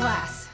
class.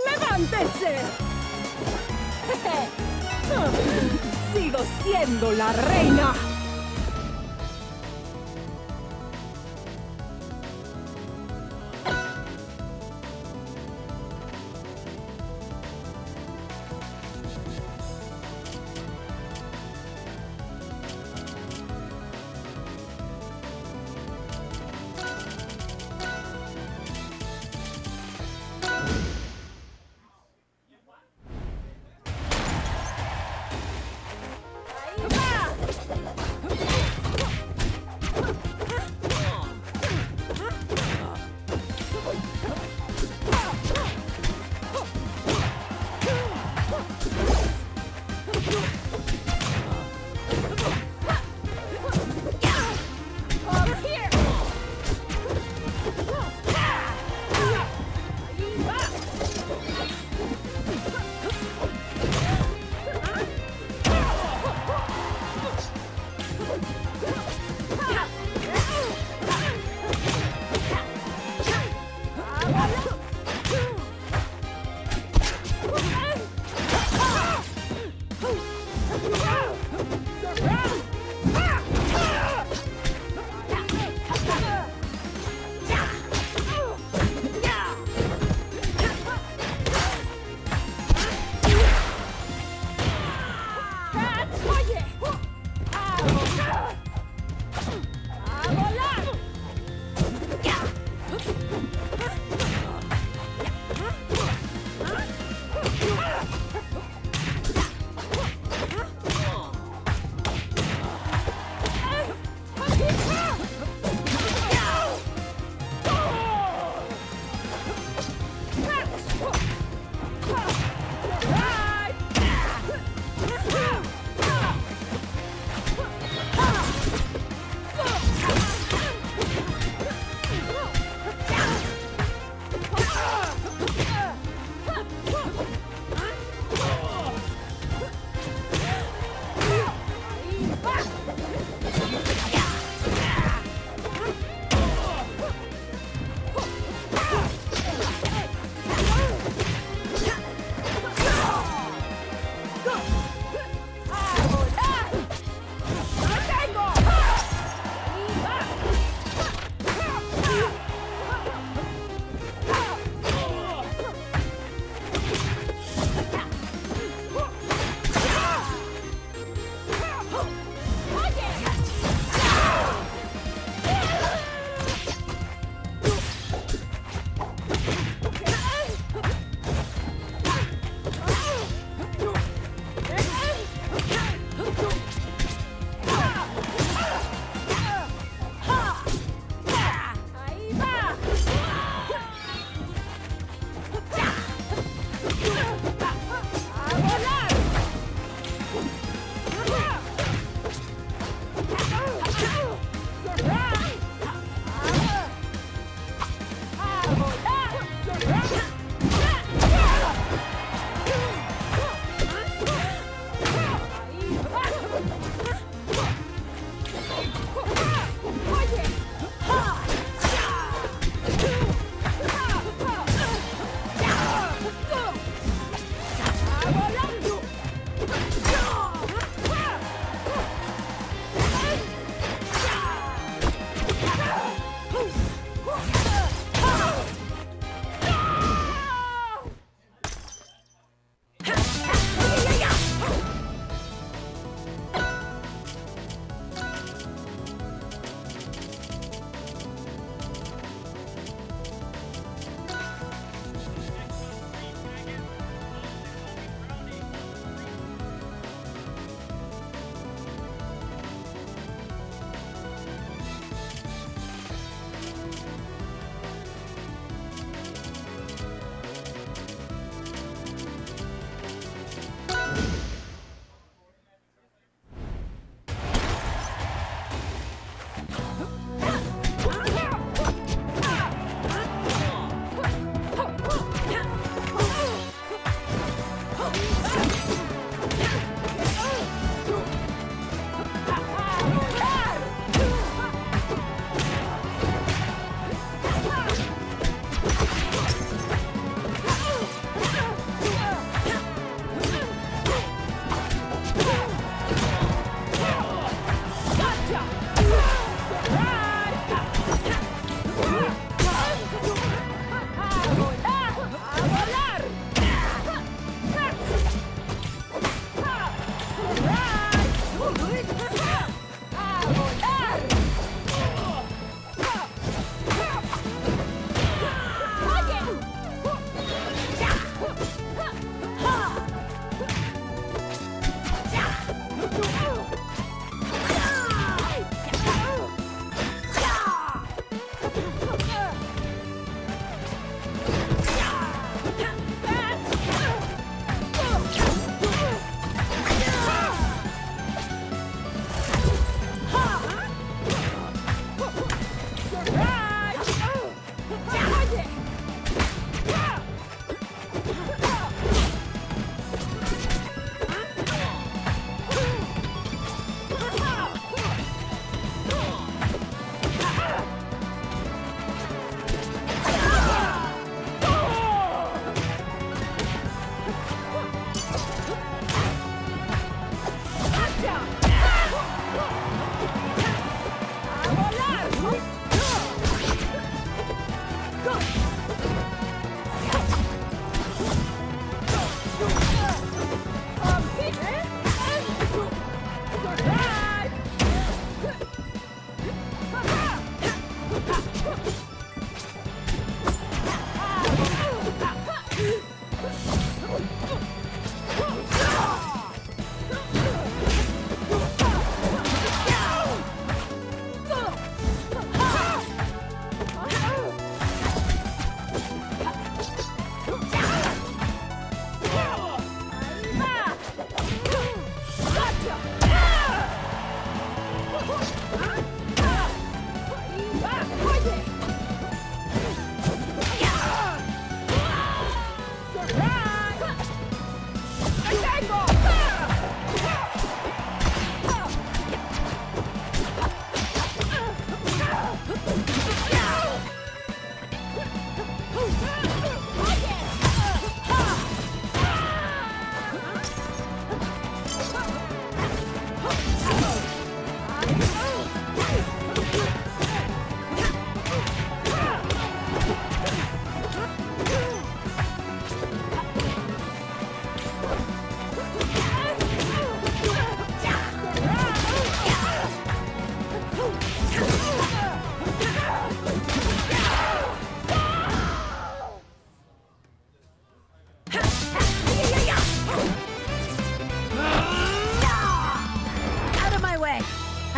¡Levántense! ¡Sigo siendo la reina!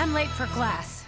I'm late for class.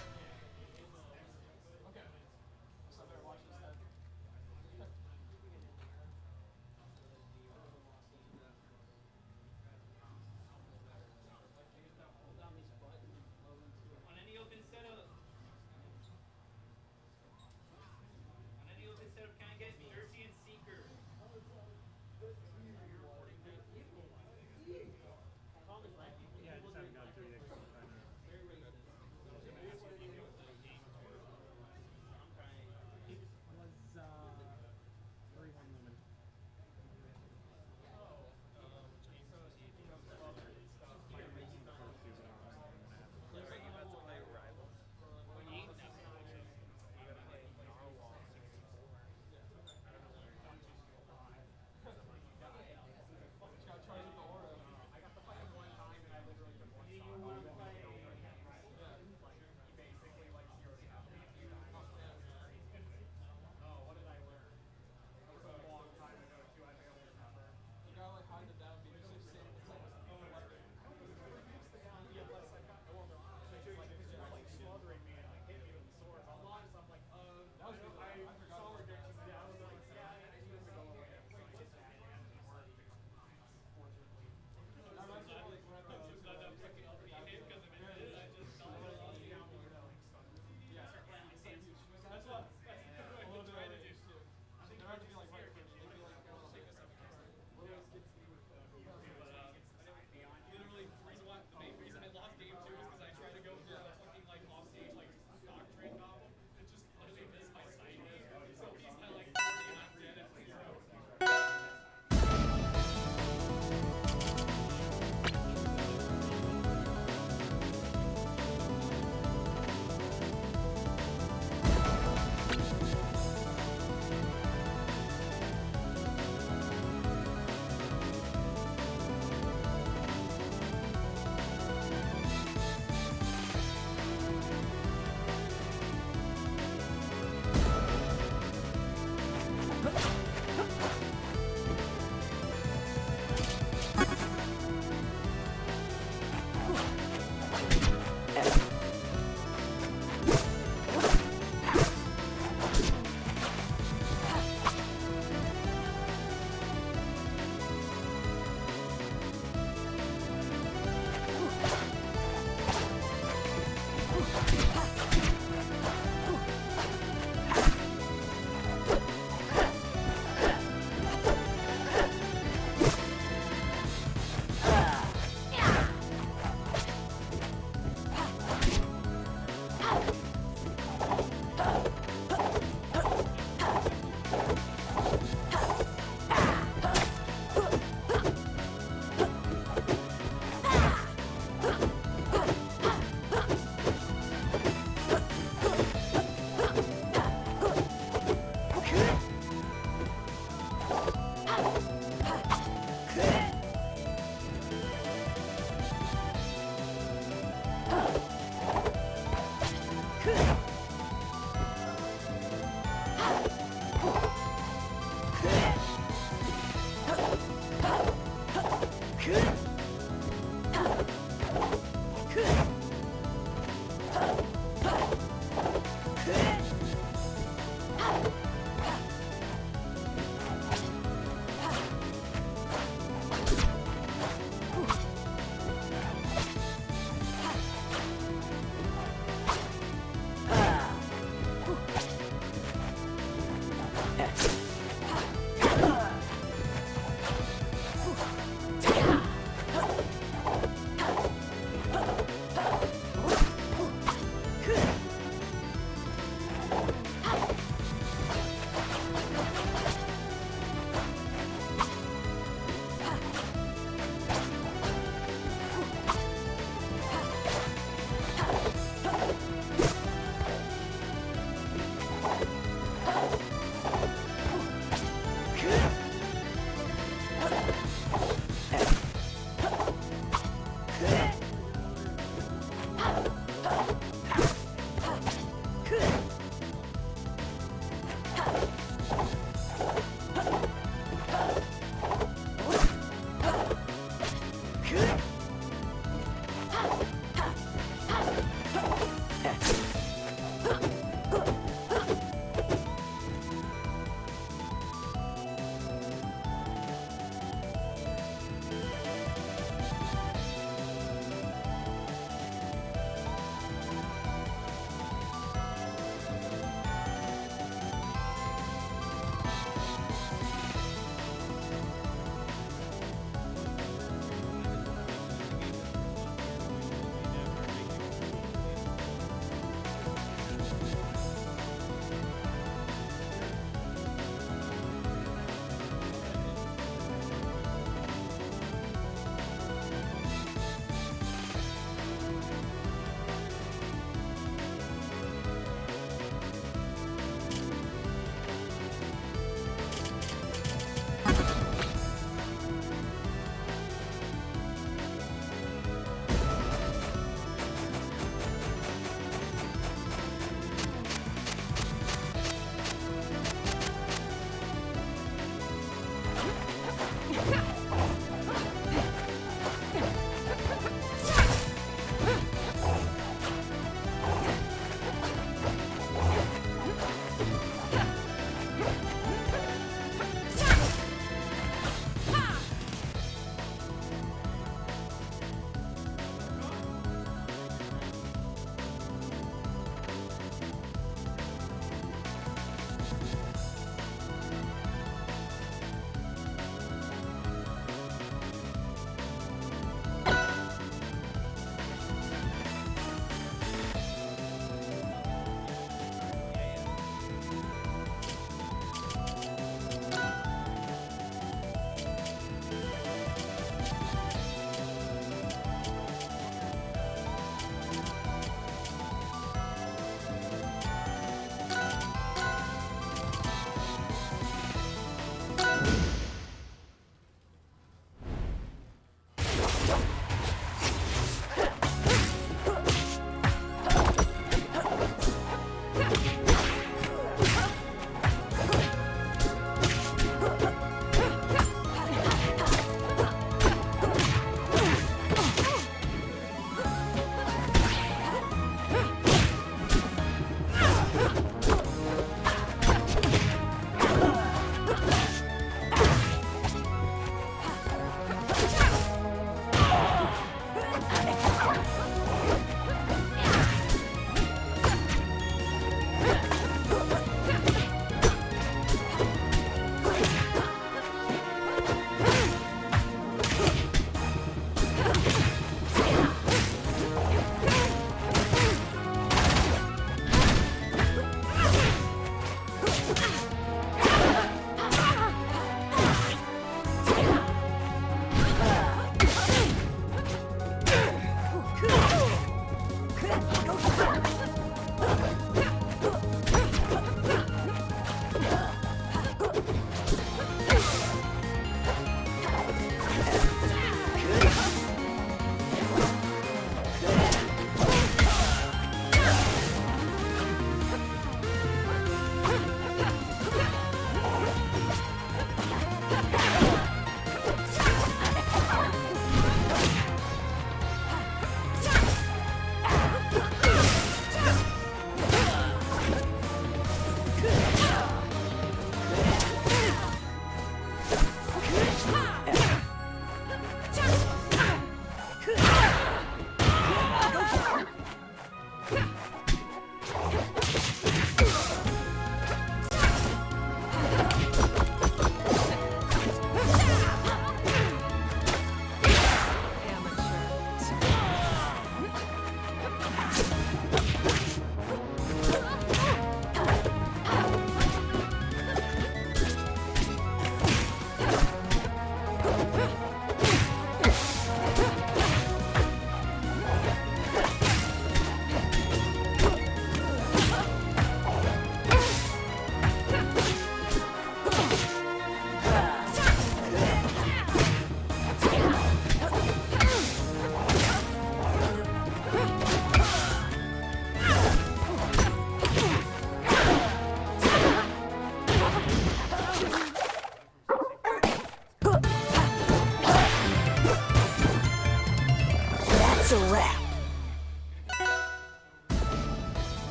That's a wrap.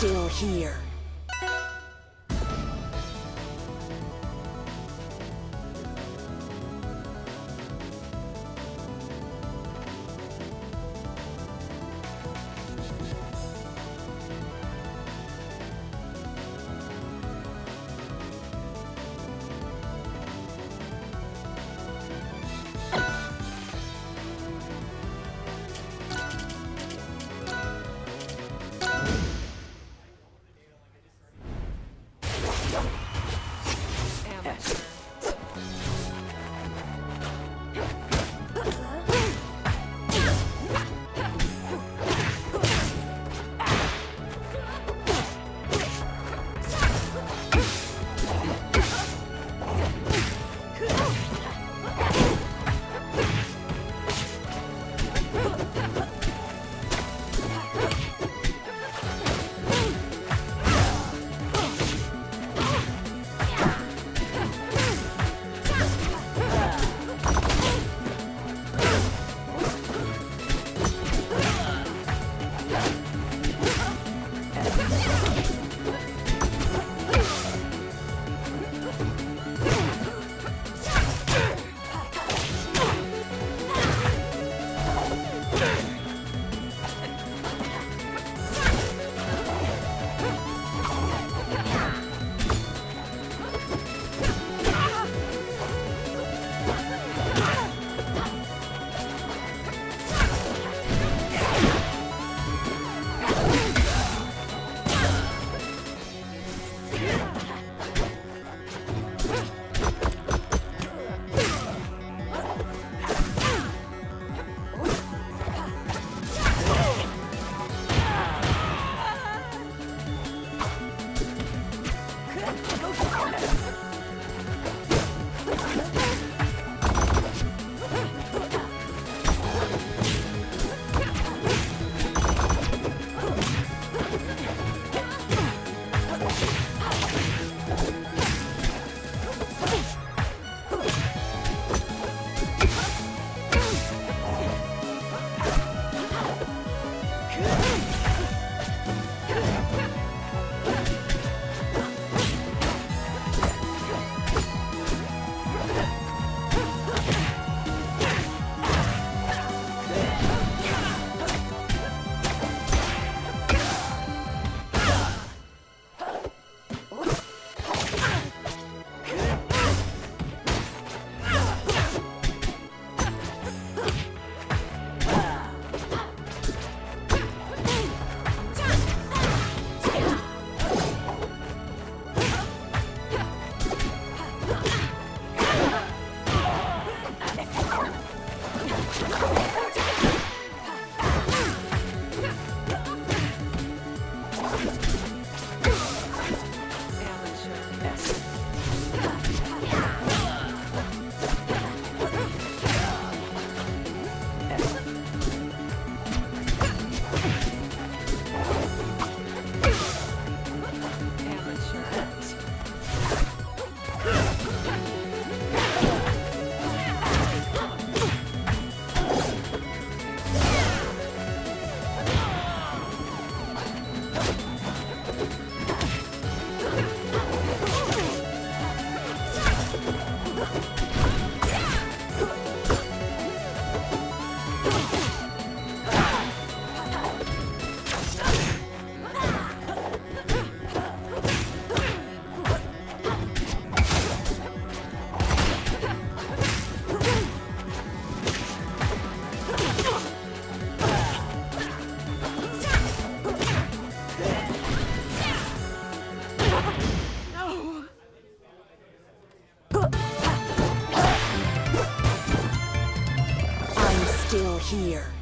Still here. still here.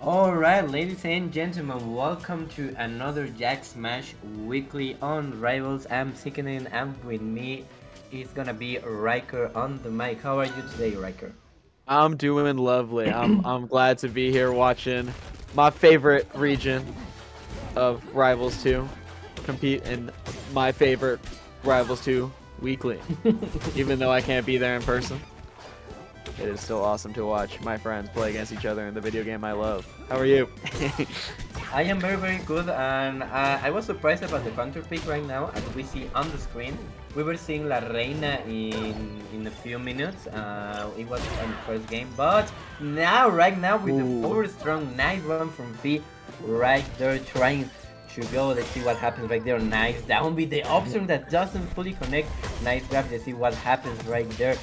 Alright, ladies and gentlemen, welcome to another JaxSmash weekly on Rivals. I'm Sickening, and with me is gonna be Riker on the mic. How are you today, Riker? I'm doing lovely. I'm glad to be here watching my favorite region of Rivals 2 compete in my favorite Rivals 2 weekly. Even though I can't be there in person, it is still awesome to watch my friends play against each other in the video game I love. How are you? I am very, very good, and I was surprised about the counter pick right now. As we see on the screen, we were seeing La Reina in a few minutes. It was on the first game, but now, right now, with the 4 strong, nice run from V, right there trying to go. Let's see what happens right there. Nice down with the option that doesn't fully connect. Nice grab. Let's see what happens right there.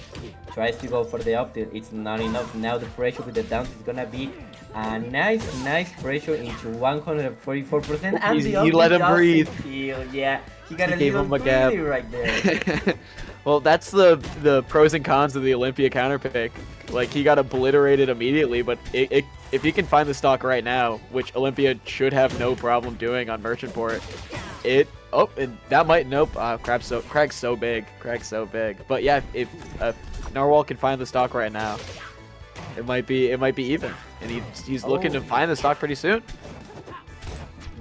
Tries to go for the up tilt. It's not enough. Now the pressure with the downs is gonna be a nice pressure into 144%. And the he let him breathe. Kill. Yeah, he got a gave little him a gap right there. Well, that's the pros and cons of the Olympia counter pick. Like, he got obliterated immediately, but if he can find the stock right now, which Olympia should have no problem doing on Merchant Port, that might Crag's so big. But yeah, if Narwhal can find the stock right now, It might be even, and he's looking to find the stock pretty soon.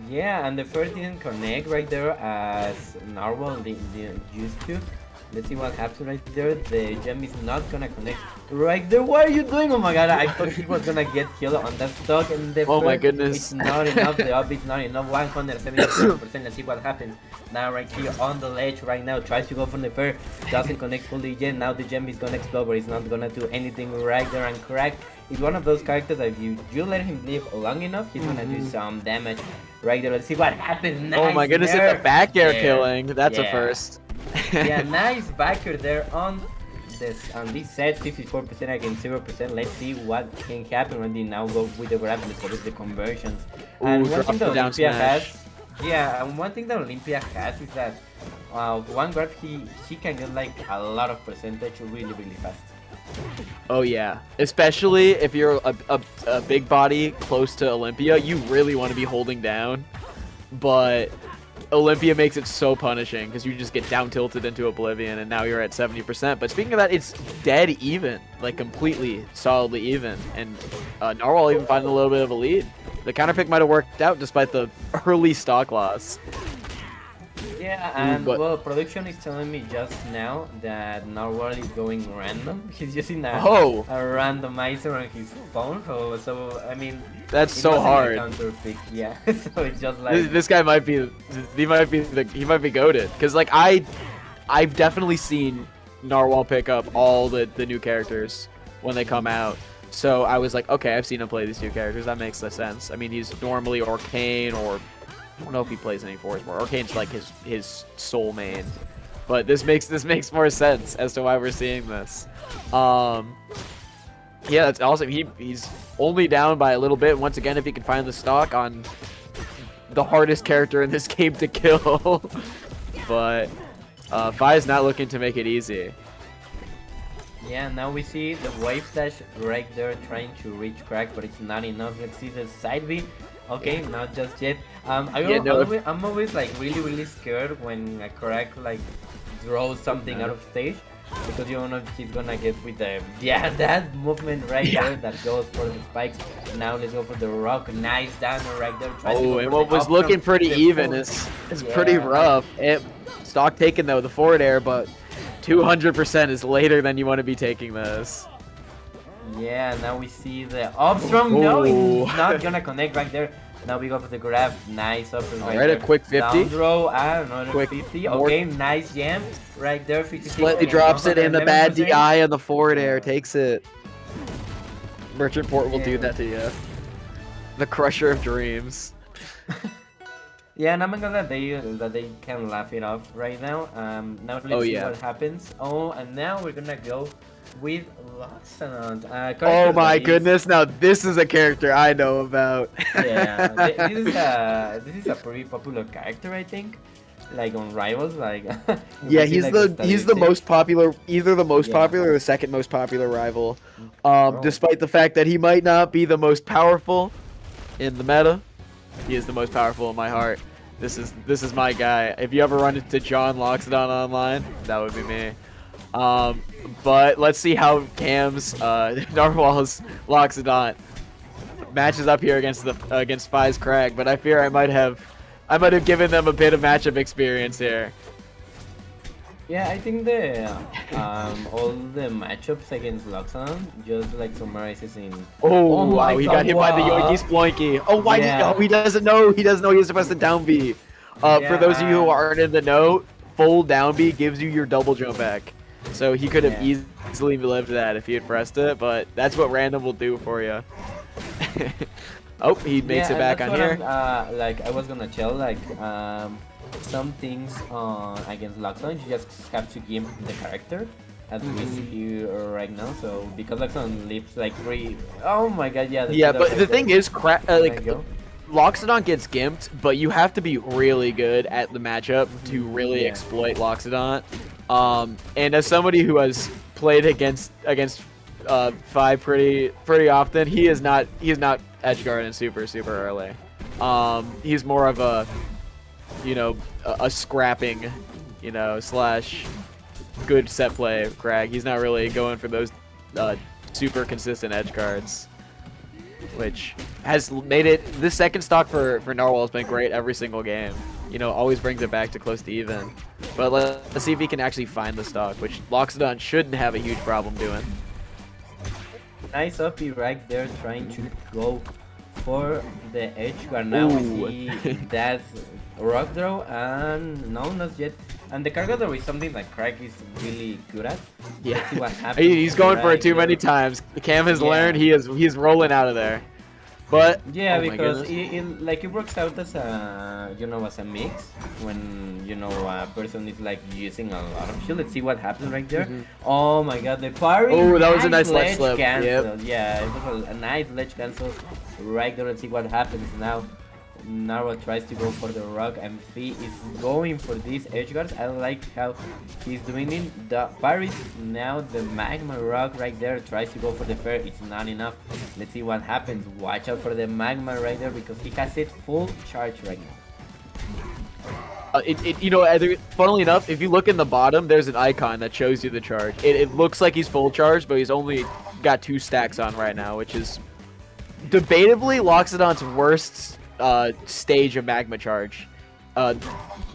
Yeah, and the first didn't connect right there as Narwhal used to. Let's see what happens right there. The gem is not gonna connect right there. What are you doing? Oh my god, I thought he was gonna get killed on that stock, and the Oh my first, goodness. it's not enough. The up is not enough. 177%. Let's see what happens. Now right here on the ledge right now, tries to go for the fair, doesn't connect fully yet. Now the gem is gonna explode, but it's not gonna do anything right there. And Crack is one of those characters that if you let him live long enough, he's gonna do some damage right there. Let's see what happens. Nice Oh my goodness, there. it's a back air There. killing. That's a Yeah. first. Yeah, nice backer there on this set, 54% against 0%. Let's see what can happen when they now go with the grab. Let's go with the conversions. And Ooh, one drop thing the that down Olympia smash. has, yeah, and one thing that Olympia has is that one grab he can get like a lot of percentage really fast. Oh yeah, especially if you're a big body close to Olympia, you really want to be holding down, but Olympia makes it so punishing because you just get down tilted into oblivion, and now you're at 70%. But speaking of that, it's dead even, like completely solidly even, and Narwhal even finding a little bit of a lead. The counter pick might have worked out despite the early stock loss. Yeah, and but- well, production is telling me just now that Narwhal is going random. He's using a randomizer on his phone. So I mean, That's it so wasn't a hard. counter pick, yeah. So it's just like This guy might be, he might be goated. Cause like I've definitely seen Narwhal pick up all the new characters when they come out. So I was like, okay, I've seen him play these two characters. That makes sense. I mean, he's normally Arcane, or I don't know if he plays any force more. Arcane's like his soul main, but this makes more sense as to why we're seeing this. Yeah, that's awesome. He's only down by a little bit. Once again, if he can find the stock on the hardest character in this game to kill, but Fi's not looking to make it easy. yeah. Now we see the wave dash right there trying to reach Crack, but it's not enough. Let's see the side B. Okay, not just yet. I'm always like really scared when a Crack like throws something out of stage, because you don't know if he's gonna get with the that movement right there that goes for the spikes. Now let's go for the rock. Nice down right there. Tries to go And for what the was up looking from pretty the even forward. is pretty rough. Stock taken though, the forward air, but 200% is later than you want to be taking this. Yeah, now we see the up from. No, Ooh. it's not gonna connect right there. Now we go for the grab. Nice up right Alright, there. a quick 50. Down throw, another Quick 50. more. Okay, nice jam right there. 56. Slightly again, drops it, and the bad 111%. DI on the forward air takes it. Merchant Port will do Yeah. that to you. The Crusher of Dreams. Yeah, and I'm glad that they can laugh it off right now. Now let's see yeah. what happens. Oh, and now we're gonna go with Loxodon. Oh my goodness! Now this is a character I know about. Yeah, this is a pretty popular character, I think. Like on Rivals, like. you Yeah, can see, he's like, the most statistics. popular, either the most Yeah. popular or the second most popular rival. Oh. Despite the fact that he might not be the most powerful in the meta, he is the most powerful in my heart. This is my guy. If you ever run into John Loxodon online, that would be me. But let's see how Cam's Narwhal's Loxodon matches up here against Fi's Crag. But I fear I might have given them a bit of matchup experience here. Yeah, I think the all the matchups against Loxodon just like summarizes in. Oh, my wow, he God, got hit by the wow. Yoinky Sploinky. Oh, why Yeah. he doesn't know. He doesn't know he's supposed to down B. For those of you who Yeah. aren't in the know, full down B gives you your double jump back. So he could have Yeah. easily lived that if he had pressed it, but that's what random will do for you. Oh, he makes Yeah, it back and on that's here. what like I was gonna tell like some things against Loxodon, you just have to give the character as we see here right now. So because Loxodon lives like pretty. Oh my god, yeah. Yeah, but the thing is, like go. Loxodon gets gimped, but you have to be really good at the matchup to really Yeah. exploit Loxodon. And as somebody who has played against Fi pretty often, he is not edgeguarding super early. He's more of a a scrapping, slash good set play Crag. He's not really going for those super consistent edge guards, which has made it. This second stock for Narwhal has been great every single game. You know, always brings it back to close to even. But let's see if he can actually find the stock, which Loxodon shouldn't have a huge problem doing. Nice uppy right there, trying to go for the edge guard. Now we see that rock throw, and no, not yet. And the cargo throw is something that Craig is really good at. Yeah, Let's see what happens. he's going for right it too many there. times. Cam has learned. He's rolling out of there. But Yeah, oh my because goodness. it works out as a as a mix when a person is like using a lot of shield. Let's see what happens right there. Oh my god, the parry! Oh, that was a nice ledge ledge slip. cancel. Yeah, it was a nice ledge cancel right there. Let's see what happens now. Narwhal tries to go for the rock, and Fee is going for these edge guards. I like how he's doing it. The parries now, the magma rock right there tries to go for the fair. It's not enough. Let's see what happens. Watch out for the magma right there because he has it full charge right now. Funnily enough, if you look in the bottom, there's an icon that shows you the charge. It looks like he's full charge, but he's only got 2 stacks on right now, which is debatably Loxodon's worst stage of magma charge.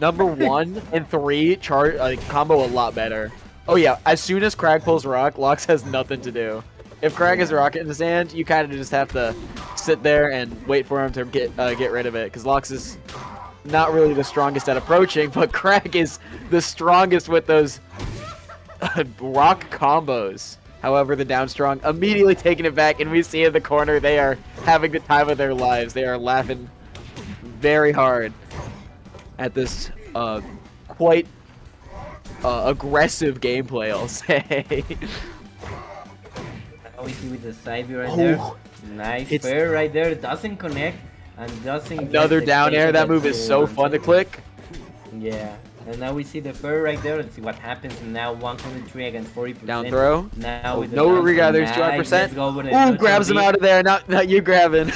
Number 1 and 3 charge combo a lot better. Oh yeah, as soon as Crag pulls rock, Lox has nothing to do. If Crag has a rocket in his hand, you kind of just have to sit there and wait for him to get rid of it, because Lox is not really the strongest at approaching, but Crag is the strongest with those rock combos. However, the down strong immediately taking it back, and we see in the corner they are having the time of their lives. They are laughing very hard at this quite aggressive gameplay, I'll say. Now we see with the side view right there. Nice fair right there. Doesn't connect and doesn't get Another the down air. station That move is you so wanted. fun to click. Yeah. And now we see the fair right there. Let's see what happens. Now 103 against 40%. Down throw. Now with the No down regather, throw. there's Nice. 200%. Let's go with it. Ooh, grabs him out of there. Not you grabbing.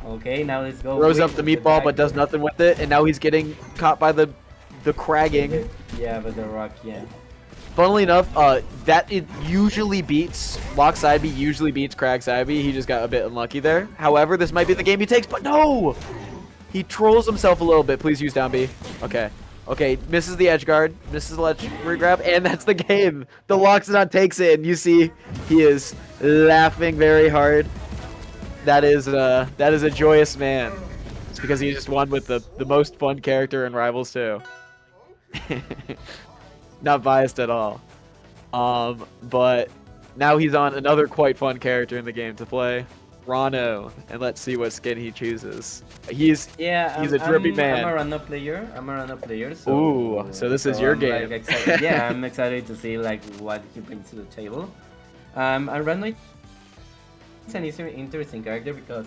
Okay, now let's go. Throws up with the meatball, but does nothing with it, and now he's getting caught by the cragging. Yeah, but the rock, yeah. Funnily enough, that it usually beats Lock side B usually beats Crag side B. He just got a bit unlucky there. However, this might be the game he takes, but no! He trolls himself a little bit. Please use down B. Okay. Okay, misses the edge guard, misses the ledge regrab, and that's the game. The Loxodon takes it, and you see he is laughing very hard. That is a joyous man. It's because he just won with the most fun character in Rivals 2. Not biased at all. But now he's on another quite fun character in the game to play, Rano, and let's see what skin he chooses. He's a drippy man. I'm a Rano player. So, ooh, so this is your I'm, game. like, excited. Yeah, I'm excited to see like what he brings to the table. And Rano is an interesting character because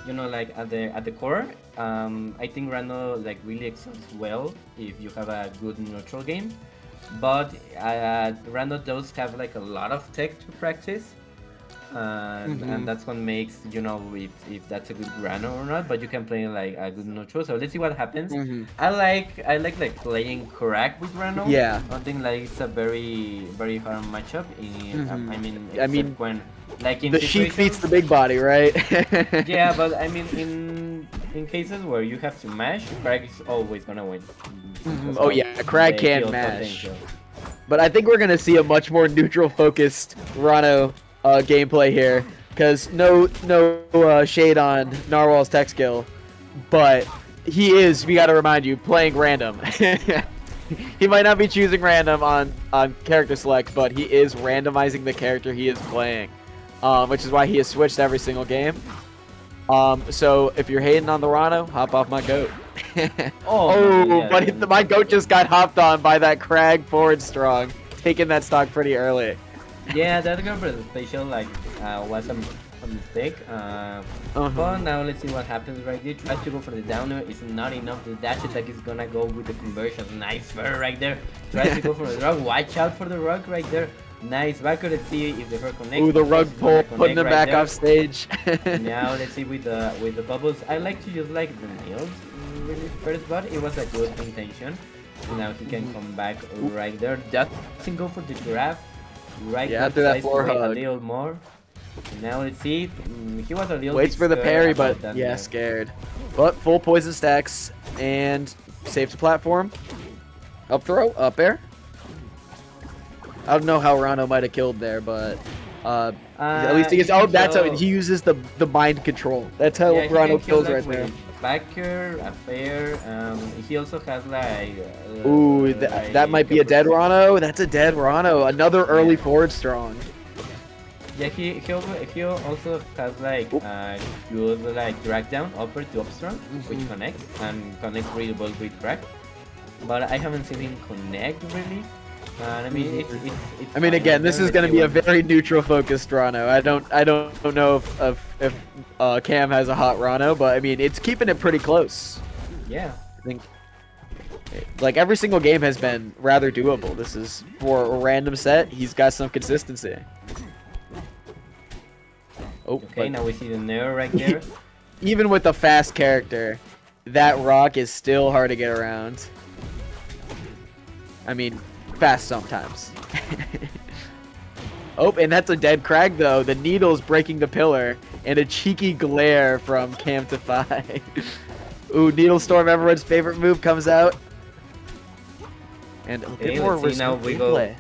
like at the core, I think Rano like really excels well if you have a good neutral game. But Rando does have like a lot of tech to practice, and that's what makes if that's a good Rando or not. But you can play like a good neutral. So let's see what happens. I like playing Crack with Rando. Yeah. I think like it's a very hard matchup. I mean when like in the sheep situations- beats the big body, right? Yeah, but I mean in cases where you have to mash, Craig is always gonna win. Because Oh of yeah, Crag the can heal mash. potential. But I think we're gonna see a much more neutral focused Rano gameplay here, because no shade on Narwhal's tech skill, but he is, we gotta remind you, playing random. He might not be choosing random on character select, but he is randomizing the character he is playing, which is why he has switched every single game. So if you're hating on the Rano, hop off my goat. Yeah, but my goat just got hopped on by that Crag forward strong, taking that stock pretty early. Yeah, that girl special like was a mistake. But now let's see what happens right there. Tries to go for the downer. It's not enough. The dash attack is gonna go with the conversion. Nice fair right there. Tries to go for the rug. Watch out for the rug right there. Nice backer. Let's see if the fair connects. Ooh, the rug It's pull, gonna putting connect him right back there. off stage. Now let's see with the bubbles. I like to use like the nails really first, but it was a good intention. Now he can come back right there. Doesn't go for the grab. Right Yeah, now after that tries to floor wait a hug. little more. Now let's see. He was a little Waits bit for the scared parry, about but that yeah, there. scared. But full poison stacks and safe to platform. Up throw, up air. I don't know how Rano might have killed there, but at least he gets. He Oh, can that's how kill. he uses the mind control. That's how Yeah, he can Rano kill kills like right there. with backer, a fair. He also has Ooh, that might be a dead Rano. That's a dead Rano. Another early Yeah. forward strong. Yeah, he also has like Oop. good like drag down upper to up strong, which Mhm. connects and connects really well with crack. But I haven't seen him connect really. And I mean it's I mean, fine again, right this there. is Let's going to see be a what. very neutral focused Rano. I don't know if Cam has a hot Rano, but I mean, it's keeping it pretty close. Yeah. I think like every single game has been rather doable. This is for a random set. He's got some consistency. Oh, Okay, but now we see the Nair right there. even with a fast character, that rock is still hard to get around. I mean, fast sometimes. Oh, and that's a dead Crag though. The needle's breaking the pillar, and a cheeky glare from Camtify. Ooh, Needle Storm, everyone's favorite move, comes out. And a bit Okay, more let's see now risky we go. gameplay.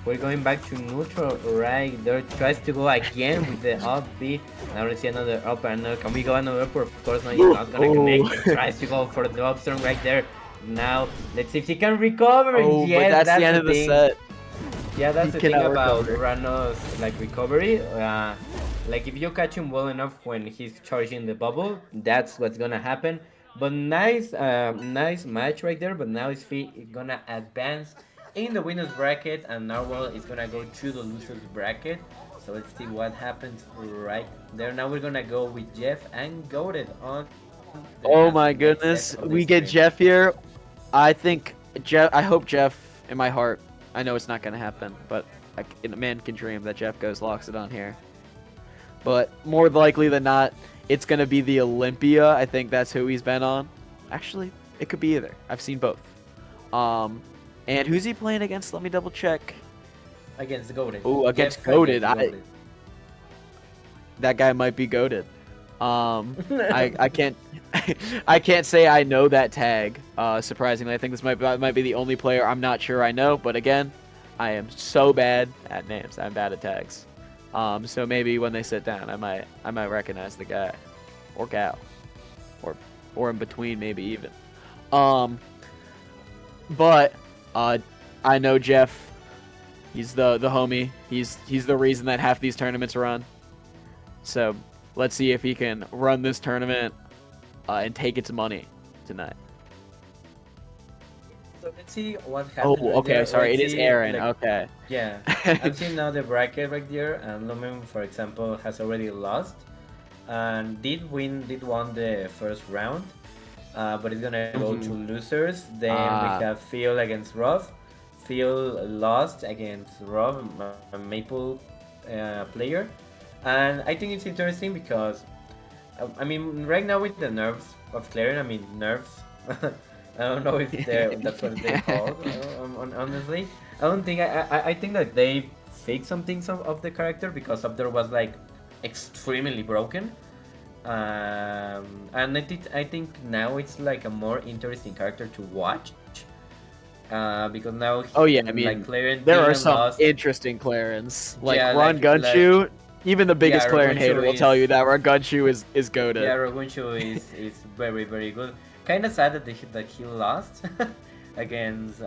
We're going back to neutral right there. Tries to go again with the up B. Now let's see another up and another. Can we go another up? Of course, no, he's not gonna connect. He tries to go for the up strong right there. Now let's see if he can recover. Oh, Yes, but that's the end of the thing. set. Yeah, that's He the thing cannot about recover. Rano's like recovery. Like if you catch him well enough when he's charging the bubble, that's what's gonna happen. But nice match right there. But now his feet gonna advance in the winners bracket, and Narwhal is gonna go to the losers bracket. So let's see what happens right there. Now we're gonna go with Jeff and Goated on. Oh my next set goodness, of the we get stream. Jeff here. I think Jeff. I hope Jeff, in my heart, I know it's not gonna happen, but a man can dream that Jeff goes locks it on here. But more likely than not, it's gonna be the Olympia. I think that's who he's been on. Actually, it could be either. I've seen both. And who's he playing against? Let me double check. Against Goated. Ooh, against Jeff Goated. Goated. That guy might be goated. I can't I can't say I know that tag. Surprisingly, I think this might be the only player I'm not sure I know. But again, I am so bad at names. I'm bad at tags. So maybe when they sit down, I might recognize the guy, or gal, or in between maybe even. But I know Jeff. He's the homie. He's the reason that half these tournaments run. So let's see if he can run this tournament and take its money tonight. So let's see what happens. Oh, right okay. there. Sorry, Let's it is see, Aaron. like, Okay. Yeah, I'm seeing now the bracket right there, and Lumen, for example, has already lost, and did won the first round, but it's gonna go to losers. Then we have Phil against Ruff. Phil lost against Ruff, a Maple player, and I think it's interesting because, I mean, right now with the nerfs of Clarion, I mean nerfs. I don't know if that's what they call. Honestly, I don't think I think that they fixed some things of the character because Aether was like extremely broken. And I think now it's like a more interesting character to watch. Because now Oh yeah, I mean, like Clarion there are didn't some lost. interesting Clarence. Like Yeah, Run Gunshoe. Even the biggest yeah, Clarion Ragunshu hater will tell is- you that Run Gunshoe is goated. Yeah, Ragunshu is very very good. Kind of sad that he lost against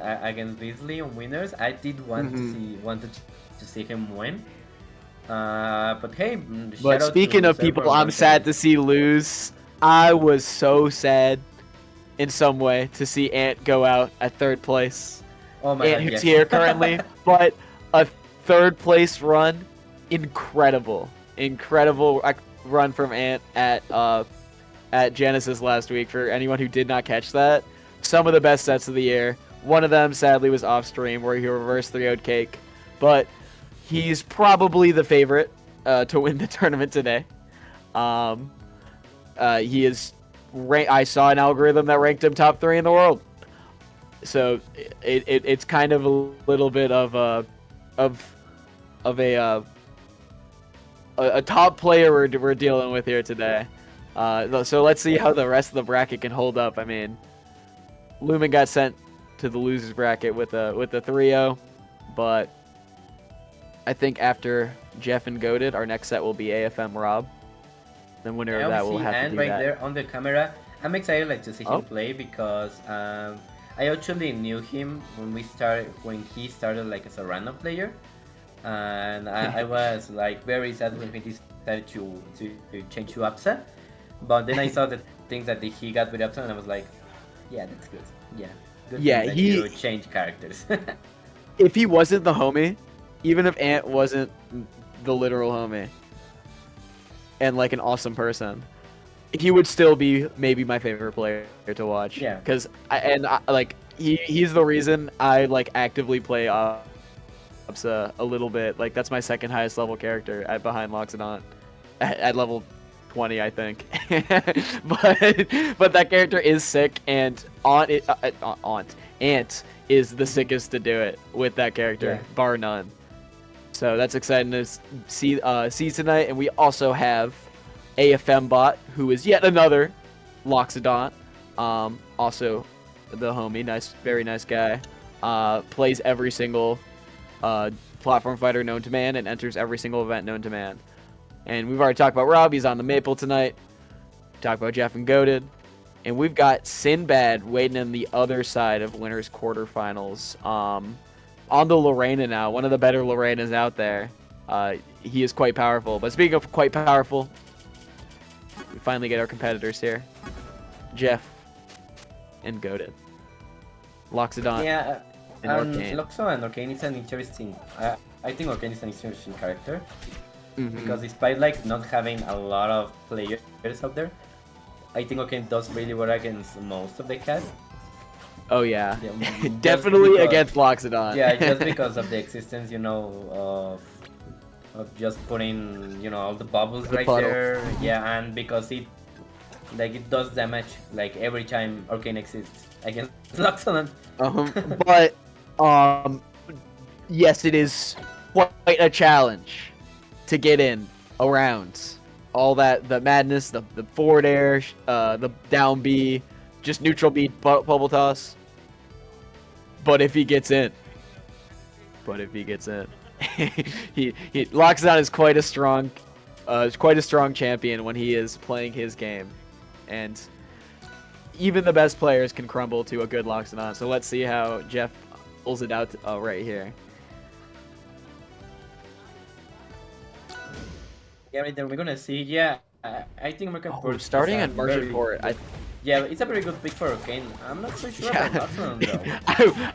Beasley on winners. I did want to see him win. But hey, But speaking of people I'm sad to see lose, I was so sad in some way to see Ant go out at third place. Oh my Ant god, who's yes. here currently, but a third place run, incredible run from Ant at Genesis last week. For anyone who did not catch that, some of the best sets of the year. One of them sadly was off stream where he reversed 3-0'd Cake, but he's probably the favorite to win the tournament today. He is I saw an algorithm that ranked him top 3 in the world. So it's kind of a little bit of a top player we're dealing with here today. So let's see how the rest of the bracket can hold up. I mean, Lumen got sent to the losers bracket with a 3-0, but I think after Jeff and Goated, our next set will be AFM Rob. The winner of that will have to do right that. there on the camera. I'm excited to see him play because I actually knew him when he started like as a random player, and I was like very sad when he decided to change to Upsa. But then I saw the things that he got with Upsa, and I was like, yeah, that's good. Yeah, good. Yeah, that you change characters. If he wasn't the homie, even if Ant wasn't the literal homie, and like an awesome person, he would still be maybe my favorite player to watch. Yeah. Because he's the reason I like actively play Upsa a little bit. Like that's my second highest level character behind Loxodon at level 20, I think. but that character is sick, and Ant is the sickest to do it with that character, bar none. So that's exciting to see tonight. And we also have AFM Bot, who is yet another Loxodon. Also the homie, very nice guy. Plays every single platform fighter known to man and enters every single event known to man. And we've already talked about Rob. He's on the Maple tonight. Talked about Jeff and Goated. And we've got Sinbad waiting on the other side of winners quarterfinals. On the Lorena now, one of the better Lorenas out there. He is quite powerful. But speaking of quite powerful, we finally get our competitors here. Jeff and Goated. Loxodon. Yeah, and Arcane. Loxo and Arcane is an interesting. I think Arcane is an interesting character. Mm-hmm. Because despite like not having a lot of players out there, I think Arcane does really well against most of the cast. Oh yeah, definitely against Loxodon. Yeah, just because of the existence, of just putting, all the bubbles right there. Yeah, and because it does damage like every time Arcane exists against Loxodon. But yes, it is quite a challenge to get in around all that, the madness, the forward air, the down B, just neutral B bubble toss. But if he gets in, he Loxodon is quite a strong champion when he is playing his game, and even the best players can crumble to a good Loxodon. So let's see how Jeff pulls it out right here. Yeah, right there we're gonna see. Yeah, I think American Port. Starting at Merchant Port, yeah, it's a very good pick for Arcane. I'm not so sure about Loxodon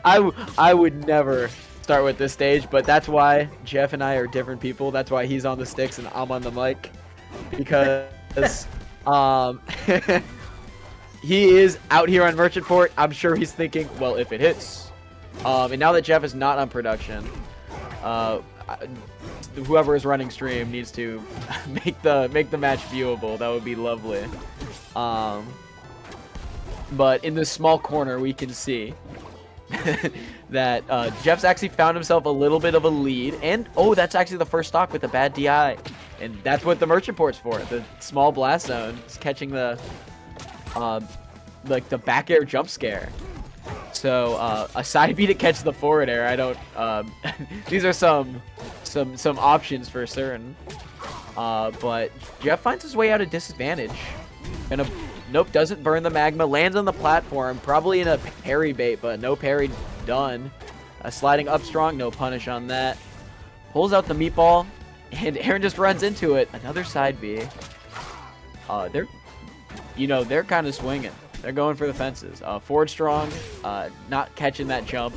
though. I would never start with this stage, but that's why Jeff and I are different people. That's why he's on the sticks and I'm on the mic, because he is out here on Merchant Port. I'm sure he's thinking, well, if it hits. And now that Jeff is not on production, whoever is running stream needs to make the match viewable. That would be lovely. But in this small corner, we can see that Jeff's actually found himself a little bit of a lead, and that's actually the first stock with a bad DI, and that's what the Merchant Port's for. The small blast zone is catching the the back air jump scare. So a side B to catch the forward air. I don't. These are some options for certain. But Jeff finds his way out of disadvantage. Nope, doesn't burn the magma. Lands on the platform, probably in a parry bait, but no parry done. Sliding up strong, no punish on that. Pulls out the meatball, and Aaron just runs into it. Another side B. They're kind of swinging. They're going for the fences. Forward strong, not catching that jump.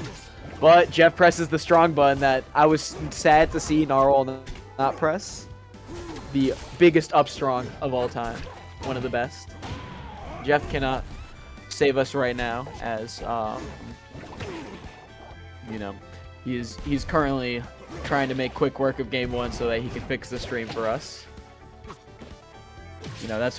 But Jeff presses the strong button that I was sad to see Gnarl not press. The biggest up strong of all time. One of the best. Jeff cannot save us right now, as he's currently trying to make quick work of game 1 so that he can fix the stream for us. That's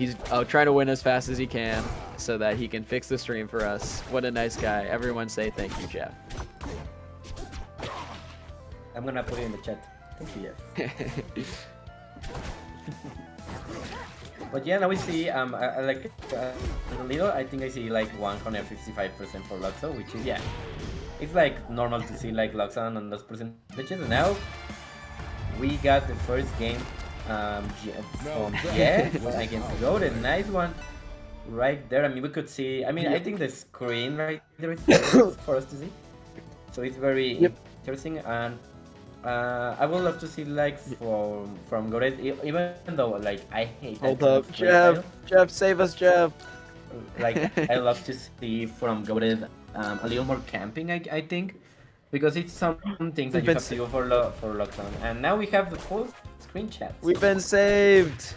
He's trying to win as fast as he can so that he can fix the stream for us. What a nice guy. Everyone say thank you, Jeff. I'm gonna put it in the chat. Thank you, Jeff. But yeah, now we see I like a little. I think I see like 155% for Luxo, which is yeah, it's like normal to see like Luxon on those percentages. And now we got the first game from Jeff against Goat. A nice one right there. I mean, we could see. I mean, I think the screen right there is for us to see. So it's very interesting, and I would love to see like from Goret, even though like I hate. Hold up, Jeff! Jeff, save us, Jeff! Like I love to see from Goret a little more camping. I think because it's some things that you have to do for lockdown, and now we have the full screen chat. We've been saved.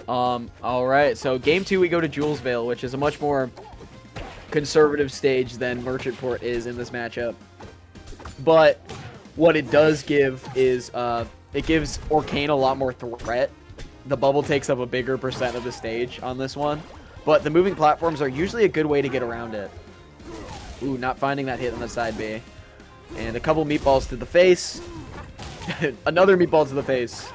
All right. So game 2, we go to Julesvale, which is a much more conservative stage than Merchantport is in this matchup. But what it does give is it gives Orcane a lot more threat. The bubble takes up a bigger percent of the stage on this one, but the moving platforms are usually a good way to get around it. Ooh, not finding that hit on the side B. And a couple meatballs to the face. Another meatball to the face.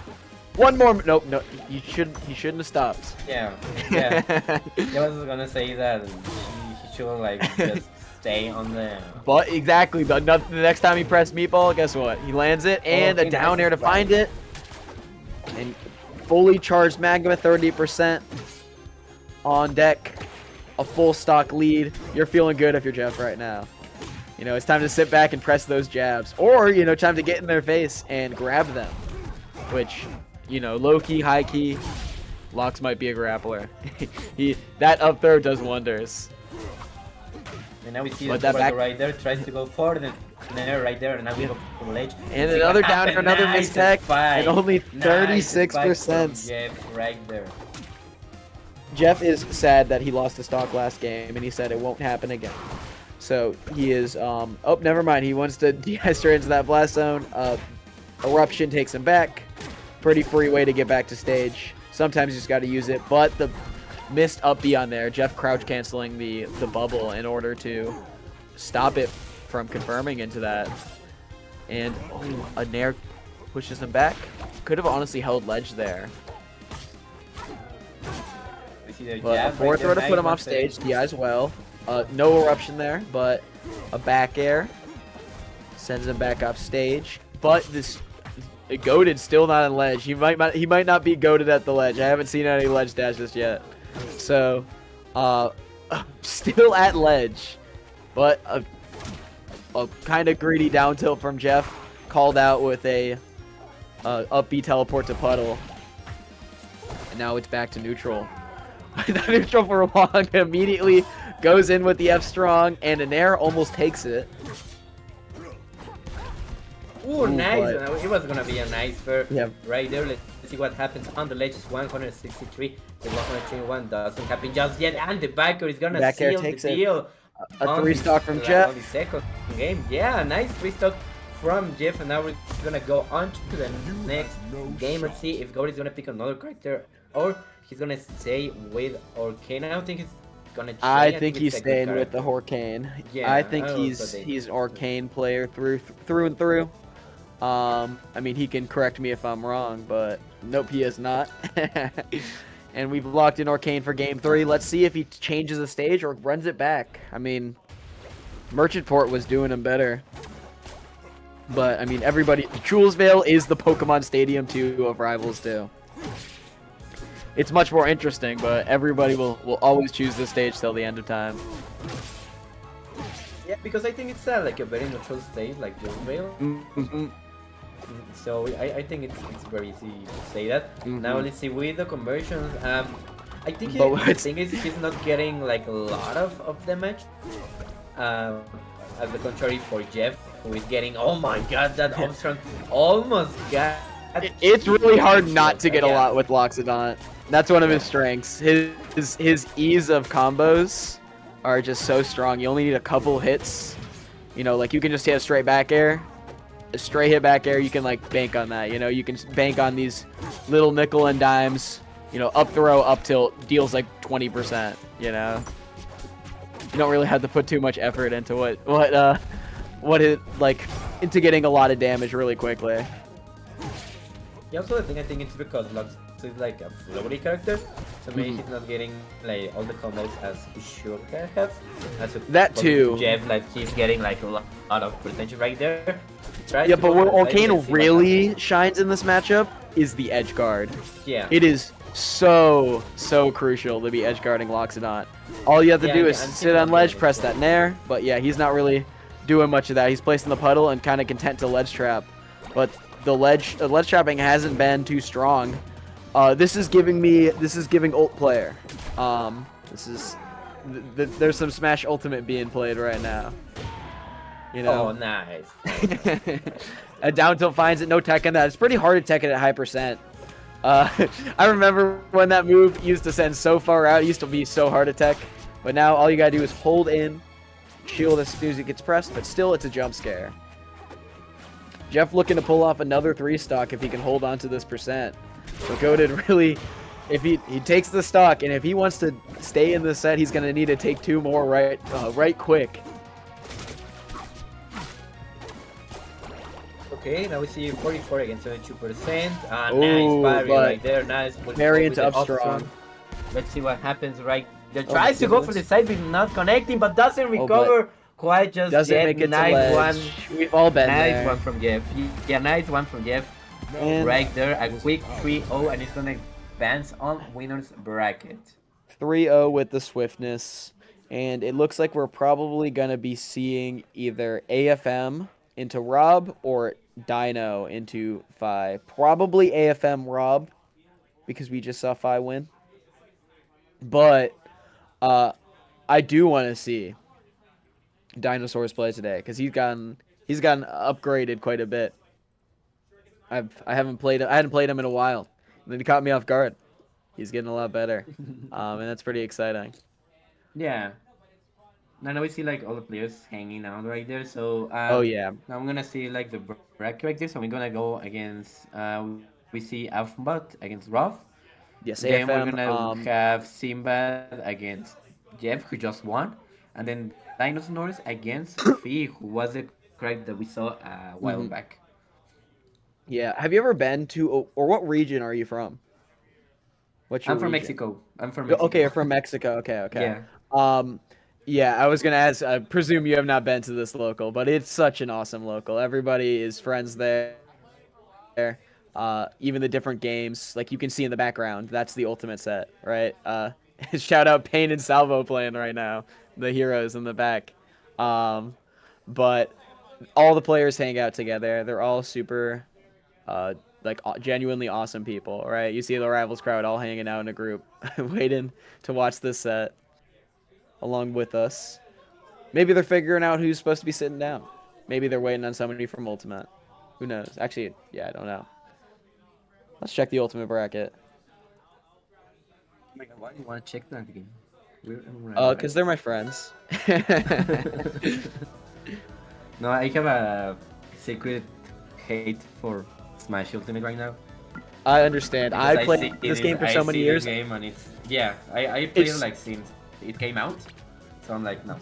One more. Nope, no. He shouldn't have stopped. Yeah. I was gonna say that he should like just stay on the. But exactly, the next time he pressed meatball, guess what? He lands it and a down air to find it. And fully charged Magma, 30% on deck. A full stock lead. You're feeling good if you're Jeff right now. You know, it's time to sit back and press those jabs. Or, you know, time to get in their face and grab them. Which, you know, low key, high key, Lox might be a grappler. That up throw does wonders. And now we see the back right there, tries to go forward and there, right there, and now we go for the ledge. And another down to another mistake, and only 36%. Jeff right there. Jeff is sad that he lost the stock last game, and he said it won't happen again. So he is, oh, never mind. He wants to de-ester into that blast zone. Eruption takes him back. Pretty free way to get back to stage. Sometimes you just got to use it, but the missed up B on there. Jeff crouch canceling the bubble in order to stop it from confirming into that. And a nair pushes him back. Could have honestly held ledge there. But a forward throw to put him off stage. DI as well. No eruption there, but a back air sends him back off stage. But this goated still not on ledge. He might not be goated at the ledge. I haven't seen any ledge dashes yet. So, still at ledge, but a kind of greedy down tilt from Jeff, called out with a up B teleport to puddle, and now it's back to neutral. The neutral for long immediately goes in with the F strong, and an air almost takes it. Ooh, nice! It was gonna be a nice fair right there. Let's see what happens on the ledge. 163. The 121 doesn't happen just yet, and the backer is gonna seal the deal. A 3 stock from Jeff. On the second game, yeah, nice 3 stock from Jeff, and now we're gonna go on to the next game. Let's see if God is gonna pick another character or he's gonna stay with Orcane. I don't think he's gonna. I think he's staying with the Orcane. Yeah, I think he's an Orcane player through and through. I mean, he can correct me if I'm wrong, but nope, he is not. And we've locked in Orcane for game 3. Let's see if he changes the stage or runs it back. I mean, Merchantport was doing him better. But, I mean, everybody... Julesvale is the Pokemon Stadium 2 of Rivals 2. It's much more interesting, but everybody will always choose this stage till the end of time. Yeah, because I think it's like a very neutral stage, like Julesvale. Mm-hmm. So I think it's very easy to say that. Mm-hmm. Now let's see with the conversions. I think he's not getting like a lot of damage. As the contrary for Jeff, who is getting, oh my god, that Armstrong almost got. It's really hard not to get a lot with Loxodon. That's one of his strengths. His ease of combos are just so strong. You only need a couple hits. You know, like you can just hit a straight back air, a stray hit back air, you can like bank on that. You know, you can bank on these little nickel and dimes. You know, up throw, up tilt deals like 20%. You know, you don't really have to put too much effort into what it like into getting a lot of damage really quickly. Yeah, also I think it's because Lux is like a floaty character, so maybe he's not getting like all the combos as he should have. As That too. Jeff, like he's getting like a lot of percentage right there. Yeah, but where Arcane really shines in this matchup is the edge guard. Yeah. It is so crucial to be edge guarding Loxodon. All you have to do is sit on ledge, press that nair, but yeah, he's not really doing much of that. He's placing the puddle and kind of content to ledge trap, but the ledge trapping hasn't been too strong. This is giving ult player. There's some Smash Ultimate being played right now. You know. Oh, nice. A down tilt finds it, no tech in that. It's pretty hard to tech it at high percent. I remember when that move used to send so far out. It used to be so hard to tech, but now all you gotta do is hold in, shield as soon as it gets pressed, but still it's a jump scare. Jeff looking to pull off another 3-stock if he can hold on to this percent. So Goated really, if he takes the stock, and if he wants to stay in the set, he's going to need to take 2 more right quick. Okay, now we see 44 against 72%. Nice parry right there, nice. Parry into up strong. Let's see what happens right there. Tries to go for the side, but not connecting, but doesn't recover. Quite just doesn't yet. make it Nice to one. We've all been nice there. One from Jeff. Yeah, nice one from Jeff. And right there, a quick 3-0, and it's gonna advance on winner's bracket. 3-0 with the swiftness, and it looks like we're probably gonna be seeing either AFM into Rob or Dino into Fi. Probably AFM Rob, because we just saw Fi win. But I do want to see Dinosaurs play today because he's gotten upgraded quite a bit. I hadn't played him in a while, and then he caught me off guard. He's getting a lot better, and that's pretty exciting. Yeah. Now we see like all the players hanging out right there. So oh yeah. Now I'm gonna see like the bracket right there. So we're gonna go against we see Alphabot against Roth. Yes, Then AFM, we're gonna have Sinbad against Jeff, who just won, and then Dinosaurs against Fee, who was the character that we saw a while back. Yeah. Have you ever been to, or what region are you from? What's your I'm from region? Mexico. I'm from Mexico. Okay, you're from Mexico. Okay. Yeah. Yeah, I was gonna ask. I presume you have not been to this local, but it's such an awesome local. Everybody is friends there. Even the different games, like you can see in the background, that's the ultimate set, right? Shout out Payne and Salvo playing right now, the heroes in the back. But all the players hang out together. They're all super, genuinely awesome people, right? You see the Rivals crowd all hanging out in a group, waiting to watch this set along with us. Maybe they're figuring out who's supposed to be sitting down. Maybe they're waiting on somebody from Ultimate. Who knows? Actually, yeah, I don't know. Let's check the Ultimate bracket. Why do you want to check that again? Because they're my friends. No, I have a secret hate for Smash Ultimate right now. I understand. I played this game for so many years. Game and I played it like since it came out. So I'm like, no.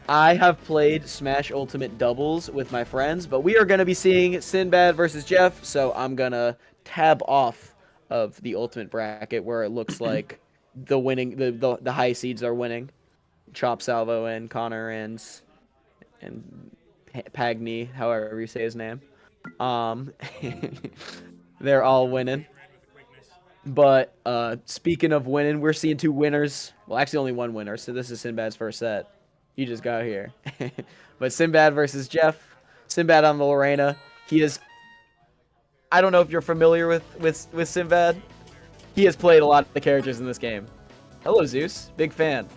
I have played Smash Ultimate doubles with my friends, but we are going to be seeing Sinbad versus Jeff, so I'm going to tab off of the Ultimate bracket where it looks like the high seeds are winning. Chop Salvo and Connor and Pagny, however you say his name. They're all winning. But speaking of winning, we're seeing 2 winners. Well, actually only 1 winner, so this is Sinbad's first set. You just got here. But Sinbad versus Jeff. Sinbad on the Lorena. He is... I don't know if you're familiar with Sinbad. He has played a lot of the characters in this game. Hello, Zeus. Big fan.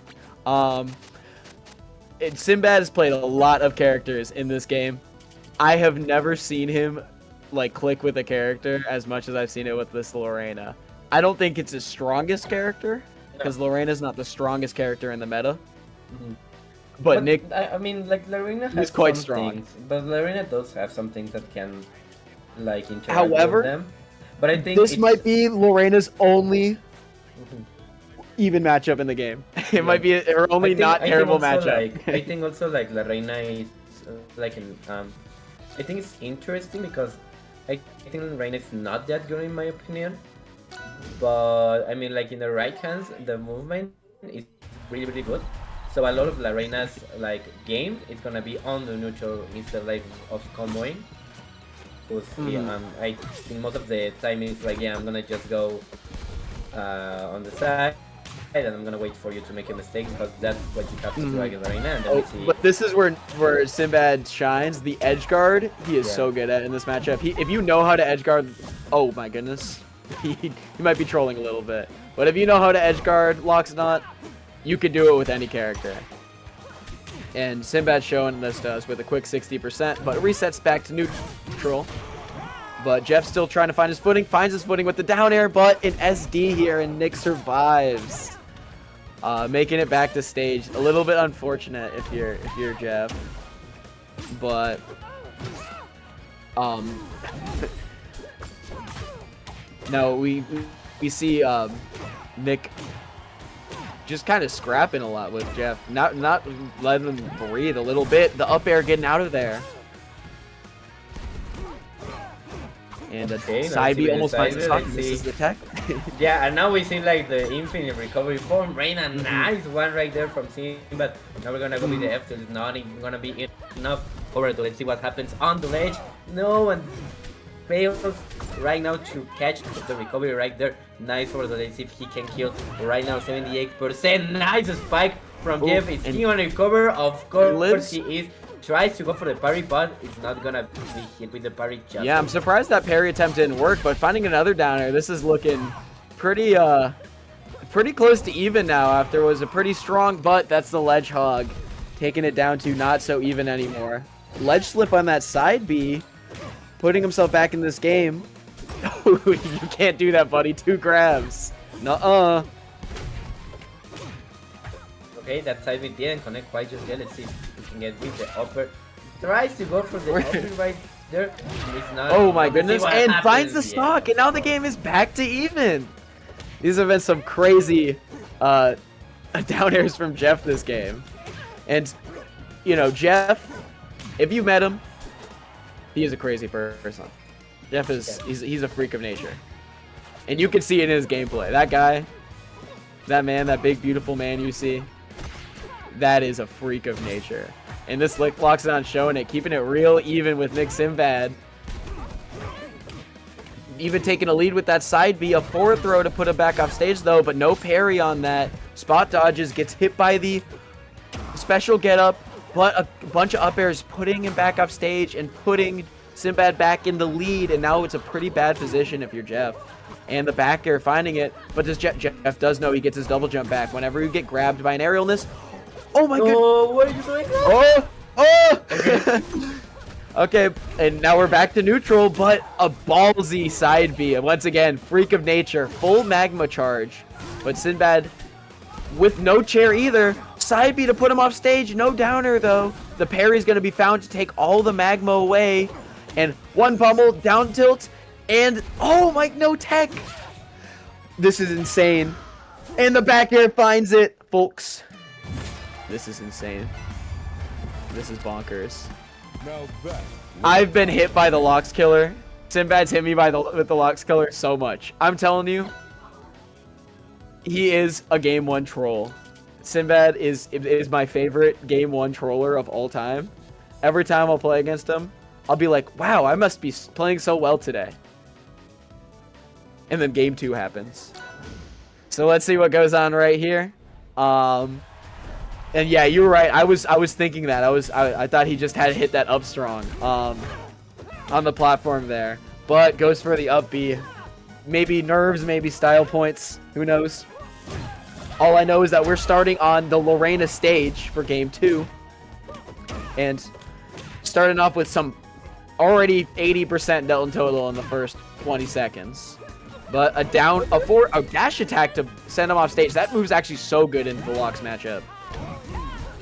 Sinbad has played a lot of characters in this game. I have never seen him click with a character as much as I've seen it with this Lorena. I don't think it's his strongest character, because Lorena's not the strongest character in the meta. But Nick, I mean, like Lorena has he's quite some strong. things, but Lorena does have some things that can like interact However, with them. But I think this might be Lorena's only Mhm. even matchup in the game. It Yeah. think her only not terrible matchup. I think also like La Reina is like I think it's interesting because I think La Reina is not that good in my opinion. But I mean, like in the right hands, the movement is really good. So a lot of La Reina's like game is gonna be on the neutral instead like of comboing. Because I think most of the time it's like I'm gonna just go on the side and I'm gonna wait for you to make a mistake because that's what you have to do against La Reina. And then we see. But this is where Sinbad shines. The edge guard, he is so good at in this matchup. If you know how to edge guard, oh my goodness, he might be trolling a little bit. But if you know how to edge guard Loxodon, you could do it with any character. And Sinbad's showing this to us with a quick 60%, but resets back to neutral. But Jeff's still trying to find his footing, finds his footing with the down air, but an SD here, and Nick survives. Making it back to stage. A little bit unfortunate if you're Jeff. But no, we see Nick just kind of scrapping a lot with Jeff. Not letting him breathe a little bit. The up air getting out of there. And a side B almost finds the stock. This is the tech. Yeah, and now we see like the infinite recovery form. Reina, nice one right there from Sim, but now we're gonna go with the F till it's not even gonna be enough for it. Let's see what happens on the ledge. No one fails right now to catch the recovery right there. Nice for the let's see if he can kill right now. 78%. Nice spike from Jeff. Is he gonna recover? Of course he is. Tries to go for the parry, but it's not gonna be hit with the parry. Yeah, I'm surprised that parry attempt didn't work, but finding another downer, this is looking pretty close to even now after it was a pretty strong, but that's the ledge hog. Taking it down to not so even anymore. Ledge slip on that side B, putting himself back in this game. You can't do that, buddy. 2 grabs. Nuh-uh. Okay, that side B didn't connect quite just yet. Let's see if we can get with the upper. Tries to go for the upper right there. It's not. Oh my goodness, and finds the stock, and now the game is back to even. These have been some crazy down airs from Jeff this game. And, you know, Jeff, if you met him, he is a crazy person. Jeff is, he's a freak of nature. And you can see it in his gameplay. That guy, that man, that big, beautiful man you see, that is a freak of nature. And this Loxodon showing it, keeping it real even with Nick Sinbad. Even taking a lead with that side B, a forward throw to put him back off stage though, but no parry on that. Spot dodges, gets hit by the special get up, but a bunch of up airs putting him back off stage and putting Sinbad back in the lead, and now it's a pretty bad position if you're Jeff. And the back air finding it, but this Jeff does know he gets his double jump back whenever you get grabbed by an aerialness. Oh my god! Oh, what are you doing? Oh! Okay, and now we're back to neutral, but a ballsy side B. Once again, freak of nature, full magma charge. But Sinbad, with no chair either, side B to put him off stage, no downer though. The parry's gonna be found to take all the magma away. And one pummel, down tilt, and oh my, no tech. This is insane. And the back air finds it, folks. This is insane. This is bonkers. I've been hit by the Lox Killer. Sinbad's hit me with the Lox Killer so much. I'm telling you, he is a game 1 troll. Sinbad is my favorite game 1 troller of all time. Every time I'll play against him, I'll be like, wow, I must be playing so well today. And then game 2 happens. So let's see what goes on right here. And yeah, you were right. I was thinking that. I thought he just had hit that up strong on the platform there. But goes for the up B. Maybe nerves, maybe style points. Who knows? All I know is that we're starting on the Lorena stage for game 2. And starting off with some already 80% Delta total in the first 20 seconds. But a dash attack to send him off stage. That move's actually so good in the Lox matchup.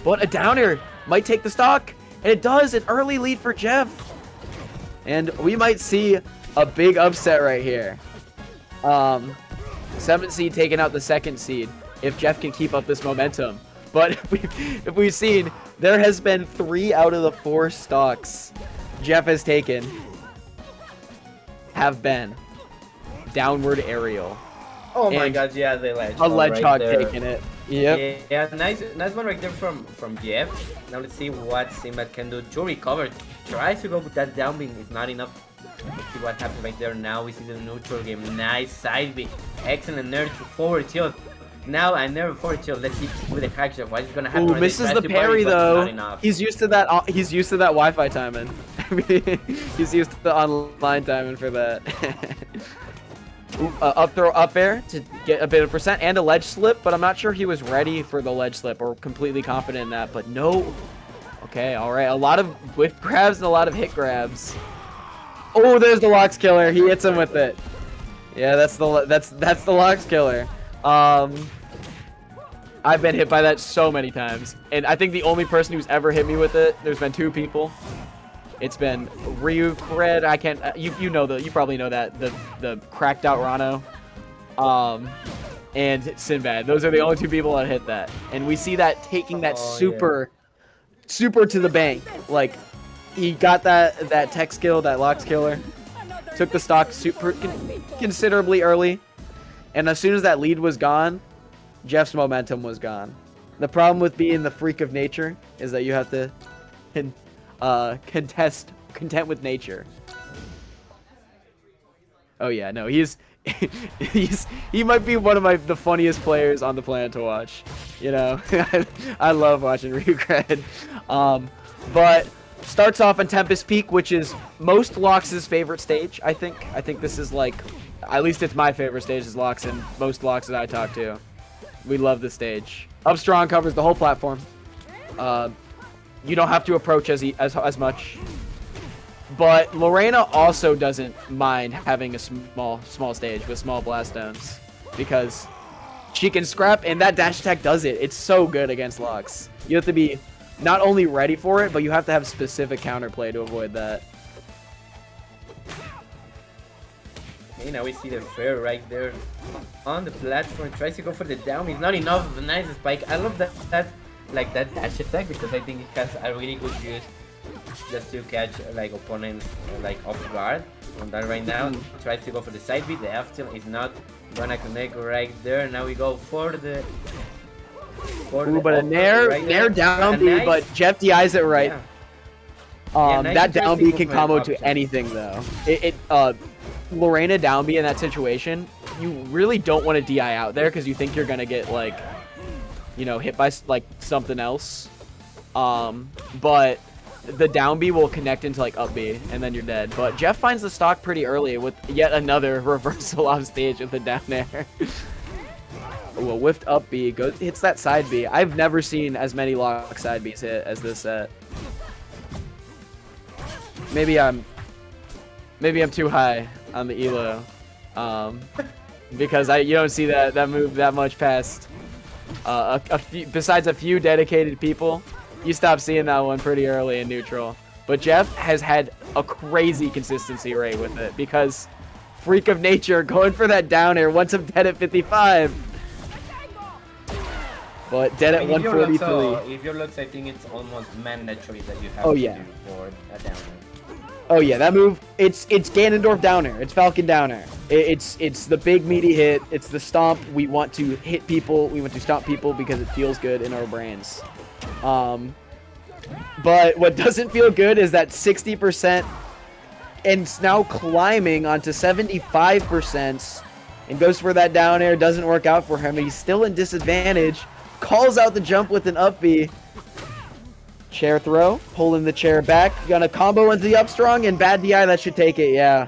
but a downer might take the stock, and it does. An early lead for Jeff. And we might see a big upset right here. 7th seed taking out the 2nd seed if Jeff can keep up this momentum. But if we've seen, there has been 3 out of the 4 stocks Jeff has taken have been downward aerial. Oh my And god, yeah, the ledge. A ledge hog there. taking it. Yep. Yeah, nice one right there from Jeff. Now let's see what Sinbad can do to recover. Tries to go with that down beam, it's not enough. Let's see what happens right there. Now we see the neutral game. Nice side B. Excellent nerf to forward tilt. Now I never forward tilt. Let's see with the hack shot. What is gonna happen? Ooh, misses the parry though. He's used to that. He's used to that Wi-Fi timing. He's used to the online timing for that. Ooh, up throw up air to get a bit of percent and a ledge slip, but I'm not sure he was ready for the ledge slip or completely confident in that. But no. Okay, all right. A lot of whiff grabs and a lot of hit grabs. Oh, there's the Lox killer. He hits him with it. Yeah, that's the Lox killer. I've been hit by that so many times, and I think the only person who's ever hit me with it, there's been 2 people. It's been Ryu, Kred, I can't, you probably know that, the cracked out Rano, and Sinbad. Those are the only 2 people that hit that, and we see that taking that super to the bank. Like, he got that tech skill, that Lox killer, took the stock considerably early, and as soon as that lead was gone, Jeff's momentum was gone. The problem with being the freak of nature is that you have to content with nature. Oh yeah, no, he might be one of the funniest players on the planet to watch. You know, I love watching Ryukred. But starts off in Tempest Peak, which is most Lox's favorite stage. I think this is like, at least it's my favorite stage is Lox, and most Lox that I talk to. We love this stage. Up strong covers the whole platform. You don't have to approach as much. But Lorena also doesn't mind having a small stage with small blast stones, because she can scrap, and that dash attack does it. It's so good against Lox. You have to be not only ready for it, but you have to have specific counterplay to avoid that. Okay, now we see the fair right there on the platform. Tries to go for the down. It's not enough. The nice spike. I love that dash attack, because I think it has a really good use just to catch like opponents like off guard on that right now. Tries to go for the side beat. The F tilt is not gonna connect right there. Now we go for the but a nair down B, nice, but Jeff DIs it right. Yeah. Nice That down B can combo options. to anything though. Lorena down B in that situation, you really don't want to DI out there because you think you're gonna get like, you know, hit by like something else. But the down B will connect into like up B, and then you're dead. But Jeff finds the stock pretty early with yet another reversal off stage with the down air. Ooh, a whiffed up B hits that side B. I've never seen as many lock side Bs hit as this set. Maybe I'm too high on the elo, because you don't see that move that much past besides a few dedicated people. You stop seeing that one pretty early in neutral. But Jeff has had a crazy consistency rate with it, because freak of nature going for that down air once I'm dead at 55. But dead at 143. If your looks, I think it's almost mandatory that you have to do for a down air. Oh yeah, that move, it's Ganondorf down air, it's Falcon down air. It's the big meaty hit, it's the stomp. We want to hit people, we want to stomp people because it feels good in our brains. But what doesn't feel good is that 60% and it's now climbing onto 75% and goes for that down air. Doesn't work out for him. He's still in disadvantage. Calls out the jump with an up B. Chair throw, pulling the chair back. Gonna combo into the up strong and bad DI. That should take it. Yeah,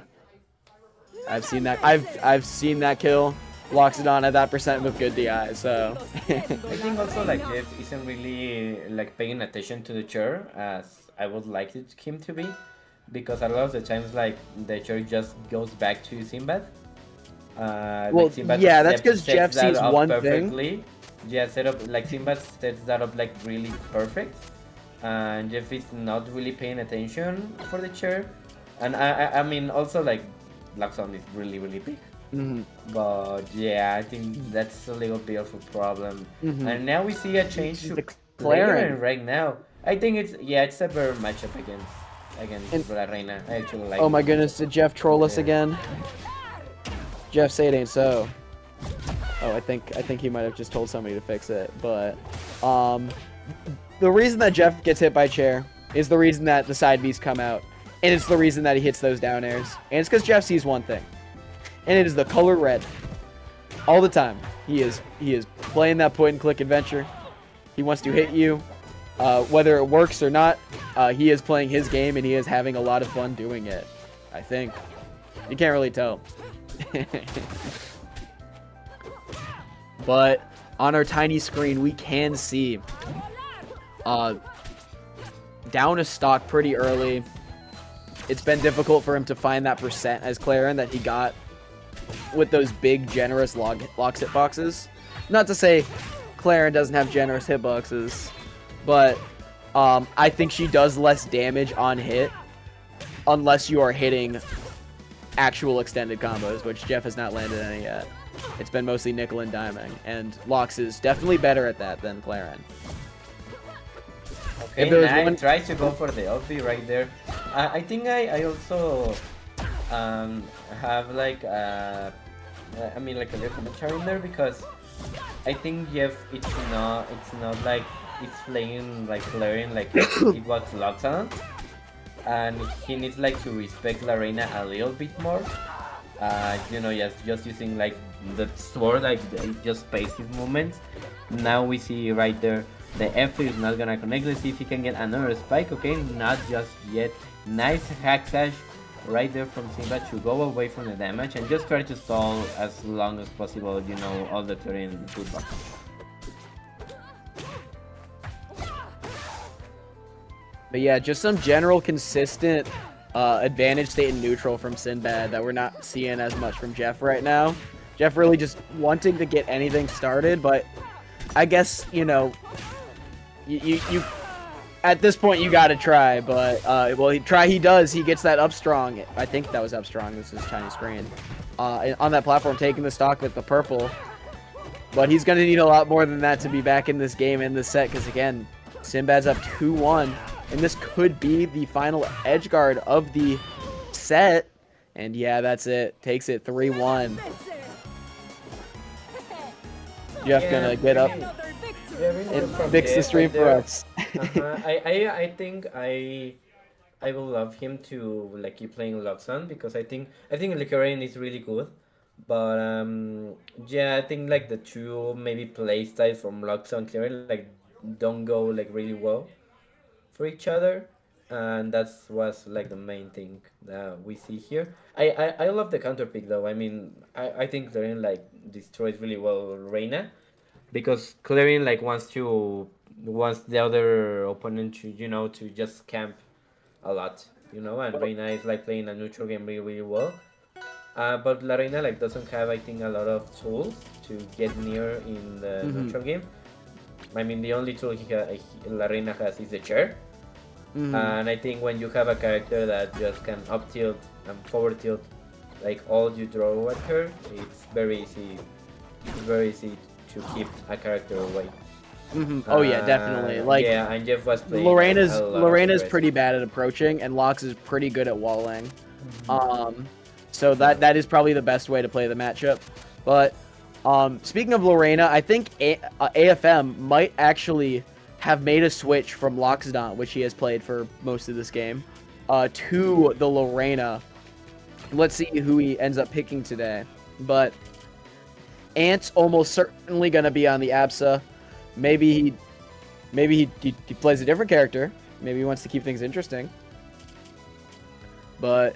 I've seen that. I've seen that kill. Locks it on at that percent with good DI. So I think also like Jeff isn't really like paying attention to the chair as I would like him to be, because a lot of the times like the chair just goes back to Sinbad. Well, like Sinbad yeah, that's because sets Jeff that sees up one perfectly. thing. yeah, set up like Simba sets that up like really perfect, and Jeff is not really paying attention for the chair, and I mean also like Luxon is really big. Mm-hmm. But yeah, I think that's a little bit of a problem. Mm-hmm. And now we see a change to Declaring. Claren right now. I think it's a better matchup against La Reina. I actually like Oh it. my goodness, did Jeff troll us Yeah. again? Jeff, say it ain't so. Oh, I think he might have just told somebody to fix it. But the reason that Jeff gets hit by chair is the reason that the side Bs come out, and it's the reason that he hits those down airs, and it's because Jeff sees one thing, and it is the color red. All the time, he is playing that point and click adventure. He wants to hit you, whether it works or not. He is playing his game, and he is having a lot of fun doing it. I think you can't really tell. But on our tiny screen, we can see down a stock pretty early. It's been difficult for him to find that percent as Claren that he got with those big, generous locks hitboxes. Not to say Claren doesn't have generous hitboxes, but I think she does less damage on hit unless you are hitting actual extended combos, which Jeff has not landed any yet. It's been mostly nickel and diming, and Lox is definitely better at that than Claren. Okay, now I try to go for the ulti right there. I think I also have like I mean like a little commentary in there because I think Jeff it's not like it's playing like Claren like it was Loxodon, and he needs like to respect La Reina a little bit more. You know, just using like the sword, like it just space his movements. Now we see right there the Aether is not gonna connect. Let's see if he can get another spike. Okay, not just yet. Nice hack slash right there from Simba to go away from the damage and just try to stall as long as possible, you know, all the terrain food box. But yeah, just some general consistent advantage state and neutral from Sinbad that we're not seeing as much from Jeff right now. Jeff really just wanting to get anything started, but I guess, you know, you at this point you gotta try, but well, he does, he gets that up strong. I think that was up strong, this is tiny screen. On that platform, taking the stock with the purple. But he's gonna need a lot more than that to be back in this game, in this set, because again, Sinbad's up 2-1. And this could be the final edge guard of the set. And yeah, that's it. Takes it 3-1. Jeff gonna get up and fix the stream for us. I think I will love him to like keep playing Luxon because I think Lycorain is really good. But yeah, I think like the two maybe play styles from Luxon Claren like don't go like really well for each other, and that's was like the main thing that we see here. I love the counter pick though. I mean, I think Claren like destroys really well Reina because Claren like wants the other opponent to, you know, to just camp a lot, you know, and Reina is like playing a neutral game really well. But La Reina like doesn't have, I think, a lot of tools to get near in the neutral game. I mean, the only tool La Reina has is the chair. And I think when you have a character that just can up tilt and forward tilt like all you throw at her, it's very easy to keep a character away. Oh yeah, definitely. Like, yeah, and Jeff was playing Lorena's pretty bad at approaching, and Lox is pretty good at walling. So that is probably the best way to play the matchup. But speaking of Lorena, I think AFM might actually have made a switch from Loxodon, which he has played for most of this game, to the Lorena. Let's see who he ends up picking today. But Ant's almost certainly going to be on the Absa. Maybe he plays a different character. Maybe he wants to keep things interesting. But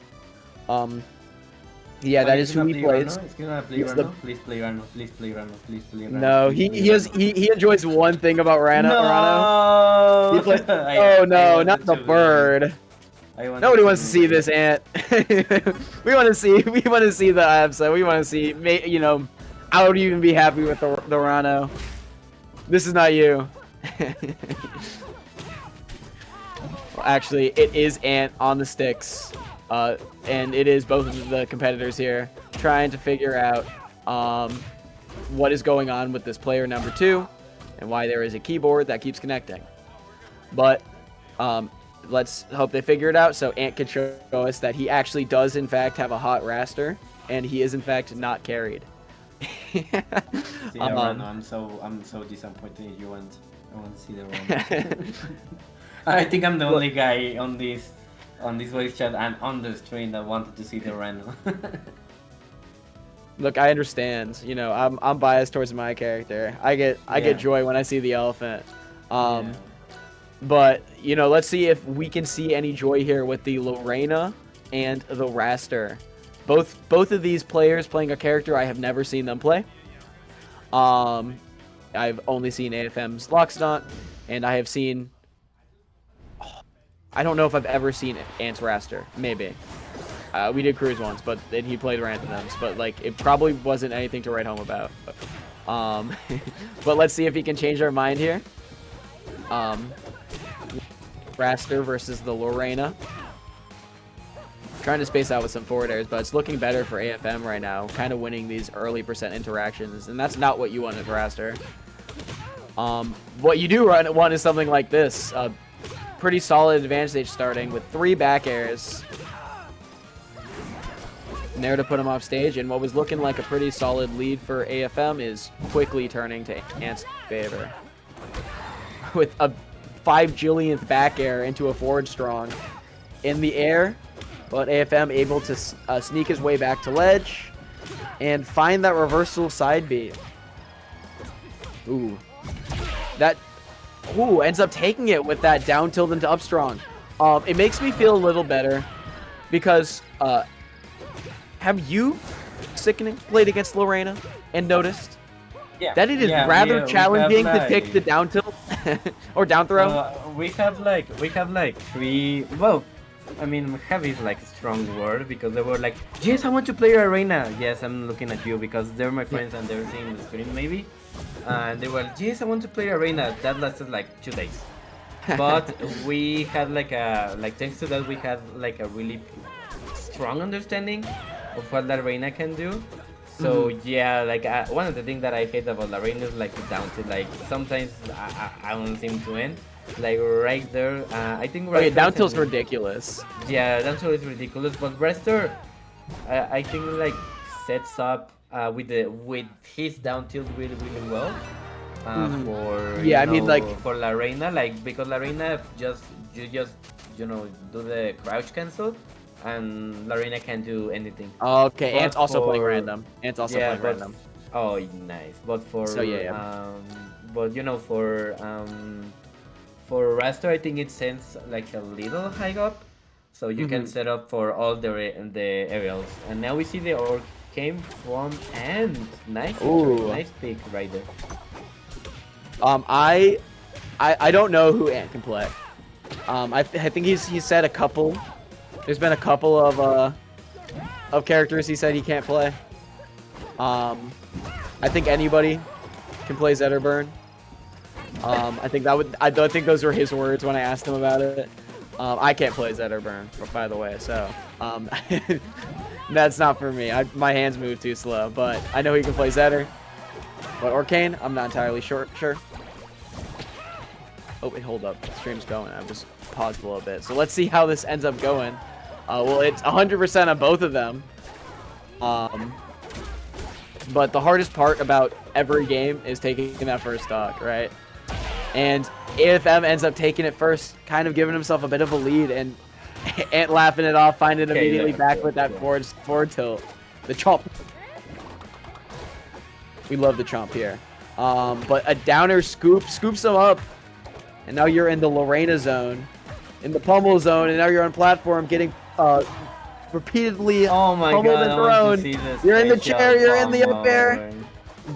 yeah, that is who he plays. He's gonna play Rano. Please play Rano. Please play Rano. Please play Rano. No, he enjoys one thing about Rano. No! He plays, oh no, not the bird. Nobody wants to see this Ant. we want to see the Absa. We want to see, you know, I would even be happy with the Rano. This is not you. Well, actually, it is Ant on the sticks. And it is both of the competitors here trying to figure out what is going on with this player number 2 and why there is a keyboard that keeps connecting. But let's hope they figure it out so Ant can show us that he actually does in fact have a hot raster and he is in fact not carried. See the run. I'm so disappointed if you want. I want to see the run. I think I'm the only guy on this voice chat and on the stream that wanted to see the run. Look, I understand. You know, I'm biased towards my character. I get joy when I see the elephant. But you know, let's see if we can see any joy here with the Lorena and the Raster. Both of these players playing a character I have never seen them play. I've only seen AFM's Locksnot, and I have seen. I don't know if I've ever seen Ant's Raster. Maybe. We did Cruise once, but then he played randoms. But like, it probably wasn't anything to write home about. But let's see if he can change our mind here. Raster versus the Lorena. Trying to space out with some forward airs, but it's looking better for AFM right now. Kind of winning these early percent interactions, and that's not what you want at Raster. What you do want is something like this. Pretty solid advantage stage starting with 3 back airs. And there to put him off stage, and what was looking like a pretty solid lead for AFM is quickly turning to Ant's favor. With a 5 jillionth back air into a forward strong in the air, but AFM able to sneak his way back to ledge and find that reversal side B. Ooh. That ends up taking it with that down tilt into up strong. It makes me feel a little better because have you, Sickening, played against Lorena and noticed that it is rather challenging to take the down tilt or down throw? We have like 3. Well, I mean, heavy is like a strong word because they were like, yes, I want to play Arena. Yes, I'm looking at you because they're my friends and they're seeing the screen maybe. And they were, yes, I want to play Arena. That lasted like 2 days. But we had thanks to that, we had like a really strong understanding of what the Arena can do. So yeah, like one of the things that I hate about the Arena is like the down tilt. Like sometimes I don't seem to end. Like right there, I think. Okay, down tilt's ridiculous. Yeah, down tilt is ridiculous, but Rester, I think like sets up with his down tilt really well. For I mean like for Lorena, like because Lorena you just do the crouch cancel, and Lorena can't do anything. Okay, Ant's also playing random. Ant's also playing random. Oh, nice. But for for Raster, I think it sends like a little high up, so you can set up for all the aerials. And now we see the orc came from Ant. Nice, nice pick right there. I don't know who Ant can play. I think he's said a couple. There's been a couple of characters he said he can't play. I think anybody can play Zetterburn. I don't think those were his words when I asked him about it. I can't play Zetterburn, by the way, so that's not for me. My hands move too slow, but I know he can play Zetter. But Arcane, I'm not entirely sure. Oh wait, hold up. The stream's going. I just paused a little bit. So let's see how this ends up going. Well, it's 100% on both of them. But the hardest part about every game is taking that first stock, right? And AFM ends up taking it first, kind of giving himself a bit of a lead, and Ant laughing it off, finding immediately back with that forward tilt. The chomp. We love the chomp here. But a downer scoops him up, and now you're in the Lorena zone, in the pummel zone, and now you're on platform getting repeatedly pummeled and thrown. You're in the chair, you're in the up air.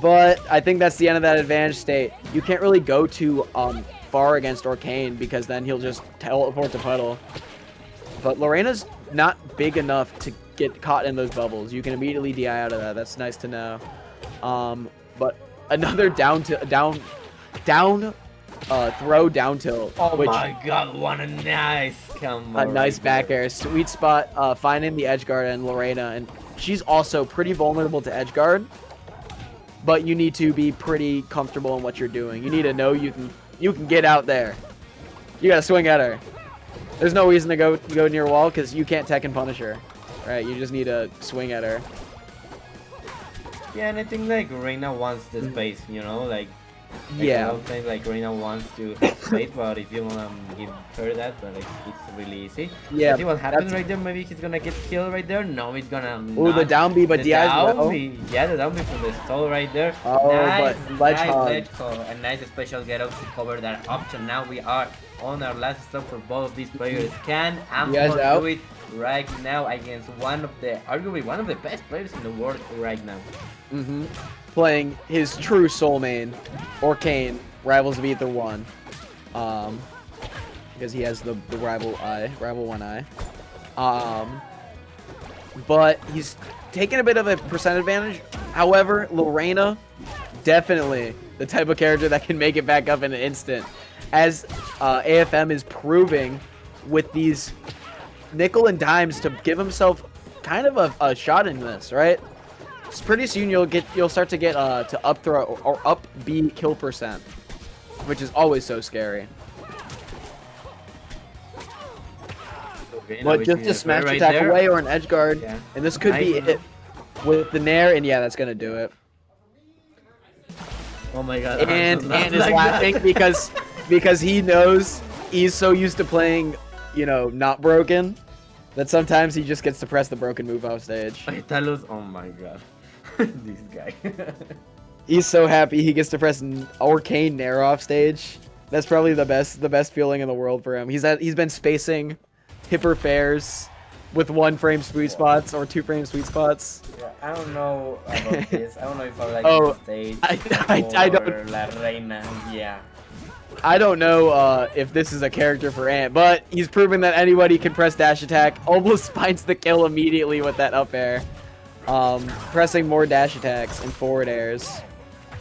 But I think that's the end of that advantage state. You can't really go too far against Arcane because then he'll just teleport to puddle. But Lorena's not big enough to get caught in those bubbles. You can immediately DI out of that. That's nice to know. But another down down throw down tilt. Oh which, my god, what a nice combo. a nice right back there. air. Sweet spot finding the edge guard and Lorena. And she's also pretty vulnerable to edge guard. But you need to be pretty comfortable in what you're doing. You need to know you can get out there. You gotta swing at her. There's no reason to go near wall because you can't tech and punish her. Right? You just need to swing at her. Yeah, and I think like Reina wants the space, you know, like a Yeah. lot of times like Reina wants to have space, but if you wanna give her that, but it's really easy. Yeah, See what happened that's- right there? Maybe he's gonna get killed right there. No, he's gonna. Ooh, the not. down B, but The DI's down low. B. Yeah, the down B from the stall right there. Oh, nice, but ledge nice hog. ledge hog. A nice special get up to cover that option. Now we are on our last stop for both of these players. Can guys Amphor out? do it right now against arguably one of the best players in the world right now? Mm-hmm. Playing his true soul main, or Kane, rivals of Aether 1. Because he has the rival one eye. But he's taking a bit of a percent advantage. However, Lorena, definitely the type of character that can make it back up in an instant. As AFM is proving with these nickel and dimes to give himself kind of a shot in this, right? Pretty soon you'll start to get to up throw or up B kill percent, which is always so scary. But just a smash right attack there. away or an edge guard, Yeah. and this could be Nice. it with the nair, and yeah, that's gonna do it. Oh my god. And Hanzo's not is like laughing that. because he knows he's so used to playing, not broken, that sometimes he just gets to press the broken move off stage. Talos, oh my god. This guy. He's so happy he gets to press Arcane Nair off stage. That's probably the best feeling in the world for him. He's been spacing hipper fairs with 1 frame sweet spots or 2 frame sweet spots. Yeah, I don't know about this. I don't know if I like Oh, the stage I don't- or La Reina. Yeah. I don't know if this is a character for Ant, but he's proven that anybody can press dash attack. Almost finds the kill immediately with that up air. Pressing more dash attacks and forward airs.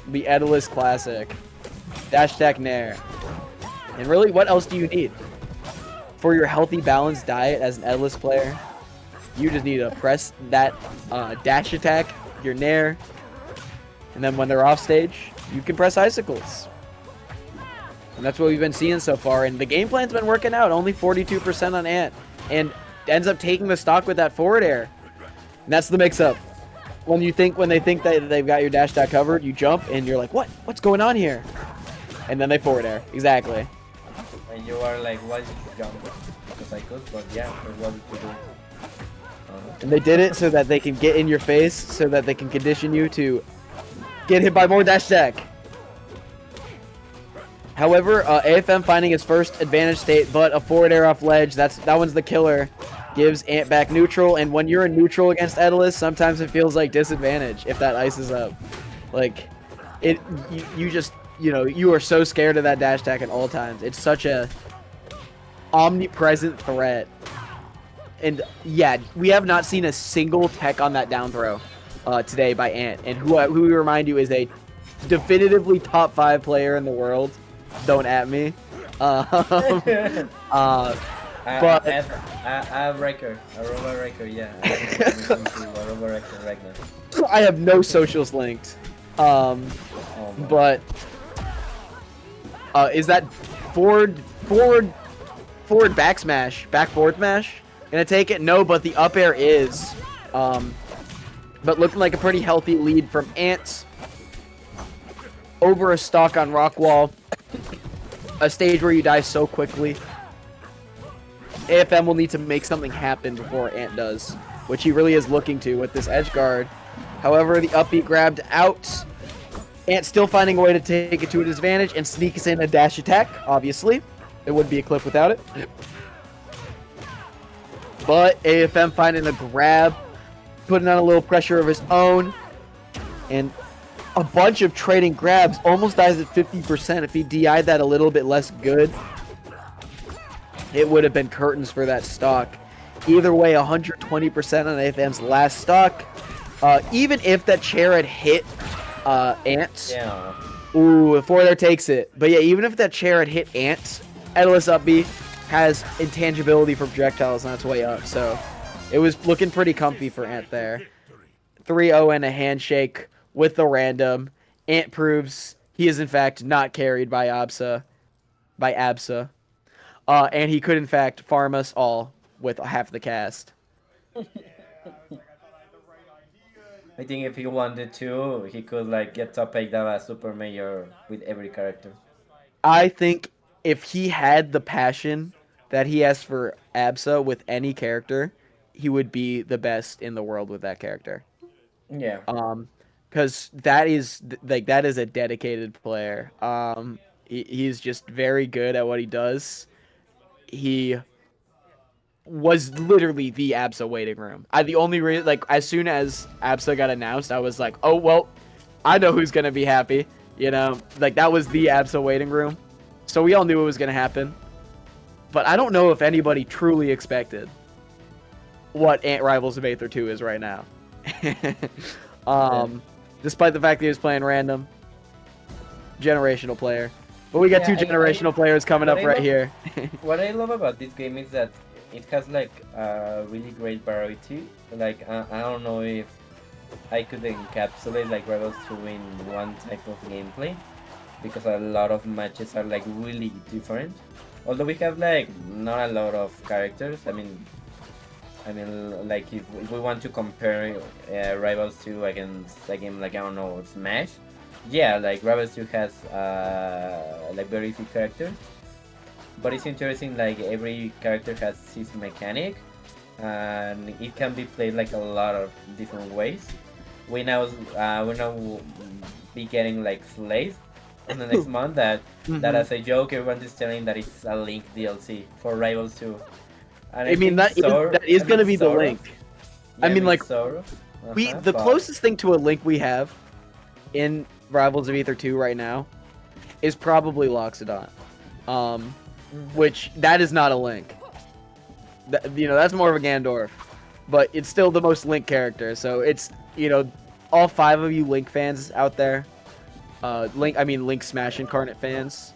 The Edalus classic. Dash attack Nair. And really, what else do you need? For your healthy, balanced diet as an Edalus player, you just need to press that dash attack, your Nair, and then when they're off stage, you can press icicles. And that's what we've been seeing so far, and the game plan's been working out, only 42% on Ant, and ends up taking the stock with that forward air. And that's the mix-up. When they think that they've got your dash attack covered, you jump, and you're like, what's going on here? And then they forward air, exactly. And you are like, why did you jump? Because I could, but yeah, it wasn't to do. And they did it so that they can get in your face, so that they can condition you to get hit by more dash attack. However, AFM finding his first advantage state, but a forward air off ledge, that one's the killer. Gives Ant back neutral, and when you're in neutral against Edalus, sometimes it feels like disadvantage if that ice is up. Like, you are so scared of that dash attack at all times. It's such a omnipresent threat. And yeah, we have not seen a single tech on that down throw today by Ant, and who we remind you is a definitively top 5 player in the world. Don't at me. But a Wrecker, a Robo Wrecker, yeah. A Robo Wrecker right now. I have no socials linked. Oh my. But is that forward back smash, back forward smash? Gonna take it? No, but the up air is. But looking like a pretty healthy lead from Ant. Over a stock on rock wall. A stage where you die so quickly. AFM will need to make something happen before Ant does, which he really is looking to with this edge guard. However, the up B grabbed out. Ant still finding a way to take it to his advantage and sneaks in a dash attack, obviously. It wouldn't be a clip without it. But AFM finding the grab, putting on a little pressure of his own, and a bunch of trading grabs. Almost dies at 50%. If he DI'd that a little bit less good, it would have been curtains for that stock. Either way, 120% on AFM's last stock. Even if that chair had hit Ant, Yeah. Ooh, the forward air takes it. But yeah, even if that chair had hit Ant, Endless Up B has intangibility for projectiles on its way up. So it was looking pretty comfy for Ant there. 3-0 and a handshake with the random. Ant proves he is in fact not carried by Absa. And he could in fact farm us all with half the cast. I think if he wanted to, he could like get top 8 as super major with every character. I think if he had the passion that he has for Absa with any character, he would be the best in the world with that character. Yeah. Because that is a dedicated player. He's just very good at what he does. He was literally the Absa waiting room. The only reason, like, as soon as Absa got announced, I was like, oh well, I know who's gonna be happy. You know, like that was the Absa waiting room. So we all knew it was gonna happen. But I don't know if anybody truly expected what Ant Rivals of Aether 2 is right now. Despite the fact that he was playing random, generational player. But we got two generational players coming up right here. What I love about this game is that it has like a really great variety. Like I don't know if I could encapsulate like Rivals 2 in one type of gameplay, because a lot of matches are like really different. Although we have like not a lot of characters. I mean, like if we want to compare Rivals 2 against a game like, I don't know, Smash, yeah, like Rivals 2 has like very few characters, but it's interesting. Like every character has his mechanic, and it can be played like a lot of different ways. We now be getting like Slays in the next month. That as a joke, everyone is telling that it's a Link DLC for Rivals 2. And I mean that is gonna be the Link. Yeah, I mean, like the but closest thing to a Link we have in Rivals of Aether 2 right now is probably Loxodon, which that is not a Link. That's more of a Gandorf, but it's still the most Link character. So it's all 5 of you Link fans out there, Link Smash Incarnate fans,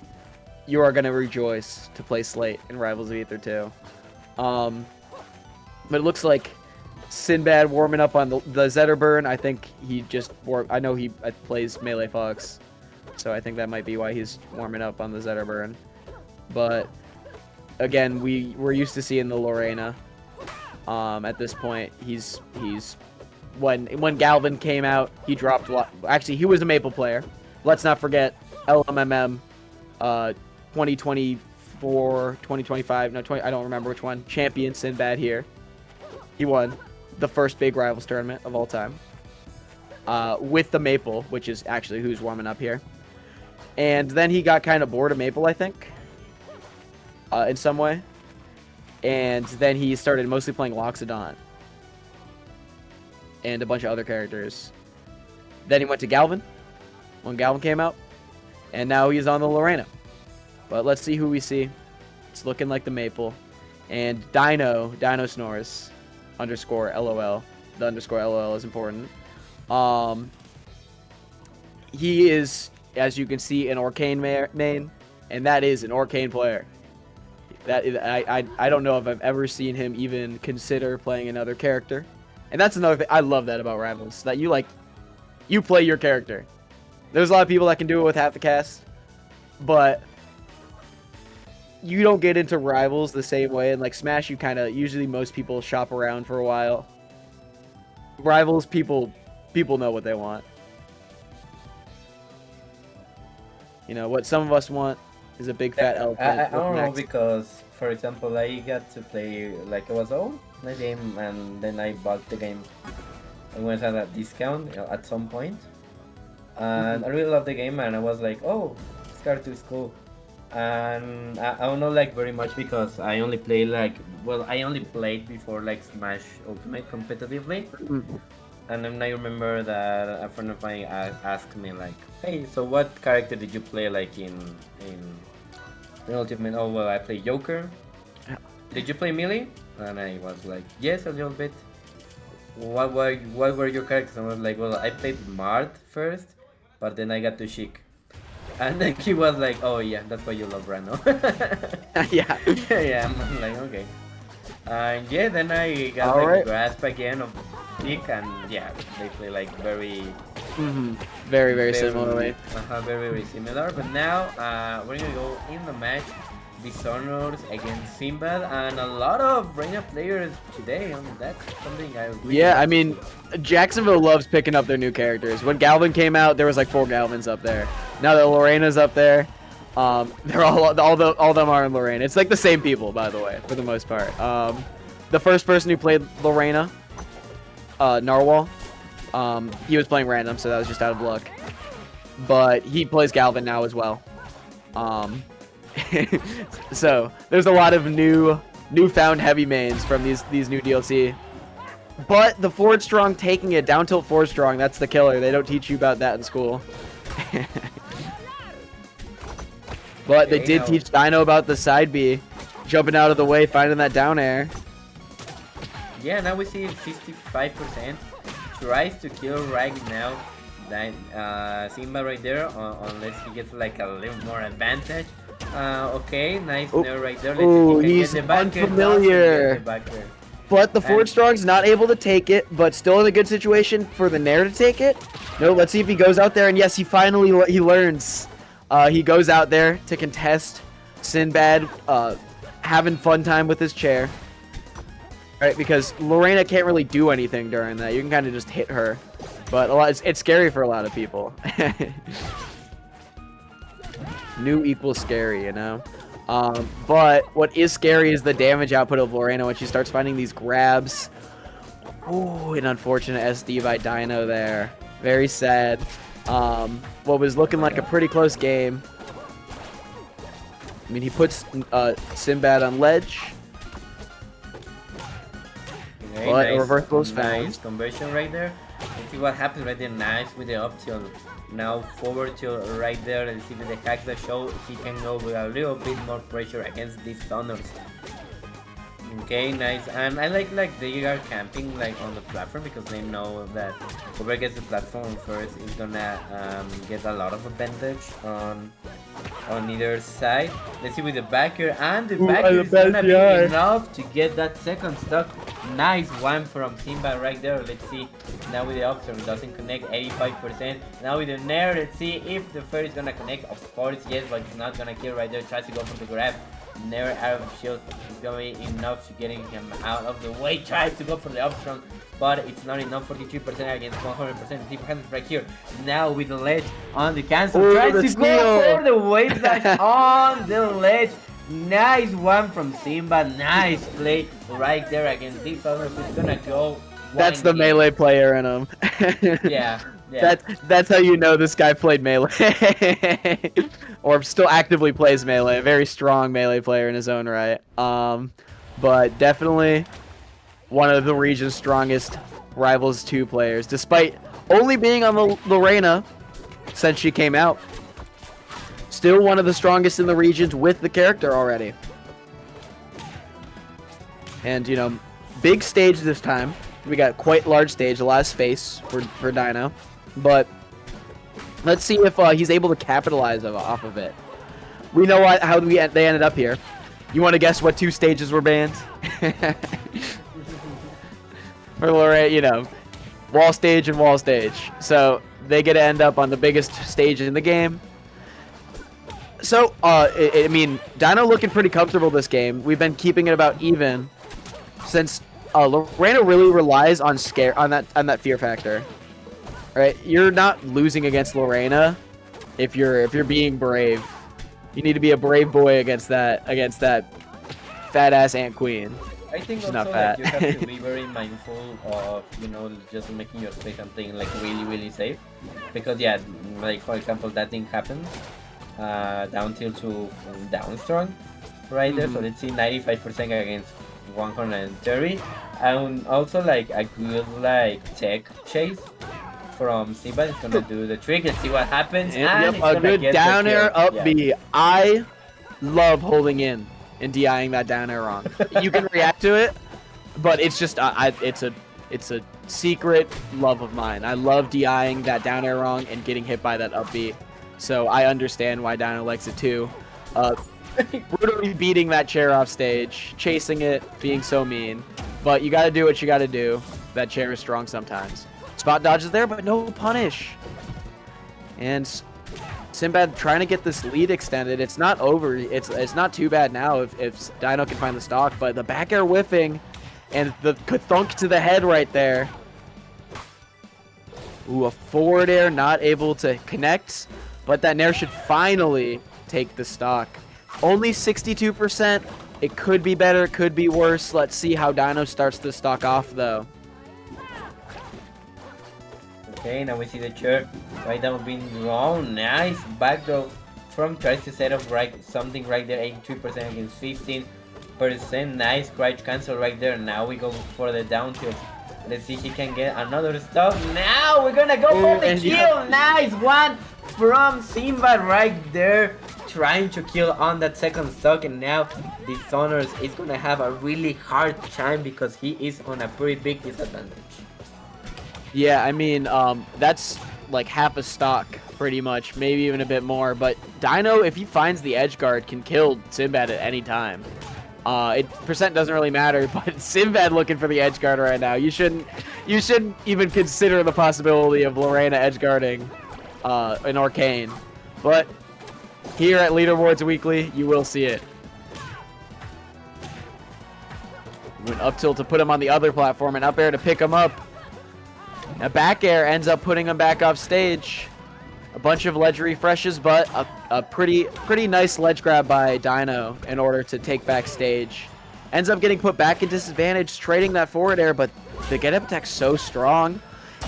you are gonna rejoice to play Slate in Rivals of Aether 2. But it looks like Sinbad warming up on the Zetterburn. I think he just I know he plays Melee Fox, so I think that might be why he's warming up on the Zetterburn. But again, we're used to seeing the Lorena. At this point, he's when Galvin came out, he dropped. Actually, he was a Maple player. Let's not forget LMMM 2024, 2025, no, 20, I don't remember which one. Champion Sinbad here. He won the first big Rivals tournament of all time. With the Maple, which is actually who's warming up here. And then he got kind of bored of Maple, I think. In some way. And then he started mostly playing Loxodon. And a bunch of other characters. Then he went to Galvin, when Galvin came out. And now he's on the Lorena. But let's see who we see. It's looking like the Maple. And Dino Snores _ LOL. The _ LOL is important. He is, as you can see, an Arcane main. And that is an Arcane player. That is, I don't know if I've ever seen him even consider playing another character. And that's another thing. I love that about Rivals. That you play your character. There's a lot of people that can do it with half the cast. But you don't get into Rivals the same way. And like Smash, you kind of, usually most people shop around for a while. Rivals, people know what they want. What some of us want is a big fat elephant. I don't know, because, for example, I got to play, like, it was the game, and then I bought the game and went at a discount at some point. And I really loved the game, and I was like, oh, Scar 2 is cool. And I don't know, like, very much, because I only played, I only played before, like, Smash Ultimate competitively. And then I remember that a friend of mine asked me, like, hey, so what character did you play, like, in Ultimate? Oh, well, I play Joker. Did you play Melee? And I was like, yes, a little bit. What were your characters? And I was like, well, I played Mart first, but then I got to Sheik. And then he was like, "Oh yeah, that's why you love Rano." Yeah. Yeah, I'm like, okay. And yeah, then I got All like right. a grasp again of Dick, and yeah, they play like very, Very, very similarly. very similar. But now we're gonna go in the match, Dishonored against Sinbad, and a lot of Reina players today. That's something I really Yeah, like I to mean, see. Jacksonville loves picking up their new characters. When Galvin came out, there was like 4 Galvins up there. Now that Lorena's up there, they're all them are in Lorena. It's like the same people, by the way, for the most part. The first person who played Lorena, Narwhal, he was playing random, so that was just out of luck. But he plays Galvin now as well. So there's a lot of newfound heavy mains from these new DLC. But the forward strong taking it, down tilt forward strong, that's the killer. They don't teach you about that in school. But they did teach Dino about the side B, jumping out of the way, finding that down air. Yeah, now we see 65% tries to kill right now. Simba right there, unless he gets like a little more advantage. Okay, nice nair right there. Let's Ooh, see if he can he's get the back air. unfamiliar. Doesn't get the back air. But the forward strong's not able to take it, but still in a good situation for the nair to take it. No, let's see if he goes out there, and yes, he finally learns. He goes out there to contest Sinbad, having fun time with his chair. Right, because Lorena can't really do anything during that. You can kind of just hit her, but it's scary for a lot of people. New equals scary, you know. But what is scary is the damage output of Lorena when she starts finding these grabs. Ooh, an unfortunate SD by Dino there. Very sad. What was looking like a pretty close game. I mean, he puts Sinbad on ledge. Okay, But a nice, reversal is found. nice conversion right there. Let's see what happens right there. Nice with the up tilt. Now forward tilt right there. Let's see with the hacks that show he can go with a little bit more pressure against these Thunders. Okay, nice. And I like they are camping like on the platform because they know that whoever gets the platform first is gonna get a lot of advantage on either side. Let's see with the backer, and the backer is gonna be enough to get that second stock. Nice one from Simba right there. Let's see now with the option, doesn't connect, 85%. Now with the nair, let's see if the fair is gonna connect. Of course yes, but it's not gonna kill right there. Tries to go for the grab. Nair out of shield is going to be enough to getting him out of the way. Tries to go for the option, but it's not enough. 43% against 100%. Difference right here. Now with the ledge on the cancel, tries to go for the wave dash on the ledge. Nice one from Simba. Nice play right there against this other who's gonna go. That's the melee player in him. Yeah. Yeah. That's how you know this guy played melee. Or still actively plays melee. A very strong melee player in his own right. But definitely one of the region's strongest Rivals 2 players, despite only being on the Lorena since she came out. Still one of the strongest in the regions with the character already. And, you know, big stage this time. We got quite large stage, a lot of space for Dino. But let's see if he's able to capitalize off of it. We know how they ended up here. You want to guess what 2 stages were banned? For Lorena, you know, wall stage and wall stage. So they get to end up on the biggest stage in the game. So, I mean, Dino looking pretty comfortable this game. We've been keeping it about even since Lorena really relies on that fear factor. Right? You're not losing against Lorena if you're being brave. You need to be a brave boy against that fat ass Ant Queen. I think She's also not fat. like, you have to be very mindful of, you know, just making your space something like really safe, because yeah, like for example that thing happened down tilt to down strong right there. So let's see, 95% against 130, and also like a good like tech chase from Simba is gonna do the trick. Let's see what happens. And a good down air up B. I love holding in and DIing that down air wrong. You can react to it, but it's just it's a secret love of mine. I love DIing that down air wrong and getting hit by that up B. so I understand why Dino likes it too. Brutally beating that chair off stage, chasing it, being so mean. But you gotta do what you gotta do. That chair is strong sometimes. Spot dodge is there, but no punish. And Sinbad trying to get this lead extended. It's not over. It's not too bad now if Dino can find the stock, but the back air whiffing and the thunk to the head right there. Ooh, a forward air not able to connect, but that nair should finally take the stock. Only 62%. It could be better, it could be worse. Let's see how Dino starts the stock off though. Okay, now we see the chair right down being drawn. Nice back throw from tries to set up something right there. 83% against 15%. Nice crouch cancel right there. Now we go for the down tilt. Let's see if he can get another stock. Now we're gonna go for the kill. Nice one from Simba right there, trying to kill on that second stock, and now Dishonors is gonna have a really hard time because he is on a pretty big disadvantage. Yeah, I mean, that's like half a stock, pretty much, maybe even a bit more. But Dino, if he finds the edge guard, can kill Sinbad at any time. Percent doesn't really matter, but Sinbad looking for the edge guard right now. You shouldn't even consider the possibility of Lorena edge guarding an Arcane. But here at Leaderboards Weekly, you will see it. Went up tilt to put him on the other platform and up air to pick him up. A back air ends up putting him back off stage. A bunch of ledge refreshes, but a pretty nice ledge grab by Dino in order to take back stage. Ends up getting put back in disadvantage, trading that forward air, but the get up attack's so strong.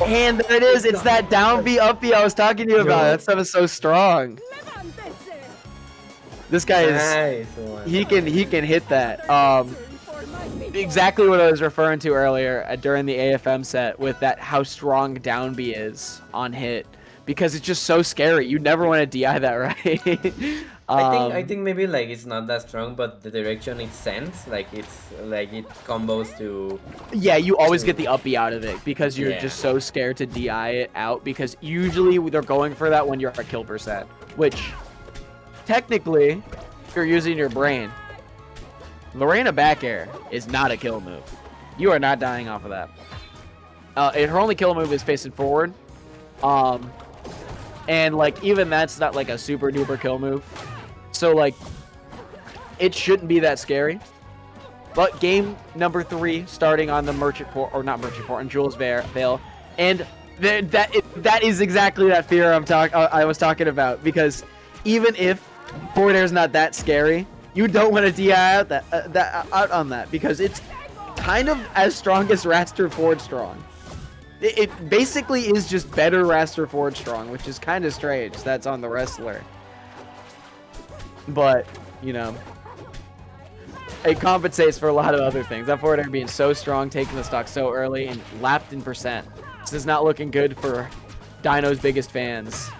And there it is, it's that down B up B I was talking to you about. That stuff is so strong. This guy is he can hit that. Exactly what I was referring to earlier during the AFM set with that how strong down B is on hit, because it's just so scary. You never want to DI that, right? I think maybe like it's not that strong, but the direction it sends, like it's like it combos to. Yeah, you always get the up B out of it because you're just so scared to DI it out, because usually they're going for that when you're at kill percent, which technically, if you're using your brain, Lorena back air is not a kill move. You are not dying off of that. Her only kill move is facing forward. And like even that's not like a super duper kill move. So like it shouldn't be that scary. But game number 3 starting on the Merchant Port, or not Merchant Port, on Jules Vale. And that is exactly that fear I was talking about, because even if forward air is not that scary, you don't want to DI out out on that, because it's kind of as strong as Raster forward strong. It basically is just better Raster forward strong, which is kind of strange. That's on the wrestler. But, you know, it compensates for a lot of other things. That forward air being so strong, taking the stock so early, and lapped in percent. This is not looking good for Dino's biggest fans.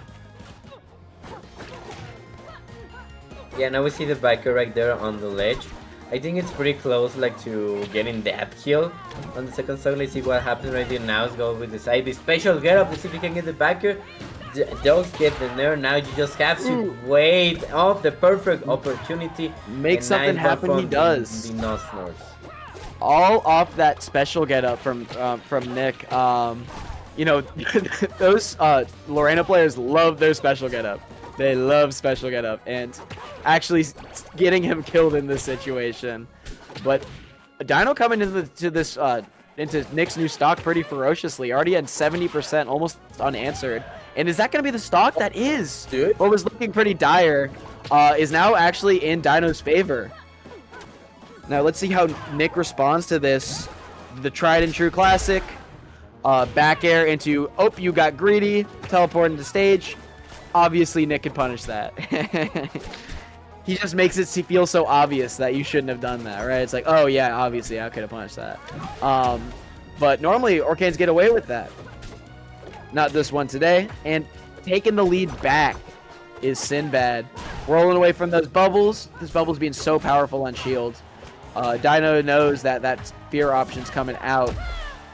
Yeah, now we see the biker right there on the ledge. I think it's pretty close, like, to getting that kill on the second stock. Let's see what happens right here. Now let's go with the side B special get up. Let's see if we can get the backer. Those get the nair. Now you just have to wait off the perfect opportunity. Make something happen. He does. The Nosnors. All off that special get up from Nick. You know, those Lorena players love their special get up. They love special get up, and actually getting him killed in this situation. But Dino coming into Nick's new stock pretty ferociously. Already at 70%, almost unanswered. And is that going to be the stock? That is. Dude. What was looking pretty dire is now actually in Dino's favor. Now let's see how Nick responds to this. The tried and true classic. Back air into, oh, you got greedy. Teleporting to stage. Obviously, Nick can punish that. He just makes it feel so obvious that you shouldn't have done that, right? It's like, oh yeah, obviously I could have punished that. But normally, Orcanes get away with that. Not this one today. And taking the lead back is Sinbad. Rolling away from those bubbles. Those bubbles being so powerful on shield. Dino knows that fear option's coming out.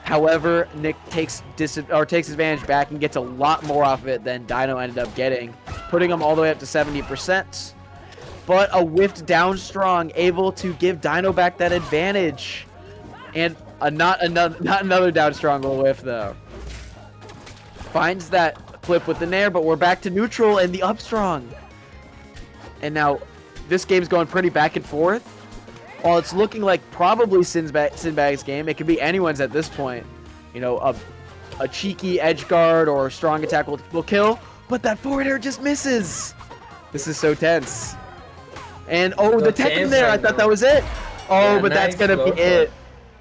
However, Nick takes advantage back and gets a lot more off of it than Dino ended up getting. putting him all the way up to 70%. But a whiffed down strong, able to give Dino back that advantage. And not another down strong will whiff, though. Finds that clip with the nair, but we're back to neutral and the up strong. And now this game's going pretty back and forth. While it's looking like probably Sinbad's game, it could be anyone's at this point. You know, a cheeky edge guard or strong attack will kill, but that forward air just misses. This is so tense. And oh, the tech in there, I thought that was it. Oh, yeah, but nice, that's gonna be it.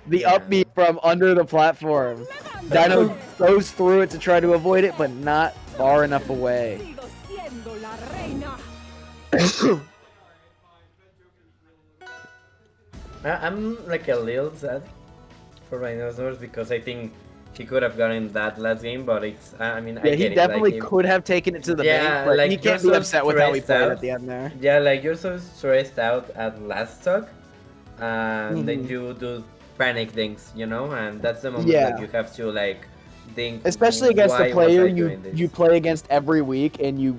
The up B from under the platform. Dino goes through it to try to avoid it, but not far enough away. I'm like a little sad for Rhinosaurus because I think he could have gotten that last game, but it's, I mean, yeah, he definitely could have taken it to the bank, but like, he can't be upset with how he played at the end there. Yeah, like you're so stressed out at last stock, and then you do panic things, you know, and that's the moment that you have to like think. Especially against a player you play against every week and you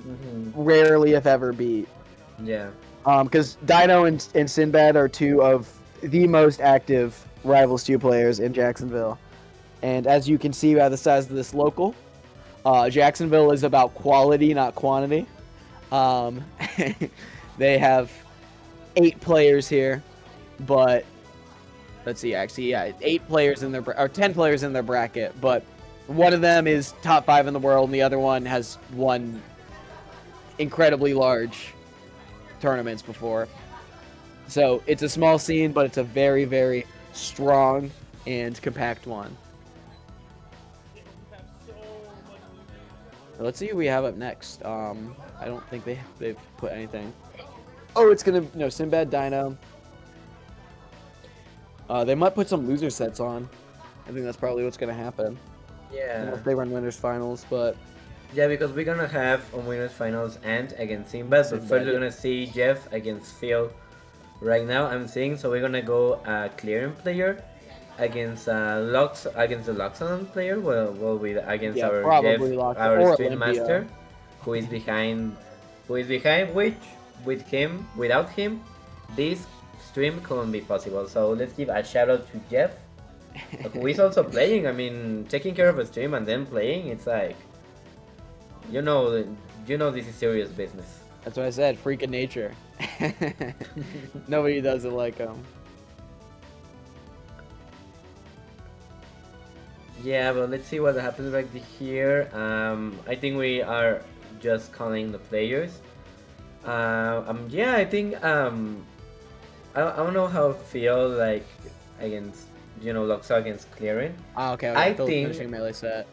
rarely, if ever, beat. Yeah. Because Dino and Sinbad are two of the most active Rivals 2 players in Jacksonville. And as you can see by the size of this local, Jacksonville is about quality, not quantity. They have 8 players here, but let's see, actually, yeah, 8 players in their or 10 players in their bracket, but one of them is top 5 in the world, and the other one has won incredibly large tournaments before. So it's a small scene, but it's a very, very strong and compact one. Let's see who we have up next. I don't think they've put anything. Oh, it's gonna no Sinbad, Dino. They might put some loser sets on. I think that's probably what's gonna happen. Yeah. If they run winners finals, but yeah, because we're gonna have on winners finals and against Sinbad. But first we're gonna see Jeff against Phil. Right now I'm seeing, so we're gonna go clearing player against the Loxodon player. Well, against our Jeff, our stream master, who is behind. Which without him, this stream couldn't be possible. So let's give a shout out to Jeff, who is also playing. I mean, taking care of a stream and then playing. It's like, you know, this is serious business. That's what I said. Freak of nature. Nobody does it like him. Yeah, but let's see what happens right here. I think we are just calling the players. Yeah, I think I don't know how I feel like against Luxo against Clearing. Okay. I think finishing melee set.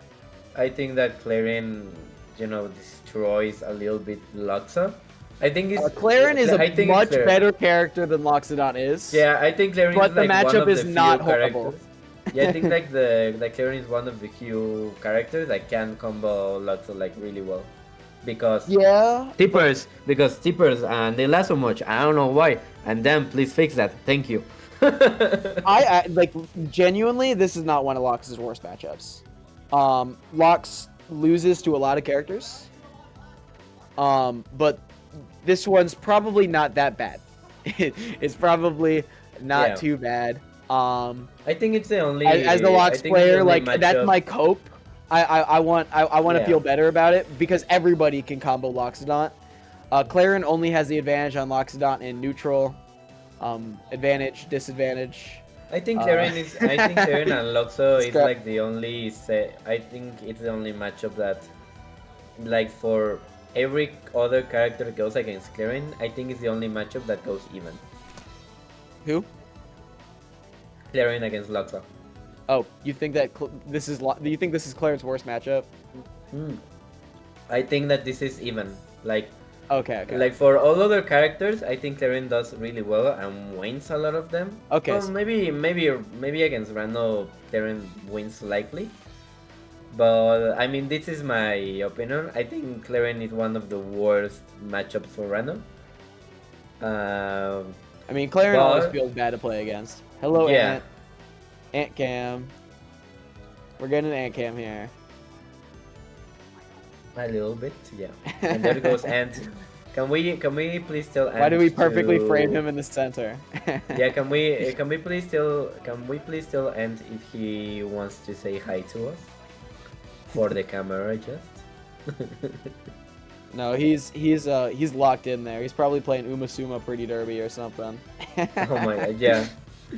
I think that Clearing, destroys a little bit Luxo. I think Clarin is a much better character than Loxodon is. Yeah, I think Clarin but is like the matchup one of is the not few horrible. Characters. Yeah, I think like the Clarin is one of the few characters that can combo Luxo like really well. Because tippers and they last so much. I don't know why. And then please fix that. Thank you. I like genuinely, this is not one of Lox's worst matchups. Lox loses to a lot of characters. But this one's probably not that bad. It's probably not too bad. I think it's the only as the Lox player, like that's my cope. I want to feel better about it because everybody can combo Loxodon. Clarin only has the advantage on Loxodon in neutral. Advantage, disadvantage. I think Clarin and Loxo is like the only I think it's the only matchup that, like, for every other character that goes against Clarin, I think it's the only matchup that goes even. Who? Clarin against Loxo. Oh, you think that do you think this is Clarin's worst matchup? I think that this is even. Like, okay. Like for all other characters, I think Clarin does really well and wins a lot of them. Okay. Well, maybe against Rando, Clarin wins likely. But I mean, this is my opinion. I think Clarin is one of the worst matchups for Rando. I mean, Clarin always feels bad to play against. Hello, Ant Cam. We're getting an Ant Cam here. A little bit, yeah. And there goes Ant. Can we please tell Ant Why do we perfectly to... frame him in the center? Yeah, can we please tell Ant if he wants to say hi to us for the camera just. No, he's locked in there. He's probably playing Umasuma Pretty Derby or something. Oh my god, yeah.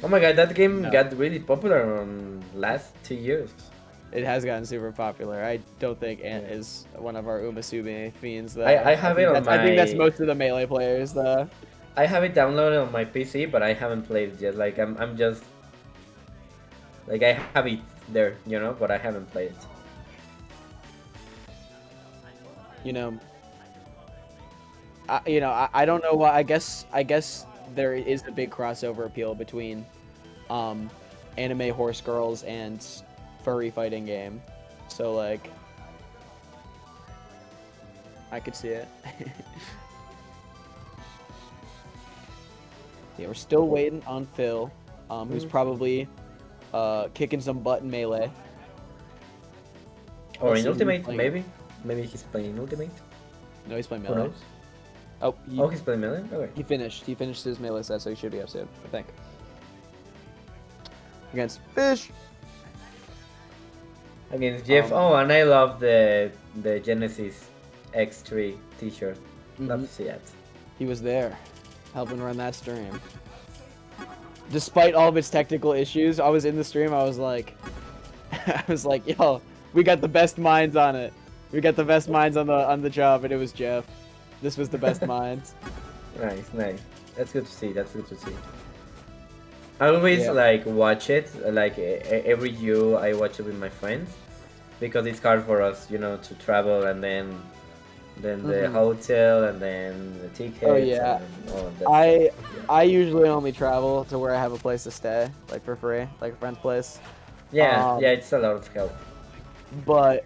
Oh my god, that game No. got really popular on last 2 years. It has gotten super popular. I don't think Ant is one of our Umasumi fiends though. I have it on I think that's my- most of the Melee players though. I have it downloaded on my PC, but I haven't played it yet. Like I'm just like I have it there, you know, but I haven't played it. You know, I don't know why. I guess there is a big crossover appeal between anime horse girls and furry fighting game. So like I could see it. Yeah, we're still waiting on Phil, who's probably kicking some butt in Melee. Or Let's in see who's Ultimate, playing. maybe? Maybe he's playing Ultimate? No, he's playing Who Melee. knows? Oh, Oh, he's playing Melee? Okay. he finished. He finished his Melee set, so he should be up soon, I think. Against Fish. Against Jeff. Oh, and I love the Genesis X3 t-shirt. Love to see that. He was there, helping run that stream. Despite all of its technical issues, I was in the stream. I was like, yo, we got the best minds on it. We got the best minds on the job, and it was Jeff. This was the best minds. Nice, nice. That's good to see. That's good to see. I always Yeah. like watch it. Like every year, I watch it with my friends because it's hard for us, you know, to travel and then the hotel and then the tickets. Oh, yeah. And all of that. I usually only travel to where I have a place to stay, like for free, like a friend's place. Yeah, yeah, it's a lot of help. But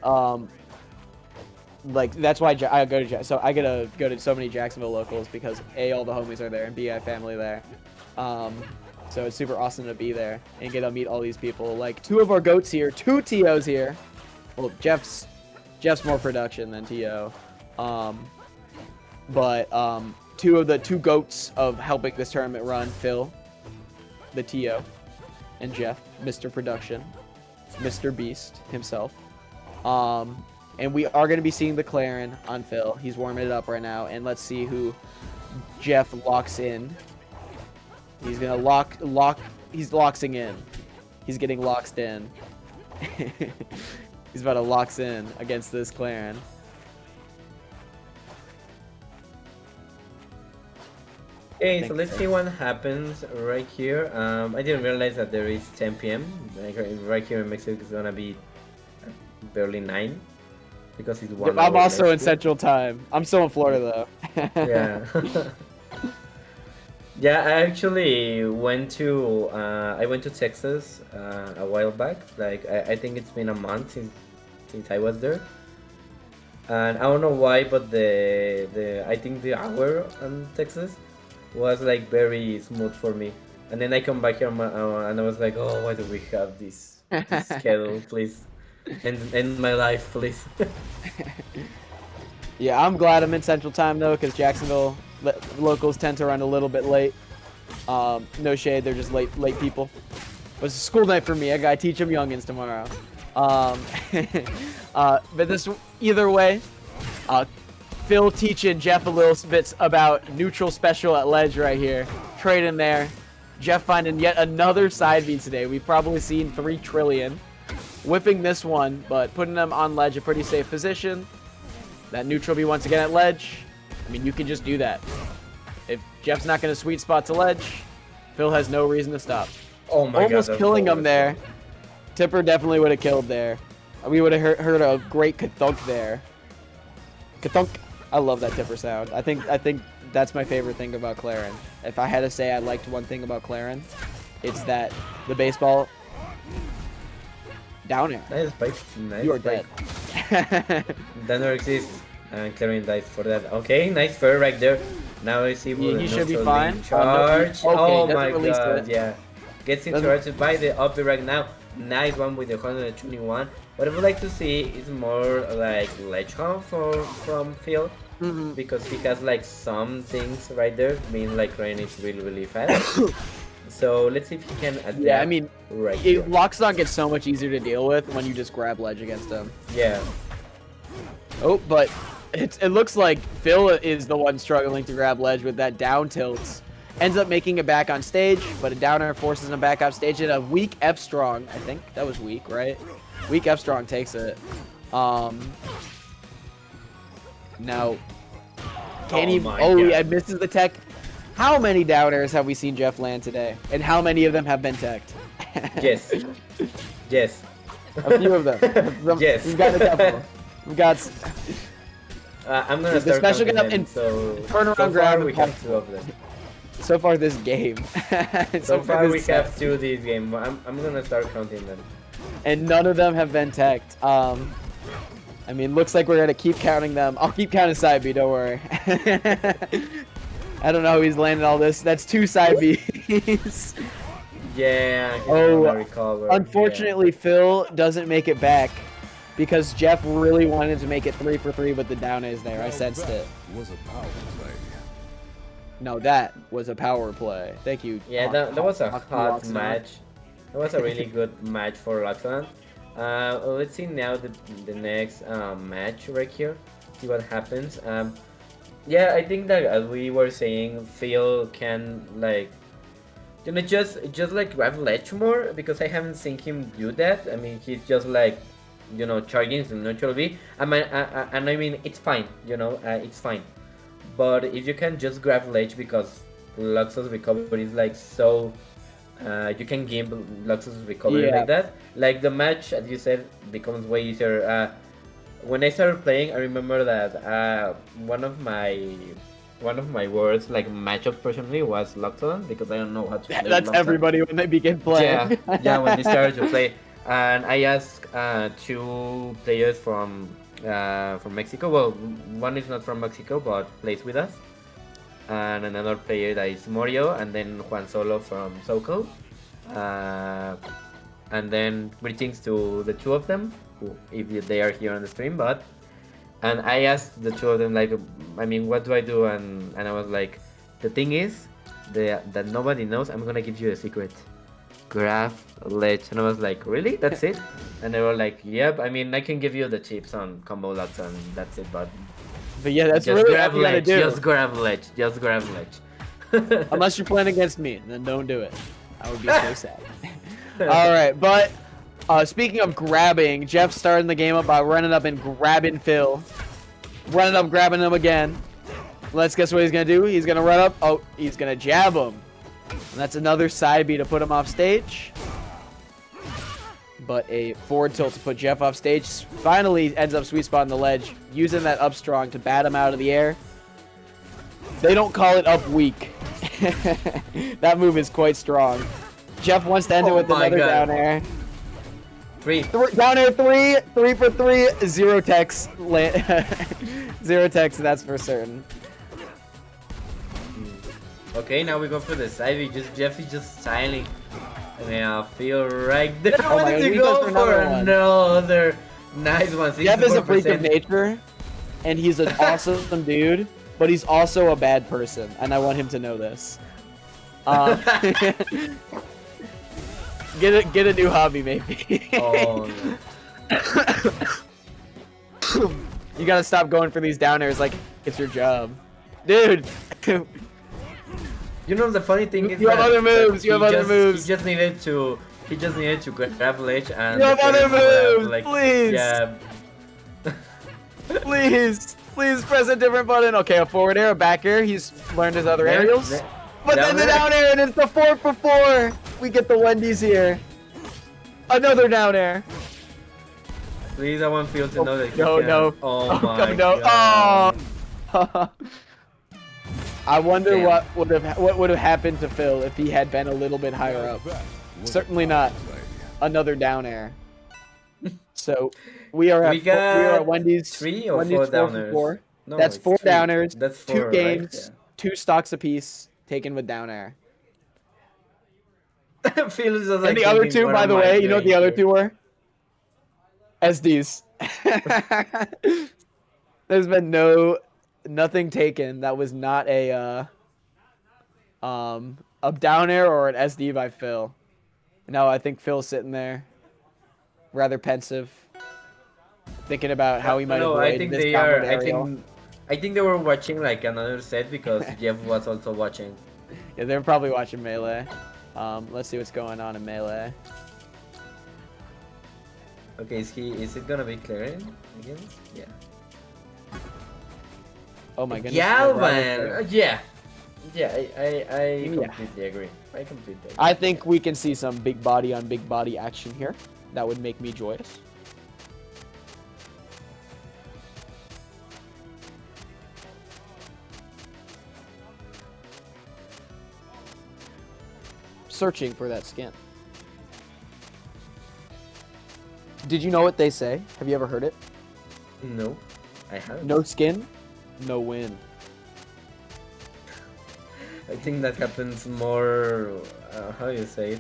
like that's why I go to so I get to go to so many Jacksonville locals because A, all the homies are there, and B, I have family there. So it's super awesome to be there and get to meet all these people. Like 2 of our goats here, 2 TOs here. Well, Jeff's more production than TO. But 2 of the 2 goats of helping this tournament run, Phil, the TO, and Jeff, Mr. Production, Mr. Beast himself. And we are going to be seeing the Clarin on Phil. He's warming it up right now, and let's see who Jeff locks in. He's gonna he's loxing in. He's getting loxed in. He's about to lox in against this Clarin. Okay, so let's see what happens right here. I didn't realize that there is 10 p.m. Like right here in Mexico, it's gonna be barely 9 because it's 1 I'm hour also next in to- Central Time. I'm still in Florida though. Yeah. Yeah, I actually went to Texas a while back. Like I think it's been a month since I was there, and I don't know why, but I think the hour in Texas was like very smooth for me. And then I come back here and I was like, oh, why do we have this schedule, please? End my life, please. Yeah, I'm glad I'm in Central Time though, because Jacksonville locals tend to run a little bit late. No shade, they're just late people. But it's a school night for me. I gotta teach them youngins tomorrow. But this either way, Phil teaching Jeff a little bit about neutral special at ledge right here. Trading there. Jeff finding yet another side B today. We've probably seen 3 trillion. Whiffing this one, but putting them on ledge, a pretty safe position. That neutral B once again at ledge. I mean, you can just do that. If Jeff's not going to sweet spot to ledge, Phil has no reason to stop. Oh my god. Almost that's killing him always there. fun. Tipper definitely would have killed there. We would have heard a great kathunk there. Kathunk. I love that Tipper sound. I think that's my favorite thing about Clarin. If I had to say I liked one thing about Clarin, it's that the baseball down air. Nice spike. Nice You are spike. dead. Dunner exists, and Clarin dies for that. Okay, nice fair right there. Now I see He should be neutral fine. being charged. Okay, Oh doesn't my release god, it. yeah. Gets Doesn't- interrupted by the up right now. nice one with the 121. What I would like to see is more like ledge hunt from Phil. Because he has like some things right there, being like Rain is really fast. So let's see if he can adapt. Yeah, I mean, here. Loxodon gets so much easier to deal with when you just grab ledge against him. Yeah. Oh, but it looks like Phil is the one struggling to grab ledge with that down tilt. Ends up making it back on stage, but a down air forces him back off stage. And a weak F strong, I think that was weak, right? Weak F strong takes it. Now, can he? Oh, yeah, misses the tech. How many down airs have we seen Jeff land today? And how many of them have been teched? Yes. Yes. A few of them. Yes. We've got a couple. We've got. I'm gonna start special counting gun them, and so turn around so grab far and we pump. have 2 of them. So far this game. So far we have 2 this game. I'm gonna start counting them. And none of them have been teched. I mean, looks like we're gonna keep counting them. I'll keep counting side B, don't worry. I don't know how he's landing all this. That's 2 side Bs. Yeah, he's Oh, gonna recover. unfortunately, Phil doesn't make it back because Jeff really wanted to make it 3 for 3 with the down A's there. I sensed it. Was a power play. No, that was a power play. Thank you. Yeah, that was a hot Loxodon. match. That was a really good match for Loxodon. Let's see now the next match right here. See what happens. Yeah, I think that as we were saying, Phil can like, you know, just like grab ledge more, because I haven't seen him do that. I mean, he's just like, you know, charging some neutral B. I mean, it's fine. You know, it's fine. But if you can just grab ledge, because Luxus recovery is like so, you can give Luxus recovery like that. Like the match, as you said, becomes way easier. When I started playing, I remember that one of my words like matchup personally was Luxodon, because I don't know how to play That's Luxodon. everybody when they begin playing. Yeah, when they started to play, and I asked 2 players from Mexico. Well, one is not from Mexico but plays with us, and another player that is Morio, and then Juan Solo from Soko. And then greetings to the 2 of them, if they are here on the stream. And I asked the 2 of them, like, I mean, what do I do? And I was like, the thing is that nobody knows. I'm gonna give you a secret. Grab ledge. And I was like, really? That's it? And they were like, yep. I mean, I can give you the tips on combo locks and that's it. But yeah, that's just really grab what you gotta ledge. do. Just grab ledge. Just grab ledge. Unless you're playing against me, then don't do it. I would be so sad. All right, but speaking of grabbing, Jeff starting the game up by running up and grabbing Phil. Running up, grabbing him again. Let's guess what he's going to do. He's going to run up. Oh, he's going to jab him. And that's another side B to put him off stage. But a forward tilt to put Jeff off stage. Finally ends up sweet spot on the ledge, using that up strong to bat him out of the air. They don't call it up weak. That move is quite strong. Jeff wants to end it with another down air. 3. Down air 3 for 3, 0 techs. 0 techs, that's for certain. Okay, now we go for the side. Jeff is just styling. I mean, I feel right there. Oh my wanted God, to he go goes for for another another nice one. Jeff is a freak of 64%. nature, and he's an awesome dude, but he's also a bad person, and I want him to know this. Get a new hobby, maybe. Oh, no. You gotta stop going for these down airs like it's your job, dude. You know the funny thing is You have that other moves, that you have he other just- moves. He just needed to grab ledge and You have the other player would moves, have, please. Yeah. Please press a different button. Okay, a forward air, a back air. He's learned his other aerials. But then the down air, and it's the 4 for 4. We get the Wendy's here. Another down air. Please, I want Phil to know that he No, can. no. Oh my no. god. Oh. I wonder Damn. what would have happened to Phil if he had been a little bit higher up. Certainly not another down air. So we are at Wendy's. 3 or Wendy's 4 4 down for airs? 4. No, That's it's 4 three. down airs. That's 4, 2 right? games, Yeah. 2 stocks apiece taken with down air. Phil is just And like the other thinking, two, what by am the I way, you know what doing the other here? two were? SDs. There's been nothing taken that was not a down air or an SD by Phil. No, I think Phil's sitting there, rather pensive, thinking about how he might No, I avoid think this they are. downward aerial. I think they were watching like another set because Jeff was also watching. Yeah, they're probably watching Melee. Let's see what's going on in Melee. Okay, is it gonna be clearing again? Yeah. Oh my goodness. the rival Galvan. player. Yeah. Yeah, I Yeah. completely agree. I completely agree. I think we can see some big body on big body action here. That would make me joyous. Searching for that skin. Did you know what they say? Have you ever heard it? No, I haven't. No skin, no win. I think that happens more. How do you say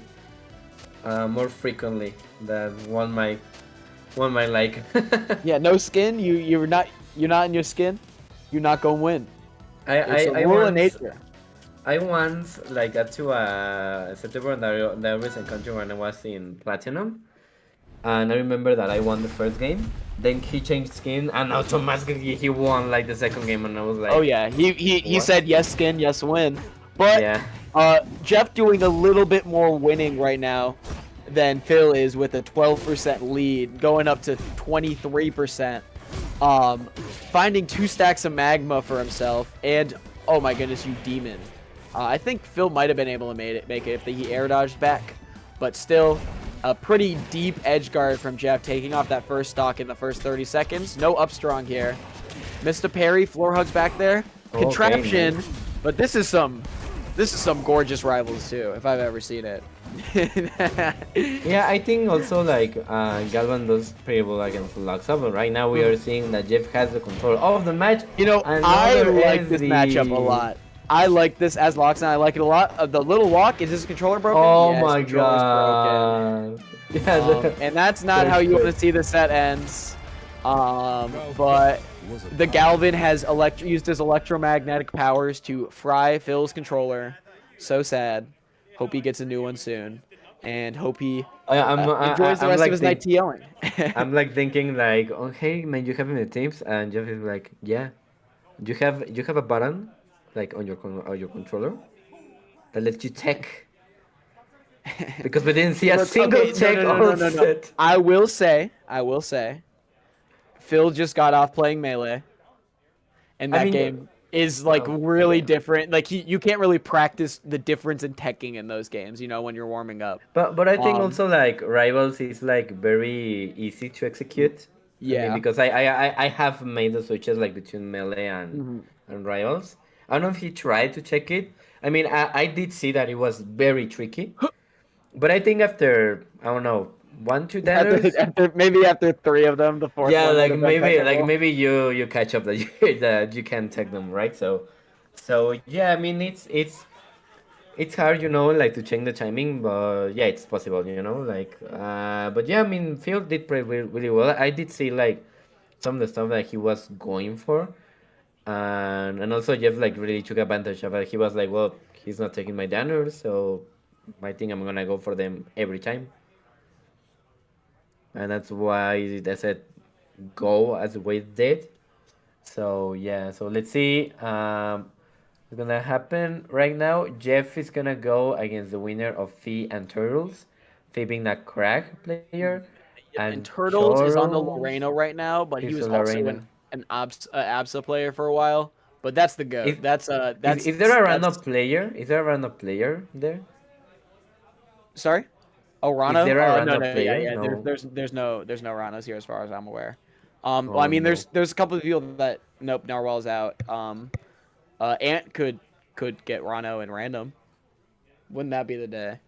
it? More frequently than one might like. Yeah, no skin. You're not in your skin. You're not gonna win. It's a I rule of once nature. I once like got to a September that recent country when I was in Platinum, and I remember that I won the first game. Then he changed skin, and automatically he won like the second game, and I was like, Oh yeah, he what? said yes skin, yes win. But Yeah. Jeff doing a little bit more winning right now than Phil is with a 12% lead, going up to 23%. Finding 2 stacks of magma for himself, and oh my goodness, you demon. I think Phil might have been able to make it if he air dodged back, but still a pretty deep edge guard from Jeff, taking off that first stock in the first 30 seconds. No up strong here. Missed a parry, floor hugs back there. Okay, Contraption, nice. but this is some gorgeous rivals too, if I've ever seen it. Yeah, I think also like Galvan does pretty well against Luxa, but right now we are seeing that Jeff has the control of the match. You know, I Another like this SD. matchup a lot. I like this as Loxon. I like it a lot. The little walk, is his controller broken? Oh Yeah, his my controller's broken. god. Yeah, And that's not how you want to see the set ends. But the Galvin has used his electromagnetic powers to fry Phil's controller. So sad. Hope he gets a new one soon. And hope he enjoys the I'm rest like of his night TOing. I'm like thinking like, oh hey man, you have any tips? And Jeff is like, yeah. You have a button like on your controller that lets you tech. Because we didn't see a Look, single okay, tech no. on set. I will say, Phil just got off playing Melee. And I that mean, game is like really yeah. different. Like you can't really practice the difference in teching in those games, when you're warming up. But I think Um, also like Rivals is like very easy to execute. I mean, Yeah. because I have made the switches like between Melee Mhm. and Rivals. I don't know if he tried to check it. I mean, I did see that it was very tricky. But I think after, I don't know, 1-2 danners. After 3 of them, the fourth Yeah, one would like have been technical. maybe you catch up that that you can tech them, right? So yeah, I mean it's hard, like to change the timing, but yeah, it's possible, like but yeah, I mean Phil did play really, really well. I did see like some of the stuff that he was going for, and also Jeff like really took advantage of it. He was like, well, he's not taking my danners, so I think I'm gonna go for them every time, and that's why they said go as the way it did. So yeah, so let's see. What's gonna happen right now? Jeff is gonna go against the winner of Fee and Turtles, Fee being that crack player, And and Turtles is on the Charles Loreno right now, but he is was the also Lorena. an ABSA player for a while. But that's the goat. Is, is there a random That's player? Is there a random player there? sorry. Oh, Is Rano? there a No, random no, player? yeah. No. There's no Ranos here as far as I'm aware. Well, I Oh mean, no. there's a couple of people that nope, Narwhal's out. Ant could get Rano and random. Wouldn't that be the day?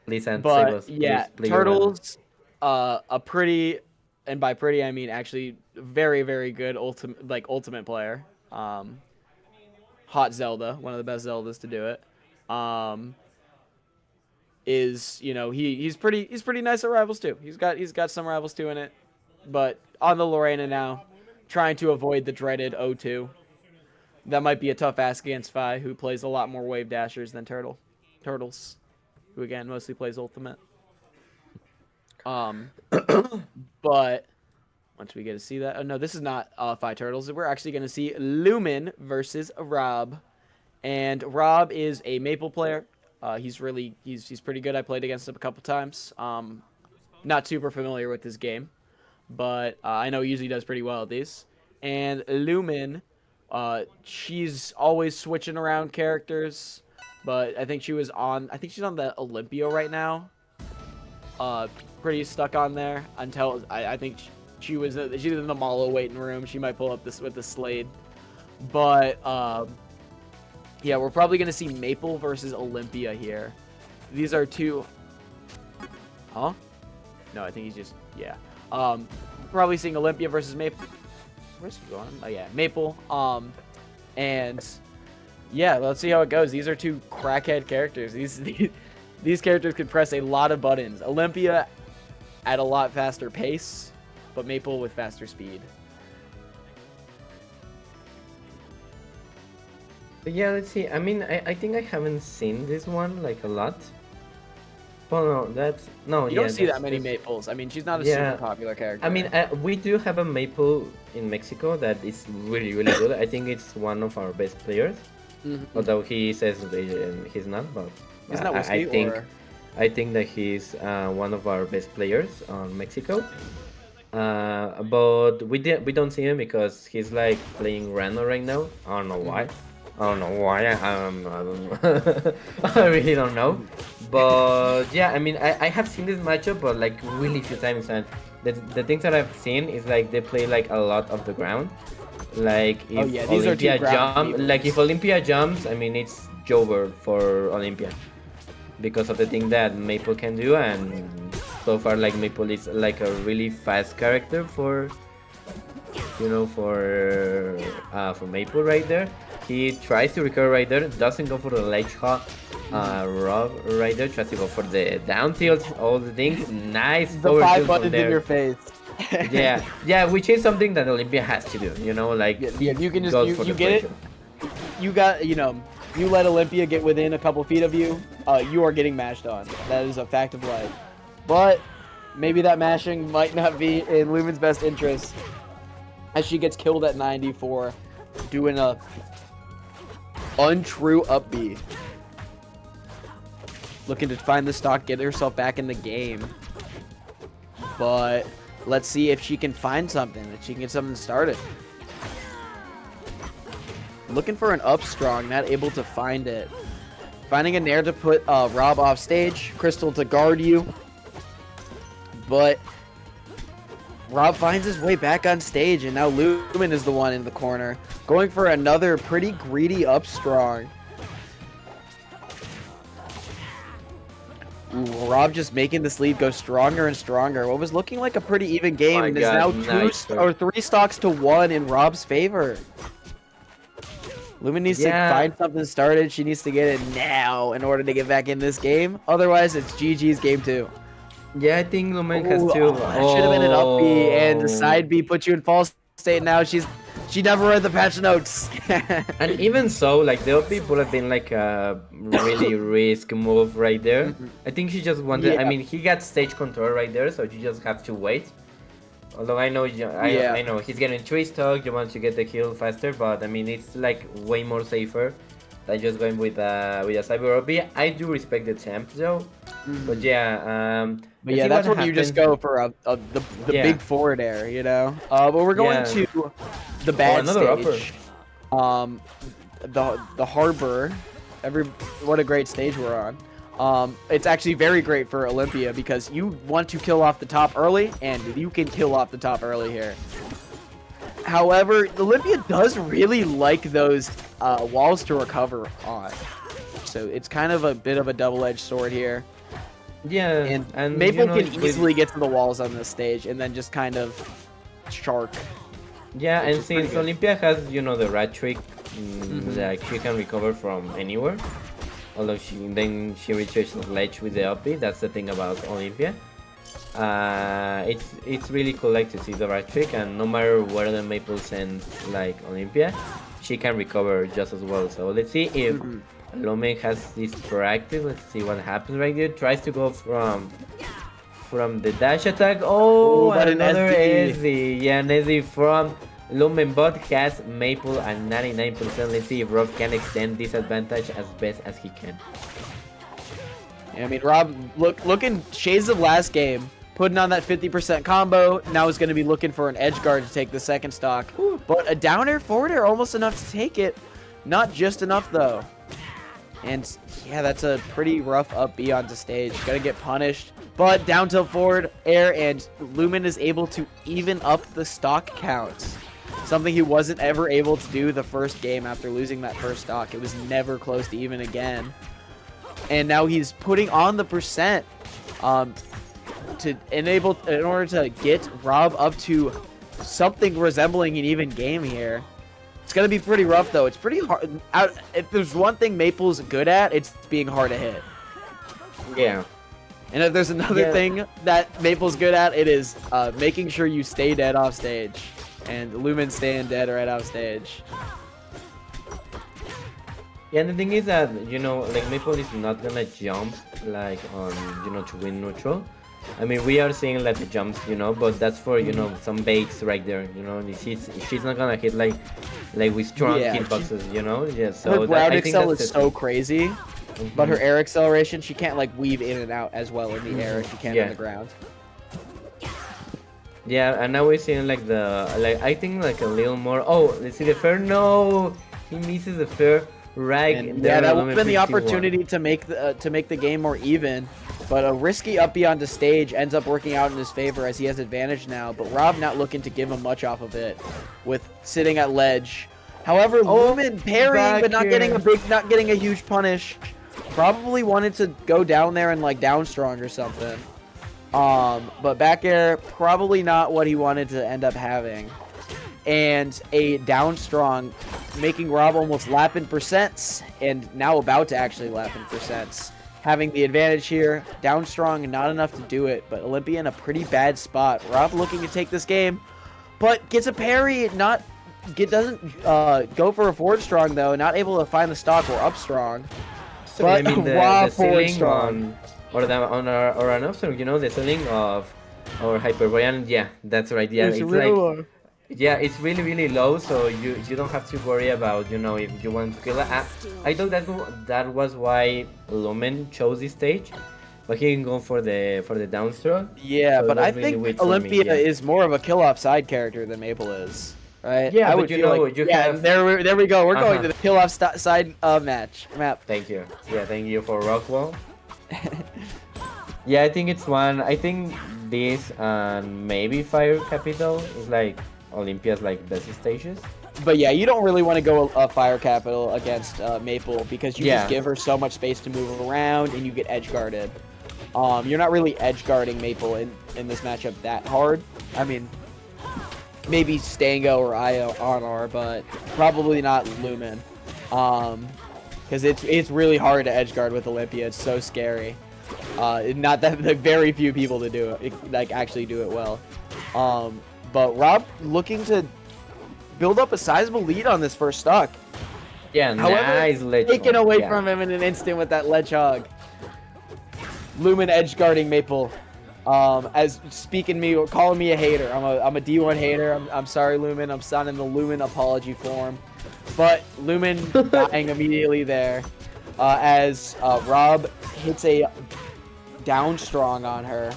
Please and save But us. yeah, Please play your random. Turtles, a pretty, and by pretty I mean actually very very good ultimate player. Hot Zelda, one of the best Zeldas to do it. is, you know, he's pretty nice at Rivals 2. He's got some Rivals 2 in it, but on the Lorena now, trying to avoid the dreaded O2. That might be a tough ask against Fi, who plays a lot more Wave Dashers than Turtles, who again mostly plays Ultimate. But once we get to see that, oh no, this is not Fi Turtles. We're actually going to see Lumen versus Rob, and Rob is a Maple player. He's pretty good. I played against him a couple times. Not super familiar with his game, but I know he usually does pretty well at these. And Lumen, she's always switching around characters, but I think she's on the Olympia right now. Pretty stuck on there until I think she's in the Malo waiting room. She might pull up this with the Slade, but yeah, we're probably gonna see Maple versus Olympia here. These are two. Huh? No, I think he's just probably seeing Olympia versus Maple. Where's he going? Oh yeah, Maple. And yeah, let's see how it goes. These are two crackhead characters. These characters could press a lot of buttons. Olympia at a lot faster pace, but Maple with faster speed. But yeah, let's see. I mean, I think I haven't seen this one like a lot. Well, no, you don't see that many Maples. I mean, she's not a super popular character. I mean, we do have a Maple in Mexico that is really, really good. I think it's one of our best players. Mm-hmm. Although he says he's not, but isn't that Whiskey, I think that he's one of our best players on Mexico. But we don't see him because he's like playing Rano right now. I don't know why. I don't know why. I really don't know. But yeah, I mean, I have seen this matchup, but like really few times, and the things that I've seen is like they play like a lot of the ground. Like if Olympia jumps, I mean it's Jover for Olympia because of the thing that Maple can do, and so far like Maple is like a really fast character for Maple right there. He tries to recover right there, doesn't go for the ledge hop. Rob right there tries to go for the down tilts, all the things. Nice. The 5 buttons in your face. yeah, which is something that Olympia has to do. Like you can just you get it. You got you let Olympia get within a couple feet of you. You are getting mashed on. That is a fact of life. But maybe that mashing might not be in Lumen's best interest, as she gets killed at 90 for doing a untrue up B. Looking to find the stock, get herself back in the game. But let's see if she can find something, if she can get something started. Looking for an up strong, not able to find it. Finding a Nair to put Rob off stage, Crystal to guard you. But Rob finds his way back on stage, and now Lumen is the one in the corner. Going for another pretty greedy up strong. Ooh, Rob just making this lead go stronger and stronger. What was looking like a pretty even game is now 3 stocks to 1 in Rob's favor. Lumen needs to find something started. She needs to get it now in order to get back in this game. Otherwise, it's GG's game 2. Yeah, I think Lumen has to. Should have been an up B, and the side B puts you in false state. Now she never read the patch notes. And even so, like the up B would have been like a really risk move right there. I think she just wanted. Yeah. I mean, he got stage control right there, so you just have to wait. Although I know, I know he's getting 3 stock. You want to get the kill faster, but I mean it's like way more safer than just going with a cyber up B. I do respect the attempt though, but yeah. But yeah, that's when you just go for the big forward air, But we're going to the bad stage. The harbor. What a great stage we're on. It's actually very great for Olympia because you want to kill off the top early, and you can kill off the top early here. However, Olympia does really like those walls to recover on. So it's kind of a bit of a double-edged sword here. Yeah, and Maple can easily get to the walls on this stage and then just kind of shark. Yeah, and since Olympia has, the rat trick, like she can recover from anywhere. although she reaches the ledge with the OP. That's the thing about Olympia. It's really cool like to see the right trick, and no matter where the Maple sends like Olympia, she can recover just as well. So let's see if Lumen has this proactive. Let's see what happens right there. Tries to go from the dash attack. Oh, but an another SD. SD. Yeah, an SD from Lumen bot has Maple at 99%. Let's see if Rob can extend this advantage as best as he can. Yeah, I mean, Rob, looking shades of last game, putting on that 50% combo. Now is going to be looking for an edge guard to take the second stock. But a down air, forward air, almost enough to take it. Not just enough, though. And yeah, that's a pretty rough up B onto stage. Gonna get punished. But down tilt forward air, and Lumen is able to even up the stock count. Something he wasn't ever able to do the first game after losing that first stock. It was never close to even again. And now he's putting on the percent in order to get Rob up to something resembling an even game here. It's gonna be pretty rough though. It's pretty hard. If there's one thing Maple's good at, it's being hard to hit. Yeah. And if there's another thing that Maple's good at, it is making sure you stay dead off stage. And Lumen staying dead right off stage. Yeah, and the thing is that, you know, like Maple is not gonna jump like on, you know, to win neutral. I mean, we are seeing like the jumps, you know, but that's for, you know, some baits right there, you know. She's not gonna hit like with strong hitboxes, you know. Yeah, so her ground I think excel that's is the so thing. crazy, but her air acceleration, she can't like weave in and out as well in the air as she can on the ground. Yeah, and now we're seeing like I think like a little more. Oh, let's see the fair. No, he misses the fair right. And there yeah, that on would have been the 51. opportunity to make the game more even. But a risky up beyond the stage ends up working out in his favor as he has advantage now. But Rob not looking to give him much off of it, with sitting at ledge. However, Lumen parrying but not getting a huge punish. Probably wanted to go down there and like down strong or something. But back air probably not what he wanted to end up having. And a down strong, making Rob almost lap in percents, and now about to actually lap in percents. Having the advantage here, down strong, not enough to do it, but Olympia in a pretty bad spot. Rob looking to take this game, but gets a parry, doesn't go for a forward strong though, not able to find the stock or up strong. So But I mean Rob the forward ceiling strong. or an option, you know, the ceiling of our Hyperborean, yeah, that's right. Yeah, It's it's real. like it's really low, so you don't have to worry about, you know, if you want to kill it. I thought that was why Lumen chose this stage, but he can go for the downstroke. Yeah, so but I that's really think weird for me, Olympia yeah. is more of a kill off side character than Maple is, right? Yeah, I but would you feel know, like, you yeah, have- there we go. We're going to the kill off side map. Thank you. Yeah, thank you for Rockwall. Yeah, I think it's one. I think this and maybe Fire Capital is like Olympia's like best stages. But yeah, you don't really want to go a Fire Capital against Maple because you Yeah. just give her so much space to move around and you get edge guarded. You're not really edge guarding Maple in this matchup that hard. I mean, maybe Stango or Honor, but probably not Lumen. Because it's really hard to edge guard with Olympia. It's so scary. Not that like, very few people to do it, like actually do it well. But Rob looking to build up a sizable lead on this first stock. Yeah, However, nice ledge. taken away Yeah. from him in an instant with that ledge hog. Lumen edge guarding Maple. As speaking me or calling me a hater. I'm a D1 hater. I'm sorry, Lumen. I'm signing the Lumen apology form. But Lumen dying immediately there. As Rob hits a down strong on her.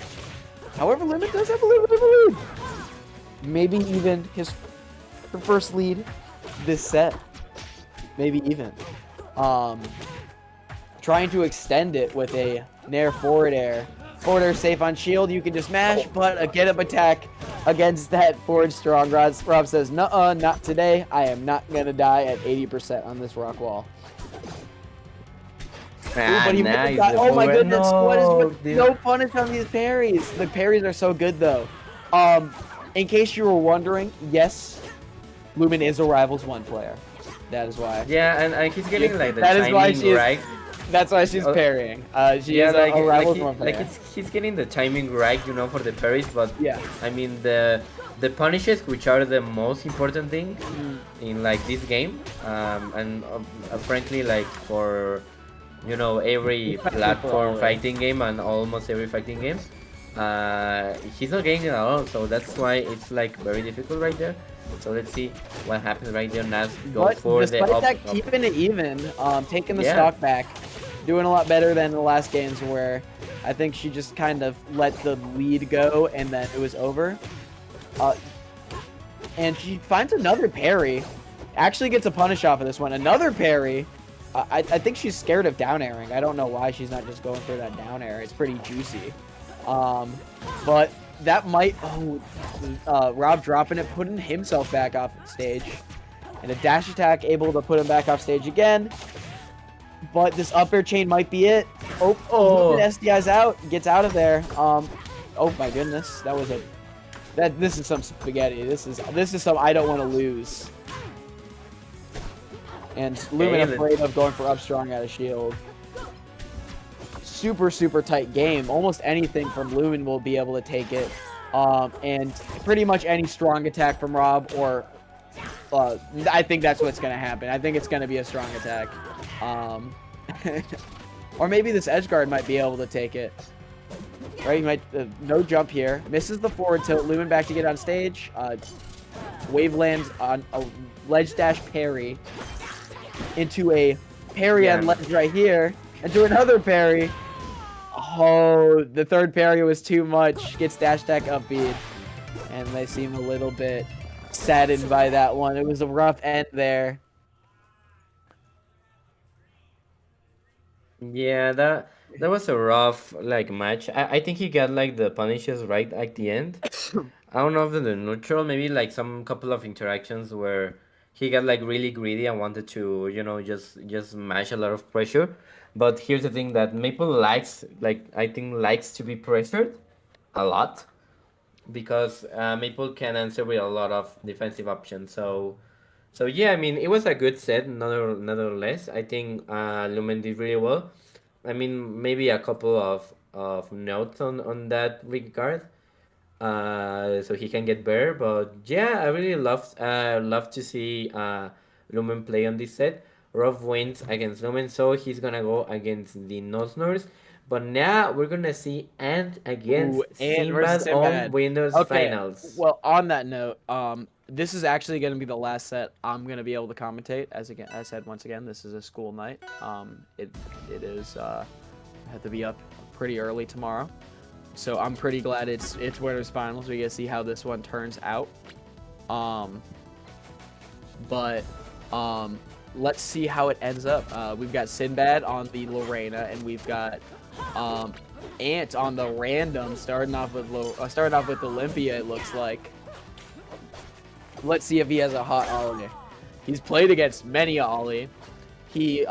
However, Lumen does have a little bit of a lead. Maybe even her first lead this set. Maybe even. Trying to extend it with a Nair forward air. Forward air safe on shield, you can just mash, but a get up attack against that forward strong. Rob says, nuh-uh, not today. I am not gonna die at 80% on this rock wall. But he Nice. got, oh my forward- goodness, what is dude. no punish on these parries. The parries are so good though. In case you were wondering, yes, Lumen is a Rivals 1 player. That is why. Yeah, and he's getting like the That is why timing she is- right. That's why she's Oh, parrying. She yeah, is a Rivals 1 player. he's getting the timing right, you know, for the parries. But Yeah. I mean the punishes, which are the most important thing in like this game, and frankly, like for you know every Especially for platform Ollie. fighting game and almost every fighting game, he's not getting it at all. So that's why it's like very difficult right there. So let's see what happens right there. Naz goes But for the despite up. that, keeping it even, taking the Yeah. stock back, doing a lot better than the last games where I think she just kind of let the lead go and then it was over. And she finds another parry. Actually gets a punish off of this one. Another parry. I think she's scared of down airing. I don't know why she's not just going for that down air. It's pretty juicy. But that might... Rob dropping it, putting himself back off stage. And a dash attack able to put him back off stage again. But this up air chain might be it. Oh, SDI's out. Gets out of there. Oh my goodness. That was a... This is some spaghetti. This is some I don't want to lose. And Lumen afraid of going for up strong out of shield. Super, super tight game. Almost anything from Lumen will be able to take it. And pretty much any strong attack from Rob or... I think that's what's going to happen. I think it's going to be a strong attack. Or maybe this edge guard might be able to take it. Right, he might no jump here. Misses the forward tilt. Lumen back to get on stage. Wave lands on a ledge dash parry into a parry on ledge right here, into another parry. Oh, the third parry was too much. Gets dash attack up beat, and they seem a little bit saddened by that one. It was a rough end there. Yeah, that was a rough like match. I think he got like the punishes right at the end. I don't know if the neutral, maybe like some couple of interactions where he got like really greedy and wanted to, you know, just mash a lot of pressure. But here's the thing that Maple likes, like I think likes to be pressured a lot because Maple can answer with a lot of defensive options. So yeah, I mean it was a good set, nonetheless. I think Lumen did really well. I mean maybe a couple of notes on that regard. So he can get better. But yeah, I really love to see Lumen play on this set. Rob wins against Lumen, so he's gonna go against the Nosnors. But now we're gonna see Ant against Ant versus Sinbad on Sinbad. Winners Okay, Finals. well, on that note, this is actually going to be the last set I'm going to be able to commentate. As I said once again, this is a school night. It is I have to be up pretty early tomorrow, so I'm pretty glad it's Winners Finals. We get to see how this one turns out. But let's see how it ends up. We've got Sinbad on the Lorena, and we've got Ant on the random, starting off with Olympia. It looks like. Let's see if he has a hot Ollie. He's played against many Ollie. He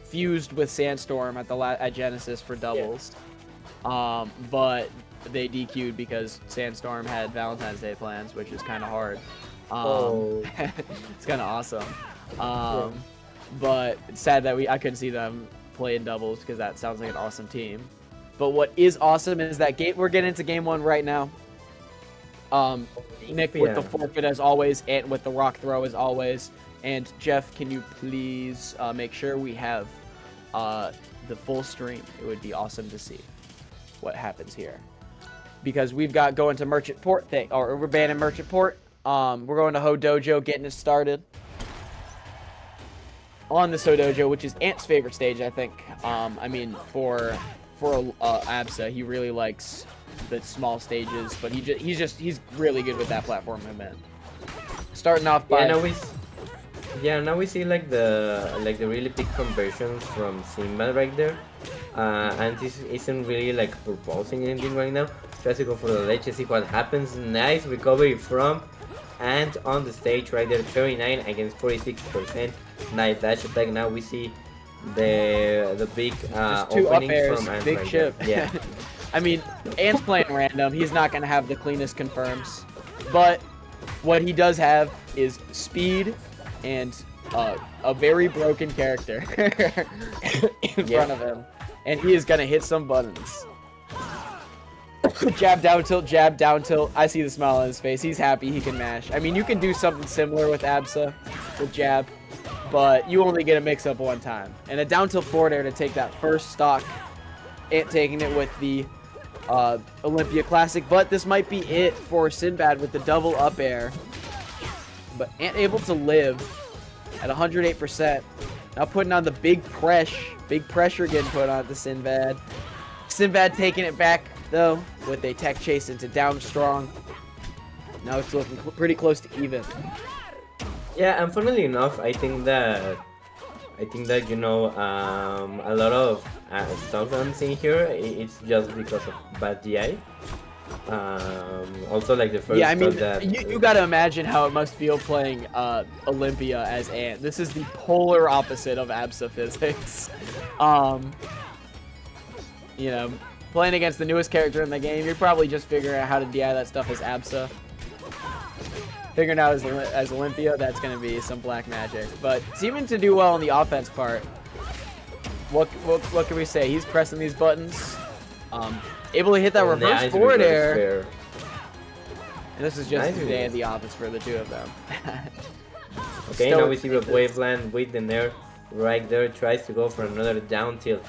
fused with Sandstorm at Genesis for doubles, but they DQ'd because Sandstorm had Valentine's Day plans, which is kind of hard. It's kind of awesome. But it's sad that I couldn't see them play in doubles because that sounds like an awesome team. But what is awesome is that we're getting into game one right now. Nick with the forfeit as always, Ant with the rock throw as always, and Jeff, can you please make sure we have the full stream? It would be awesome to see what happens here, because we've got going to Merchant Port or we're banning Merchant Port. We're going to Ho Dojo, getting it started on this Ho Dojo, which is Ant's favorite stage, I think. I mean, for Absa, he really likes the small stages, but he's really good with that platform event. Starting off by now we see like the really big conversions from Simba right there, and this isn't really like proposing anything right now. Tries to go for the ledge, see what happens. Nice recovery from Ant on the stage right there, 39 against 46%. Nice dash attack. Now we see the big two up opening airs, from Ant big right chip. there. Yeah. I mean, Ant's playing random. He's not going to have the cleanest confirms. But what he does have is speed and a very broken character in front of him, and he is gonna hit some buttons. Jab down tilt, jab down tilt. I see the smile on his face. He's happy he can mash. I mean, you can do something similar with Absa, with jab, but you only get a mix-up one time. And a down tilt forward air to take that first stock, and taking it with the Olympia Classic. But this might be it for Sinbad with the double up air. But Ant able to live at 108%. Now putting on the big pressure getting put on the Sinbad. Sinbad taking it back though with a tech chase into down strong. Now it's looking pretty close to even. Yeah, and funnily enough, I think that you know, a lot of stuff I'm seeing here, it's just because of bad DI. Also, like the first. Yeah, I mean, that you gotta imagine how it must feel playing Olympia as Ant. This is the polar opposite of Absa physics. You know, playing against the newest character in the game, you're probably just figuring out how to DI that stuff as Absa. Figuring out as Olympia, that's gonna be some black magic. But seeming to do well on the offense part. What can we say? He's pressing these buttons. Able to hit that reverse forward air. And this is just the day of the office for the two of them. Okay, now we see the Waveland with the Nair right there. Tries to go for another down tilt.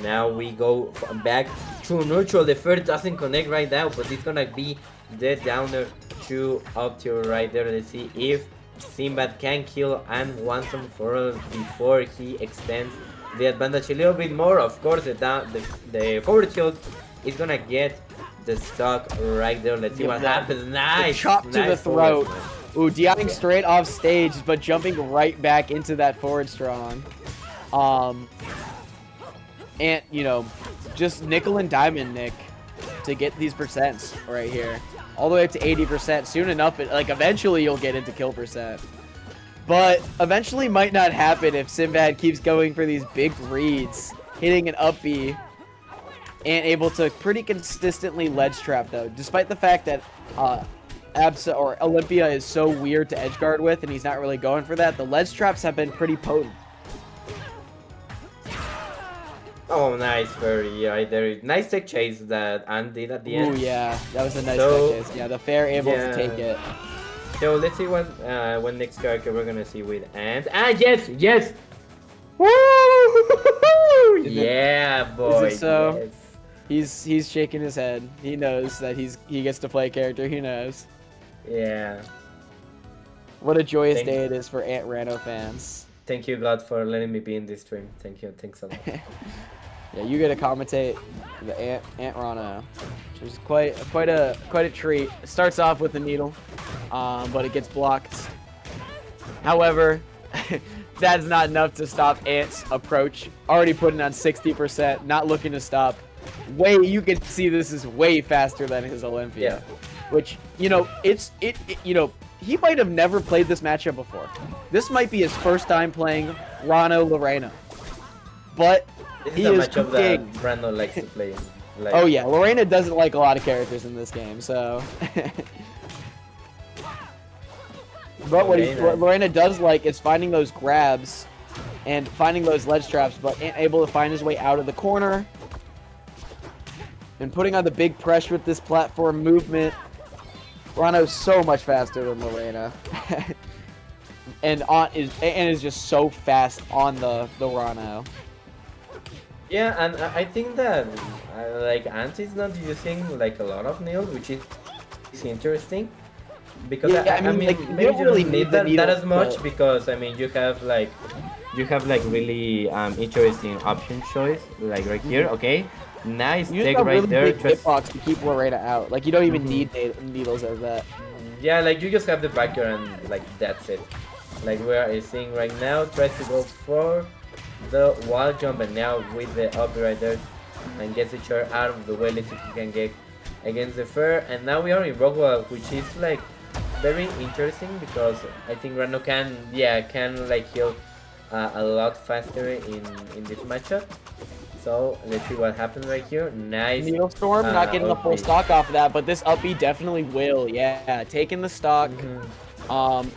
Now we go back to neutral. The first doesn't connect right now, but it's gonna be the downer to up to right there. Let's see if Sinbad can kill and once and for all before he extends the advantage a little bit more. Of course, the forward tilt is gonna get the stock right there. Let's see what happens. Nice! Chop to the throat. Ooh, DIing straight off stage, but jumping right back into that forward strong. And, you know, just nickel and diamond Nick to get these percents right here. All the way up to 80%. Soon enough, like, eventually you'll get into kill percent. But eventually might not happen if Sinbad keeps going for these big reads, hitting an up B, and able to pretty consistently ledge trap though. Despite the fact that Absa or Olympia is so weird to edge guard with, and he's not really going for that, the ledge traps have been pretty potent. Oh, nice, very right there. Nice tech chase that Ant did at the end. Oh yeah, that was a nice tech chase. Yeah, the fair able to take it. So let's see what next character we're gonna see with Ant. Ah, yes! Woo! Yeah, boy. Is it so? Yes. He's shaking his head. He knows that he gets to play a character. He knows. Yeah. What a joyous day it is for Ant Rano fans. Thank you, God, for letting me be in this stream. Thank you. Thanks a lot. Yeah, you get to commentate the Ant Rano, which is quite a treat. It starts off with the needle, but it gets blocked. However, that's not enough to stop Ant's approach. Already putting on 60%, not looking to stop. You can see this is way faster than his Olympia, which, you know, you know, he might have never played this matchup before. This might be his first time playing Rano Lorena, but this is a matchup that Brando likes to play. Like, oh yeah, Lorena doesn't like a lot of characters in this game, so. But what Lorena does like is finding those grabs and finding those ledge traps, but ain't able to find his way out of the corner. And putting on the big pressure with this platform movement. Rano's so much faster than Lorena. and is just so fast on the Rano. Yeah, and I think that like Ant is not using like a lot of nails, which is interesting. Because I mean like, maybe you don't really need that as much, because I mean you have like really interesting option choice like right here. Okay, nice take right really there. Big hitbox to keep Lorena out. Like you don't even need needles as that. Yeah, like you just have the backer and like that's it. Like where is seeing right now, tries to go for the wall jump, and now with the up right there and gets the chair out of the way. Let's see if he can get against the fair. And now we are in Rockwell, which is like very interesting because I think Rano can like heal a lot faster in this matchup. So let's see what happens right here. Nice. Needle Storm not getting the full stock off of that, but this up B definitely will. Yeah, taking the stock.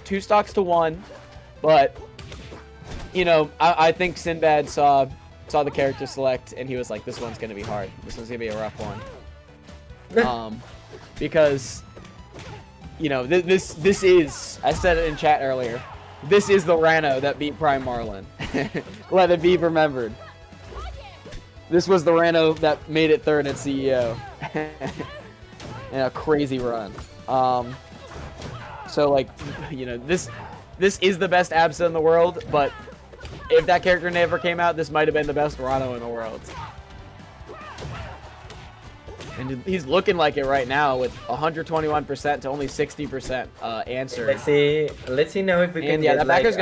2 stocks to 1, but you know, I think Sinbad saw the character select, and he was like, this one's gonna be hard. This one's gonna be a rough one. Because, you know, this is, I said it in chat earlier, this is the Rano that beat Prime Marlin. Let it be remembered. This was the Rano that made it third at CEO. In a crazy run. So, like, you know, this is the best Absa in the world, but if that character never came out, this might have been the best Rano in the world. And he's looking like it right now with 121% to only 60% answer. Let's see now if we can yeah, get that backer's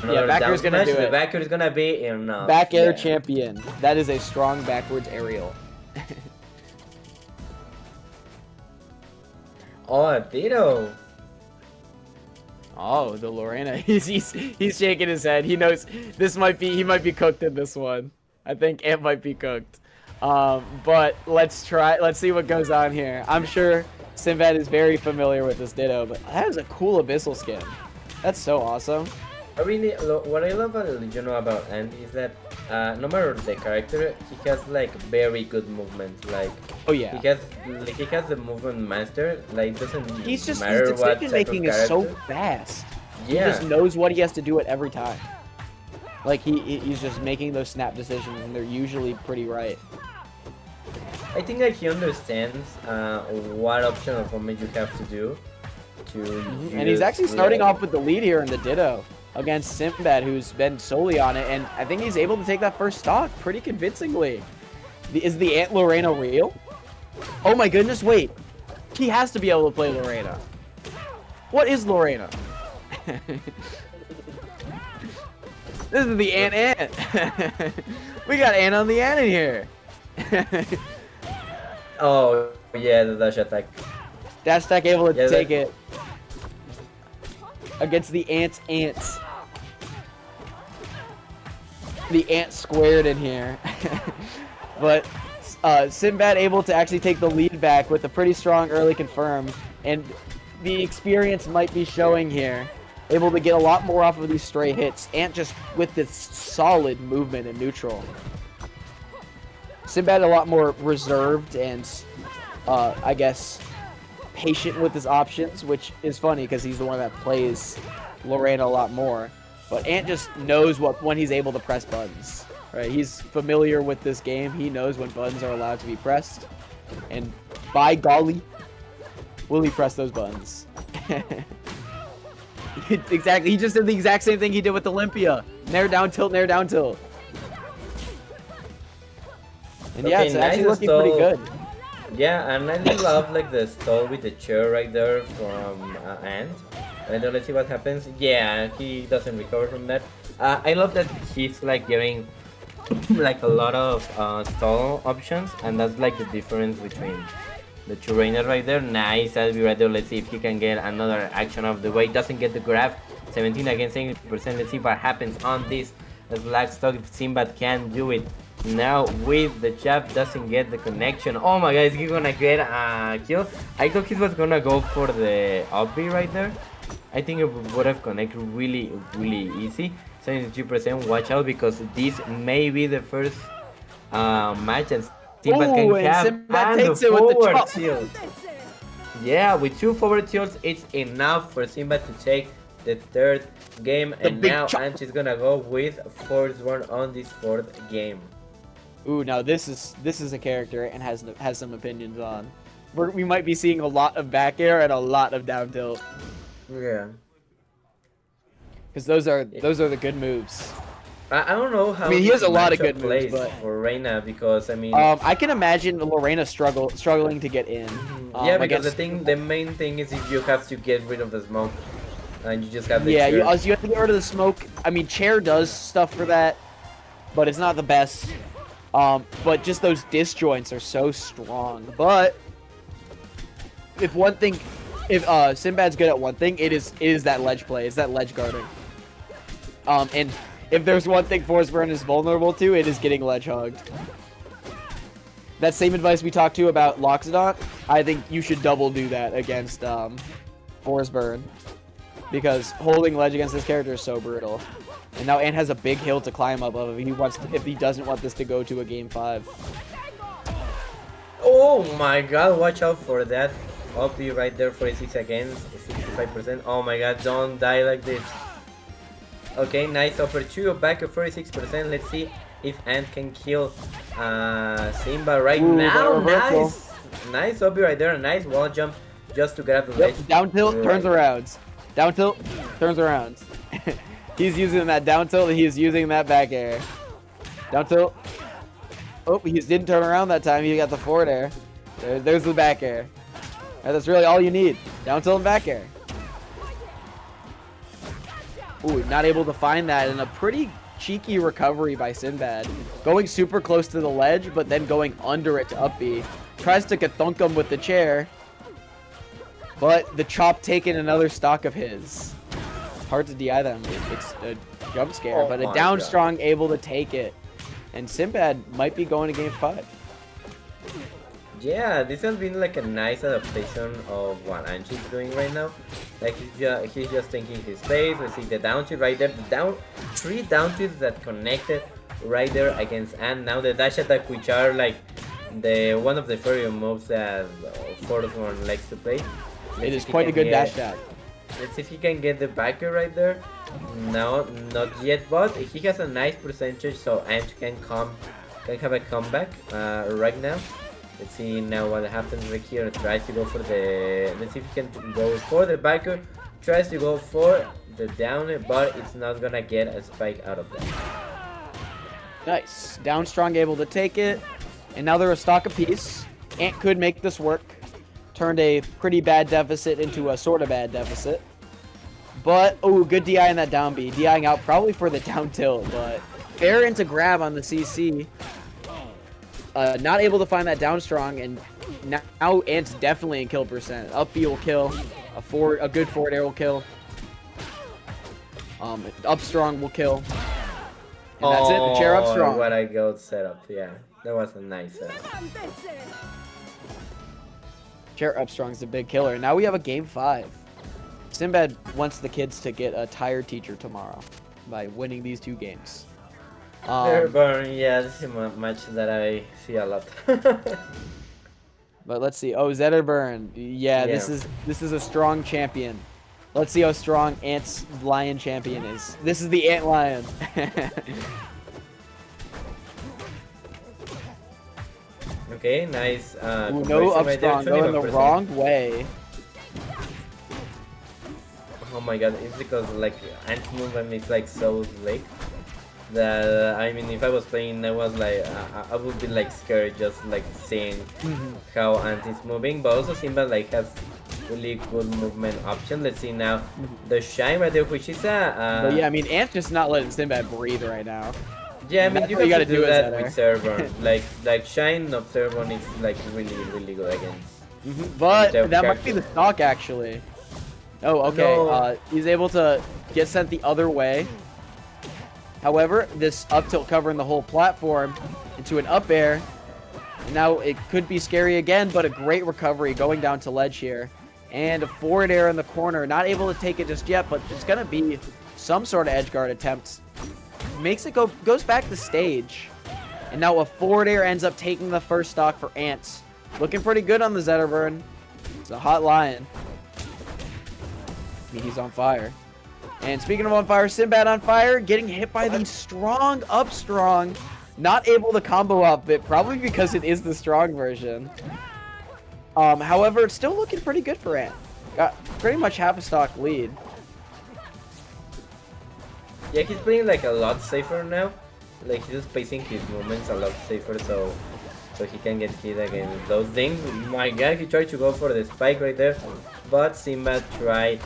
yeah, backer's gonna do the it. backer is gonna be enough. Back air champion. That is a strong backwards aerial. Oh, Tito. Oh, the Lorena. He's shaking his head. He knows this might be, he might be cooked in this one. I think it might be cooked. But let's see what goes on here. I'm sure Sinbad is very familiar with this Ditto, but that is a cool Abyssal skin. That's so awesome. I really, what I love about Andy is that no matter the character, he has like very good movement. Like, oh yeah, he has the movement master. Like, doesn't he's just matter his what decision type making of is so character. fast. Yeah. He just knows what he has to do at every time. Like he's just making those snap decisions, and they're usually pretty right. I think like he understands what option of movement you have to do to And he's actually starting off with the lead here in the Ditto against Sinbad, who's been solely on it, and I think he's able to take that first stock pretty convincingly. Is the Ant Lorena real? Oh my goodness, wait. He has to be able to play Lorena. What is Lorena? This is the Ant. We got Ant on the Ant in here. Oh yeah, the dash attack. Dash attack able to Yeah, take it against the ants. The ant squared in here. But Sinbad able to actually take the lead back with a pretty strong early confirm, and the experience might be showing here. Able to get a lot more off of these stray hits. Ant just with this solid movement in neutral. Sinbad a lot more reserved and, I guess, patient with his options, which is funny because he's the one that plays Lorena a lot more. But Ant just knows when he's able to press buttons. Right? He's familiar with this game. He knows when buttons are allowed to be pressed. And by golly, will he press those buttons? Exactly. He just did the exact same thing he did with Olympia. Nair down tilt, nair down tilt. And yeah, it's actually looking pretty good. Yeah, and I really love like the stall with the chair right there from Ant. And then let's see what happens. Yeah, he doesn't recover from that. I love that he's like giving like a lot of stall options, and that's like the difference between the two Reiner right there. Nice, I'll be right there. Let's see if he can get another action of the way. Doesn't get the grab. 17 against 80%. Let's see what happens on this Slack stock. If Sinbad can do it now with the jab, doesn't get the connection. Oh my god, is he gonna get a kill? I thought he was gonna go for the up B right there. I think it would have connected really easy. 72%. Watch out, because this may be the first match, and Sinbad can have and the forward tilt. Yeah, with 2 forward tilts, it's enough for Sinbad to take the third game, and now Ant is gonna go with fourth one on this fourth game. Ooh, now this is a character and has some opinions on. We might be seeing a lot of back air and a lot of down tilt. Yeah. Because those are the good moves. I don't know how. I mean, he has a lot of good moves, but for Reina, because I mean, I can imagine Lorena struggling to get in. Yeah, because the main thing is if you have to get rid of the smoke, and you just have the you have to get rid of the smoke. I mean, Chair does stuff for that, but it's not the best. But just those disjoints are so strong. But if Sinbad's good at one thing, it is that ledge play. It's that ledge guarding. And if there's one thing Forsburn is vulnerable to, it is getting ledge hugged. That same advice we talked to about Loxodon, I think you should double do that against Forsburn. because holding ledge against this character is so brutal. And now Ant has a big hill to climb up of if he doesn't want this to go to a game 5. Oh my god, watch out for that. OP right there, 46 against 65%. Oh my god, don't die like this. Okay, nice upper 2, back at 46%. Let's see if Ant can kill Simba right now. Nice. Nice OP right there, a nice wall jump just to grab the ledge. Down tilt, turns around. Down tilt, turns around. He's using that down tilt, he is using that back air. Down tilt. Oh, he didn't turn around that time, he got the forward air. There's the back air. Right, that's really all you need. Down tilt and back air. Ooh, not able to find that, and a pretty cheeky recovery by Sinbad. Going super close to the ledge, but then going under it to up B. Tries to gathunk him with the chair, but the chop taking another stock of his. Hard to DI them. It's a jump scare, but a down strong able to take it. And Sinbad might be going to game 5. Yeah, this has been like a nice adaptation of what Anchi's doing right now. Like he's just taking his space. Let's see the down tilt right there. The three down tilts that connected right there against Ant. Now the dash attack, which are like one of the furrier moves that Force1 likes to play. It is quite a good dash attack. Let's see if he can get the backer right there. No, not yet, but he has a nice percentage, so Ant can have a comeback right now. Let's see now what happens right here. Tries to go for the. Let's see if he can go for the backer. Tries to go for the down, but it's not gonna get a spike out of that. Nice. Down strong able to take it, and now they're a stock apiece. Ant could make this work. Turned a pretty bad deficit into a sort of bad deficit. But, oh, good DI in that down B. DIing out probably for the down tilt, but fair into grab on the CC. Not able to find that down strong, and now Ant's definitely in kill percent. Up B will kill. A good forward air will kill. Up strong will kill. And that's it, the chair up strong. What I got set up, yeah. That was a nice setup. Chair up strong is a big killer. Now we have a game 5. Sinbad wants the kids to get a tired teacher tomorrow by winning these 2 games. Leaderboard, yeah, this is a match that I see a lot. But let's see. Oh, Zetterburn. Yeah, this is a strong champion. Let's see how strong Ant's Lion champion is. This is the Ant Lion. Okay, nice. Ooh, no up strong, going the wrong way. Oh my god, it's because like Ant's movement is like so slick that I mean, if I was playing, I was like I would be like scared just like seeing how Ant is moving. But also Simba like has really good movement option. Let's see now the shine right there, which is but yeah, I mean, Ant's just not letting Sinbad breathe right now. Yeah, I mean, you gotta do that with Servon. like Shine of Servon is like really good against. But that might be the stock actually. Oh, okay. No. He's able to get sent the other way. However, this up tilt covering the whole platform into an up air. And now it could be scary again, but a great recovery going down to ledge here. And a forward air in the corner. Not able to take it just yet, but it's gonna be some sort of edge guard attempt. Makes it goes back to stage. And now a forward air ends up taking the first stock for Ants. Looking pretty good on the Zetterburn. It's a hot lion. I mean, he's on fire. And speaking of on fire, Sinbad on fire, getting hit by the strong up strong. Not able to combo up it, probably because it is the strong version. However, it's still looking pretty good for Ant. Got pretty much half a stock lead. Yeah, he's playing like a lot safer now. Like he's just pacing his movements a lot safer, so he can get hit against those things. My god, he tried to go for the spike right there, but Simba tried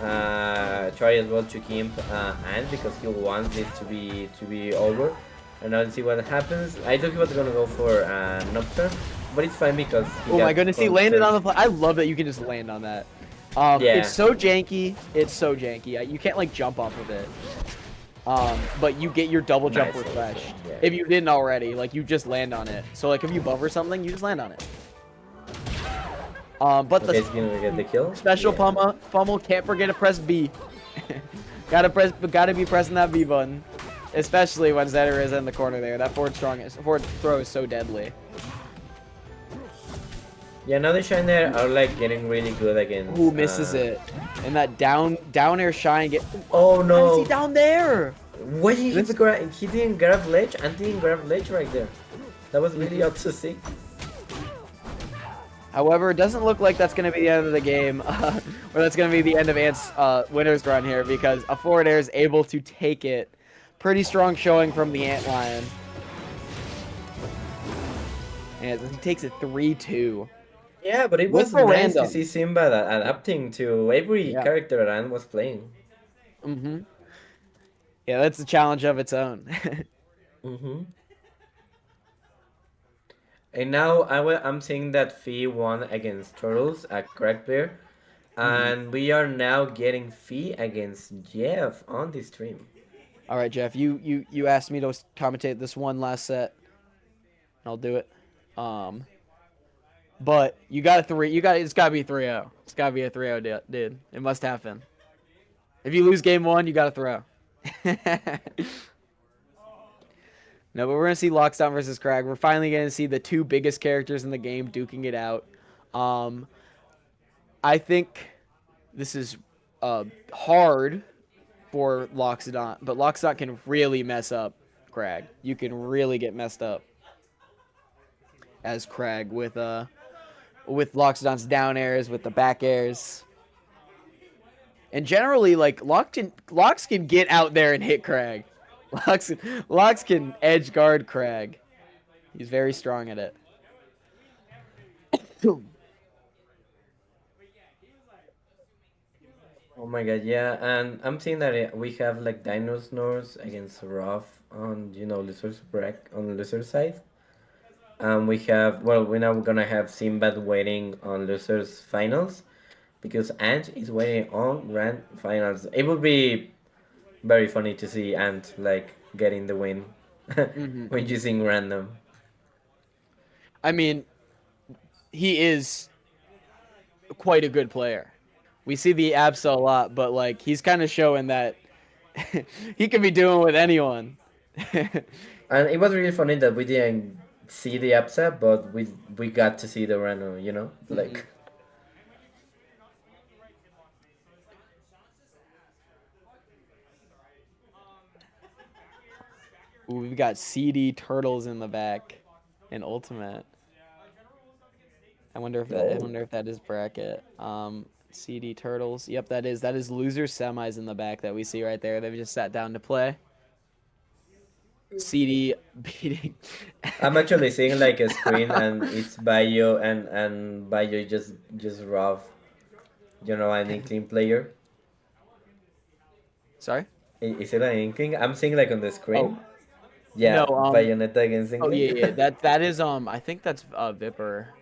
as well to keep Ant because he wants this to be over. And now let's see what happens. I thought he was gonna go for Nocturne, but it's fine because oh my goodness, he landed on the I love that you can just land on that. Yeah. It's so janky. It's so janky. You can't like jump off of it. But you get your double jump refresh. Yeah. If you didn't already, like you just land on it. So like if you buffer something, you just land on it. But Okay, the he's gonna get the kill. special Yeah. pummel can't forget to press B. Gotta be pressing that B button, especially when Zetter is in the corner there. That forward throw is so deadly. Yeah, now the Shiner are like getting really good against. Who misses it? And that down air shine get. Oh How is no! he down there? Why did he didn't grab ledge and didn't grab ledge right there? That was really odd to see. However, it doesn't look like that's going to be the end of the game, or that's going to be the end of Ant's winner's run here, because a forward air is able to take it. Pretty strong showing from the Ant Lion. And he takes it 3-2. Yeah, but it With was nice random. to see Simba adapting to every character that Ant was playing. Mm-hmm. Yeah, that's a challenge of its own. Mm-hmm. And now I'm seeing that Fee won against Turtles at Crack Bear. And we are now getting Fee against Jeff on the stream. All right, Jeff, you asked me to commentate this one last set. I'll do it. But you got it's got to be 3-0. It's got to be a 3-0, dude. It must happen. If you lose game 1, you got to throw. No, but we're going to see Lockdown versus Crag. We're finally going to see the two biggest characters in the game duking it out. I think this is hard for Loxodon, but Loxodon can really mess up Crag. You can really get messed up as Crag with Loxodon's down airs, with the back airs. And generally, like, Lox can get out there and hit Crag. Lox can edge guard Crag. He's very strong at it. Oh my god, yeah, and I'm seeing that we have like Dino Snores against Ruff on, Lizard's break on Lizard's side. We have, we're now gonna have Sinbad waiting on Lizard's finals because Ant is waiting on Grand Finals. It would be very funny to see Ant like getting the win when using random. I mean, he is quite a good player. We see the Absa a lot, but like he's kind of showing that he can be doing with anyone. And it was really funny that we didn't see the upset, but we got to see the random, like. Ooh, we've got CD Turtles in the back, and Ultimate. I wonder if that is bracket. CD Turtles. Yep, that is loser semis in the back that we see right there. They've just sat down to play. CD beating. I'm actually seeing like a screen and it's Bayo and Bayo just rough, an Inkling player. Sorry? Is it an Inkling? I'm seeing like on the screen. Oh. Yeah, No, Bayonetta against Inkling. Oh yeah. That is I think that's Viper.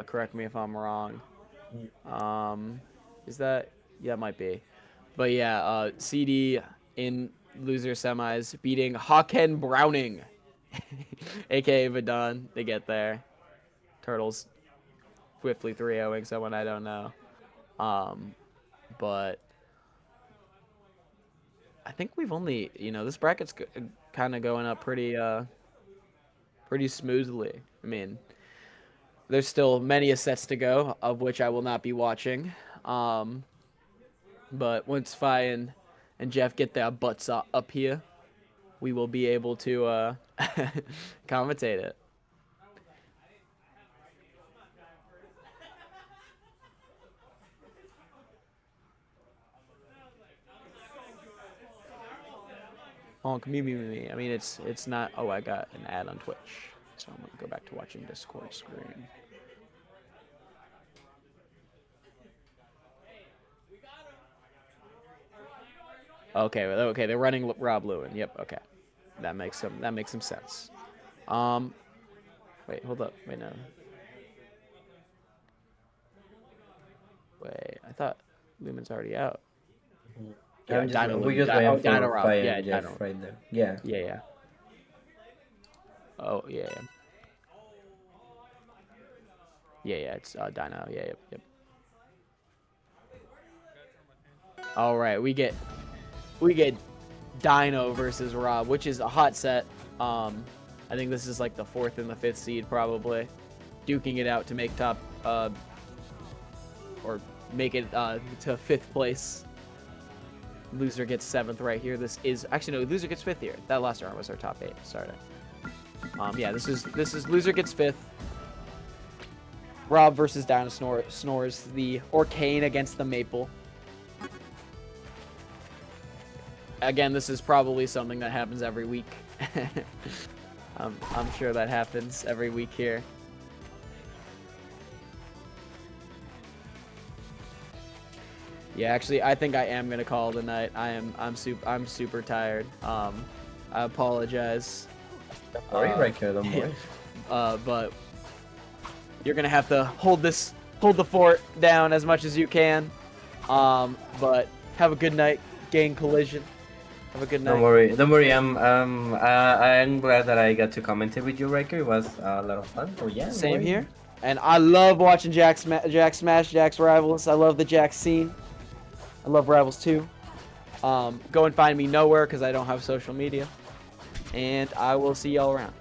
Correct me if I'm wrong. Is that? Yeah, it might be. But yeah, CD in loser semis beating Haken Browning, aka Vidon. They get there. Turtles swiftly 3-0ing someone I don't know. But I think we've only, this bracket's kind of going up pretty smoothly. I mean, there's still many sets to go, of which I will not be watching. But once Fi and Jeff get their butts up here, we will be able to commentate it. Oh, me. I mean, it's not. Oh, I got an ad on Twitch, so I'm gonna go back to watching Discord screen. Okay, they're running Rob Lewin. Yep, okay, that makes some sense. Wait, hold up, wait no. Wait, I thought Lumen's already out. Yeah, we just waiting for Fire and Jeff Dino. right there. Yeah. Yeah. Oh, yeah. Yeah, it's Dino. Yeah, yep. All right, we get Dino versus Rob, which is a hot set. I think this is like the 4th and the 5th seed probably, duking it out to make top or make it to 5th place. Loser gets 7th right here. This is actually no, loser gets 5th here. That last round was our top 8. Sorry. Yeah, this is loser gets 5th. Rob versus Dino Snores. The Orcane against the Maple. Again, this is probably something that happens every week. I'm sure that happens every week here. Yeah, actually, I think I am gonna call it a night. I'm super tired. I apologize. Don't worry, right here, don't worry. But you're gonna have to hold the fort down as much as you can. But have a good night, Gang Collision. Have a good night. Don't worry. I'm glad that I got to comment it with you, Riker. It was a lot of fun. So yeah. Same here. And I love watching JaxSmash, Jax Rivals. I love the Jax scene. I love Rivals too. Go and find me nowhere because I don't have social media. And I will see y'all around.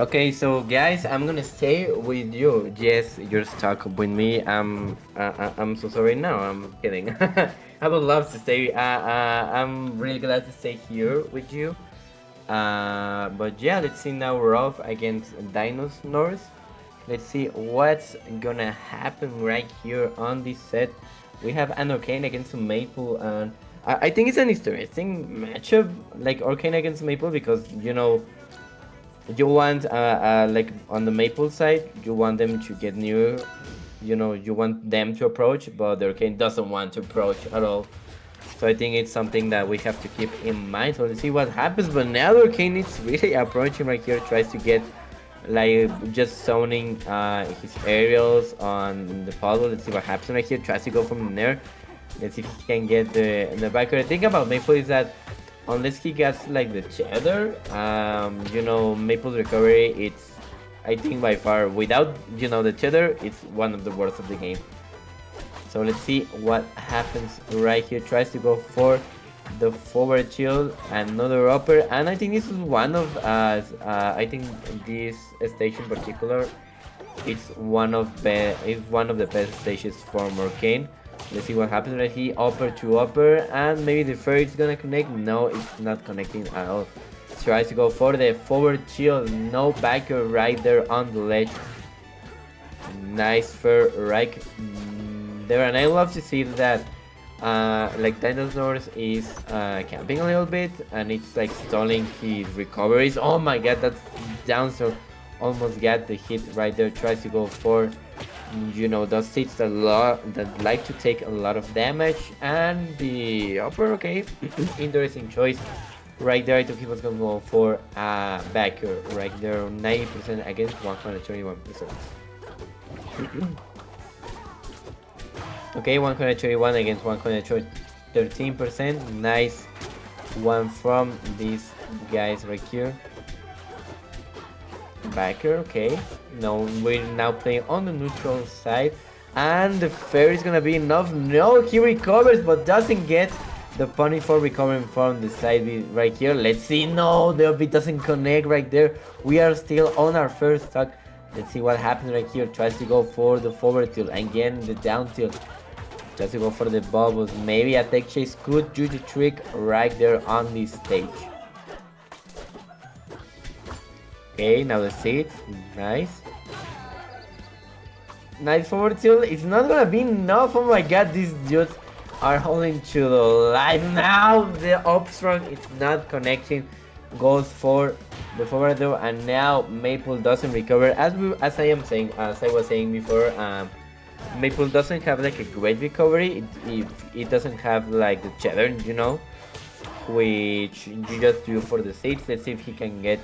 Okay, so guys, I'm gonna stay with you. Yes, you're stuck with me. I'm so sorry. No, I'm kidding. I would love to stay. I'm really glad to stay here with you. But yeah, let's see now. Rob against Dinosaurs. Let's see what's gonna happen right here on this set. We have an Orcane against a Maple, and I think it's an interesting matchup, like Orcane against Maple, because you know, you want like on the Maple side, you want them to get near, you know, you want them to approach, but the Orcane doesn't want to approach at all. So I think it's something that we have to keep in mind. So let's see what happens. But now the Orcane is really approaching right here, tries to get like just zoning his aerials on the puzzle. Let's see what happens right here. Tries to go from there. Let's see if he can get the backer. The thing about Maple is that unless he gets like the cheddar, you know, Maple's recovery, it's, I think by far, without, you know, the cheddar, it's one of the worst of the game. So let's see what happens right here. Tries to go for the forward shield, another upper, and I think this is one of I think this stage in particular, it's one of the best stages for Orcane. Let's see what happens right here. Upper to upper, and maybe the fairy is gonna connect. No, it's not connecting at all. Tries to go for the forward shield. No backer right there on the ledge. Nice fair right there, and I love to see that like Dinosaurs is camping a little bit, and it's like stalling his recoveries. Oh my god, that down throw almost got the hit right there. Tries to go for, you know, those hits that like to take a lot of damage, and the upper. Okay, interesting choice right there. I thought he was gonna go for backer right there. 90% against 121%. Okay, 121 against 113%. Nice one from these guys right here. Backer, okay. No, we're now playing on the neutral side, and the fairy is gonna be enough. No, he recovers but doesn't get the punish for recovering from the side right here. Let's see. No, the OB doesn't connect right there. We are still on our first stock. Let's see what happens right here. Tries to go for the forward tilt, again the down tilt. Tries to go for the bubbles. Maybe a tech chase could do the trick right there on this stage. Okay, now the seeds. Nice. Nice forward tilt. It's not gonna be enough. Oh my god, these dudes are holding to the life. Now the upstrong, it's not connecting. Goes for the forward though, and now Maple doesn't recover. As I was saying before, Maple doesn't have like a great recovery. It doesn't have like the cheddar, you know, which you just do for the seeds. Let's see if he can get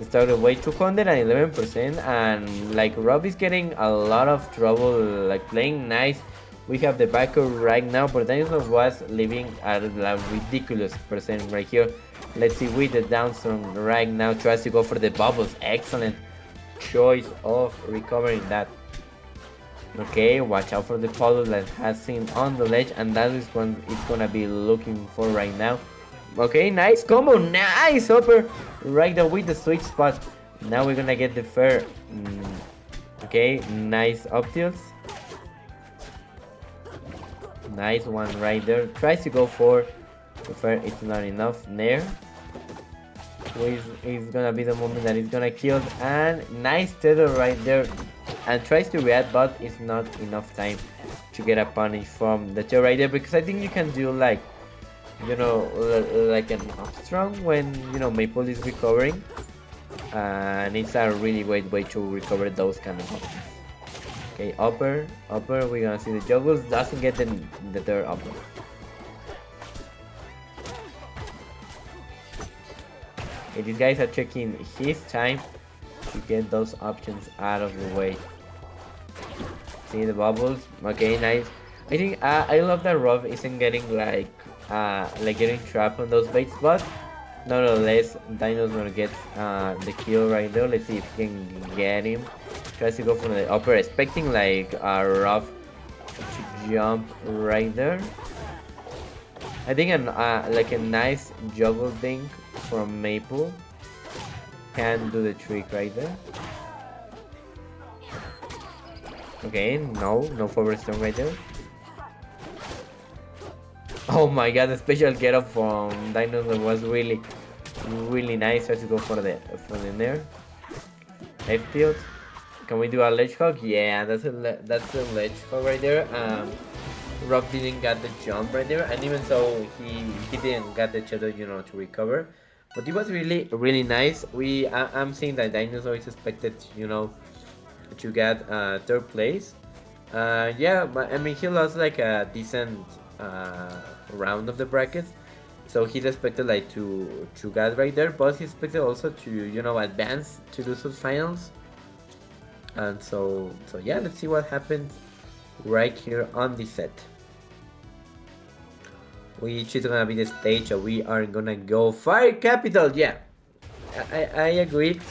started away. 211%, and like Rob is getting a lot of trouble, like playing nice. We have the backer right now, but Dinosaur was living at a ridiculous percent right here. Let's see with the downstone right now. Tries to go for the bubbles. Excellent. choice of recovering that. Okay, watch out for the puddle that has seen on the ledge, and that is what it's gonna be looking for right now. Okay, nice combo, nice upper right there with the sweet spot. Now we're gonna get the fair. Okay, nice up tilts. Nice one right there. Tries to go for the fair, it's not enough there. Is gonna be the moment that he's gonna kill, and nice tether right there, and tries to react, but it's not enough time to get a punish from the tail right there, because I think you can do like, you know, like an upstrong when, you know, Maple is recovering, and it's a really great way to recover those kind of options. Okay, upper, we're gonna see the juggles, doesn't get the third upper. Okay, these guys are checking his time to get those options out of the way. See the bubbles? Okay, nice. I think I love that Rob isn't getting like getting trapped on those baits, but nonetheless, Dinosaur gets the kill right there. Let's see if he can get him. Tries to go for the upper, expecting like Rob to jump right there. I think like a nice juggle thing from Maple can do the trick right there. Okay, no forward stone right there. Oh my god, the special get up from Dinosaur was really nice. Tries to go for the nair. F tilt. Can we do a ledge hog? Yeah, that's a ledge hog right there. Rob didn't get the jump right there, and even so, he didn't get the shadow, you know, to recover. But it was really nice. I'm seeing that Dinosaur is expected, you know, to get third place. Yeah, but I mean, he lost like a decent round of the brackets, so he's expected like to get right there, but he's expected also to, you know, advance to the finals. And so yeah, let's see what happens right here on this set. Which is gonna be the stage that we are gonna go Fire Capital. Yeah, I agree.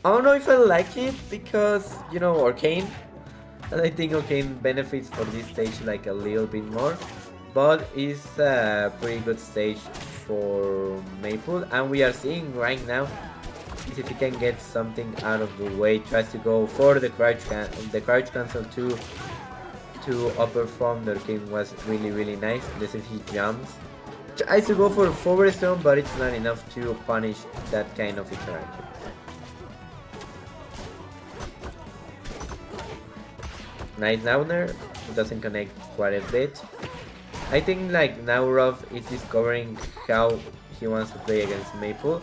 I don't know if I like it because, you know, Arcane, and I think Arcane benefits for this stage like a little bit more, but it's a pretty good stage for Maple, and we are seeing right now is if he can get something out of the way. Tries to go for the crouch cancel to upper from the Arcane was really nice. Let's see if he jumps. Tries to go for forward stone, but it's not enough to punish that kind of interaction. Nice downer, it doesn't connect quite a bit. I think like now Rob is discovering how he wants to play against Maple,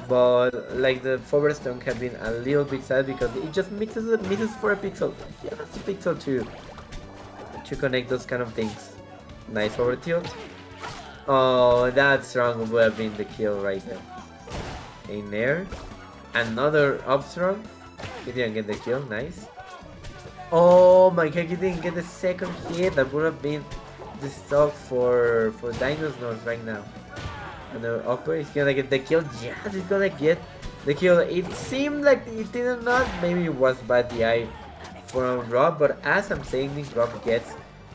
but like the forward stone have been a little bit sad because it just misses for a pixel. Yeah, that's a pixel to connect those kind of things. Nice forward tilt. Oh, that strong would have been the kill right there. In there, another up strong. He didn't get the kill. Nice. Oh my god, he didn't get the second hit. That would have been the stock for Dinosaurs right now. Another upper. He's gonna get the kill. Yes, he's gonna get the kill. It seemed like it did not. Maybe it was bad DI from Rob, but as I'm saying this, Rob gets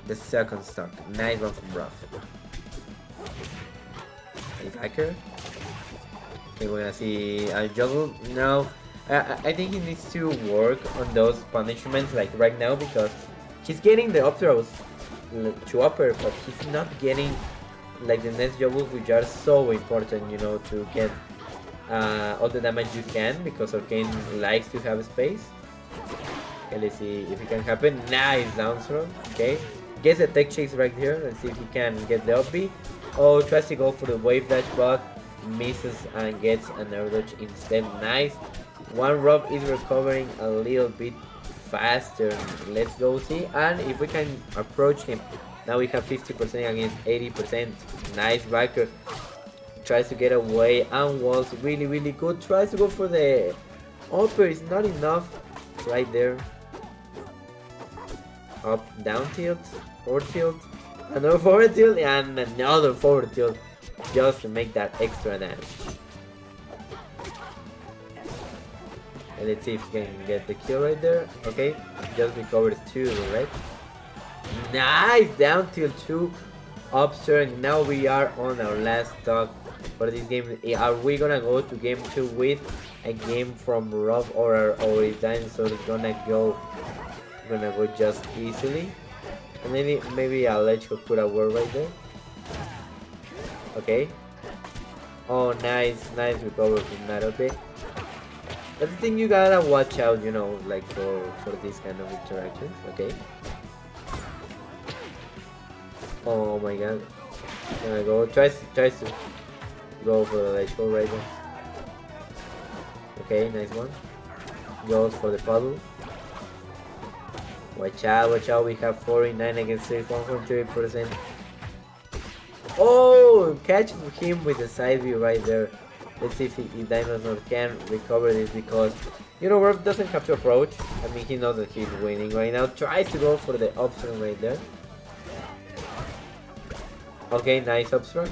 the second stock. Nice one from Rob. Aether. Okay, we're gonna see a juggle. No, I think he needs to work on those punishments like right now, because he's getting the up throws to upper, but he's not getting like the next juggles, which are so important, you know, to get all the damage you can, because Arcane likes to have space. Okay, let's see if it can happen. Nice down throw. Okay, gets the tech chase right here. Let's see if he can get the up B. Oh, tries to go for the wave dash, but misses and gets an air dodge instead. Nice. One Rob is recovering a little bit faster. Let's go see. And if we can approach him, now we have 50% against 80%. Nice backer. Tries to get away and was really good. Tries to go for the upper. It's not enough right there. Up, down tilt, forward tilt. Another forward tilt and another forward tilt just to make that extra damage. And let's see if he can get the kill right there. Okay, just recovers 2, right? Nice! Down till 2. Upstairs. Now we are on our last stock for this game. Are we gonna go to game 2 with a game from Rob, or is Dinosaur gonna go just easily? And maybe I'll let you put a word right there. Okay. Oh, nice recovery from that. Okay. That's the thing, you gotta watch out, you know, like for these kind of interactions. Okay. Oh my god. Gonna go. Tries to go for the ledge hold right there. Okay, nice one. Goes for the puddle. Watch out, we have 49 against 6, 1.3%. Oh, catch him with the side view right there. Let's see if Dinosaur can recover this, because, you know, Rob doesn't have to approach. I mean, he knows that he's winning right now. Tries to go for the upstream right there. Okay, nice upstream.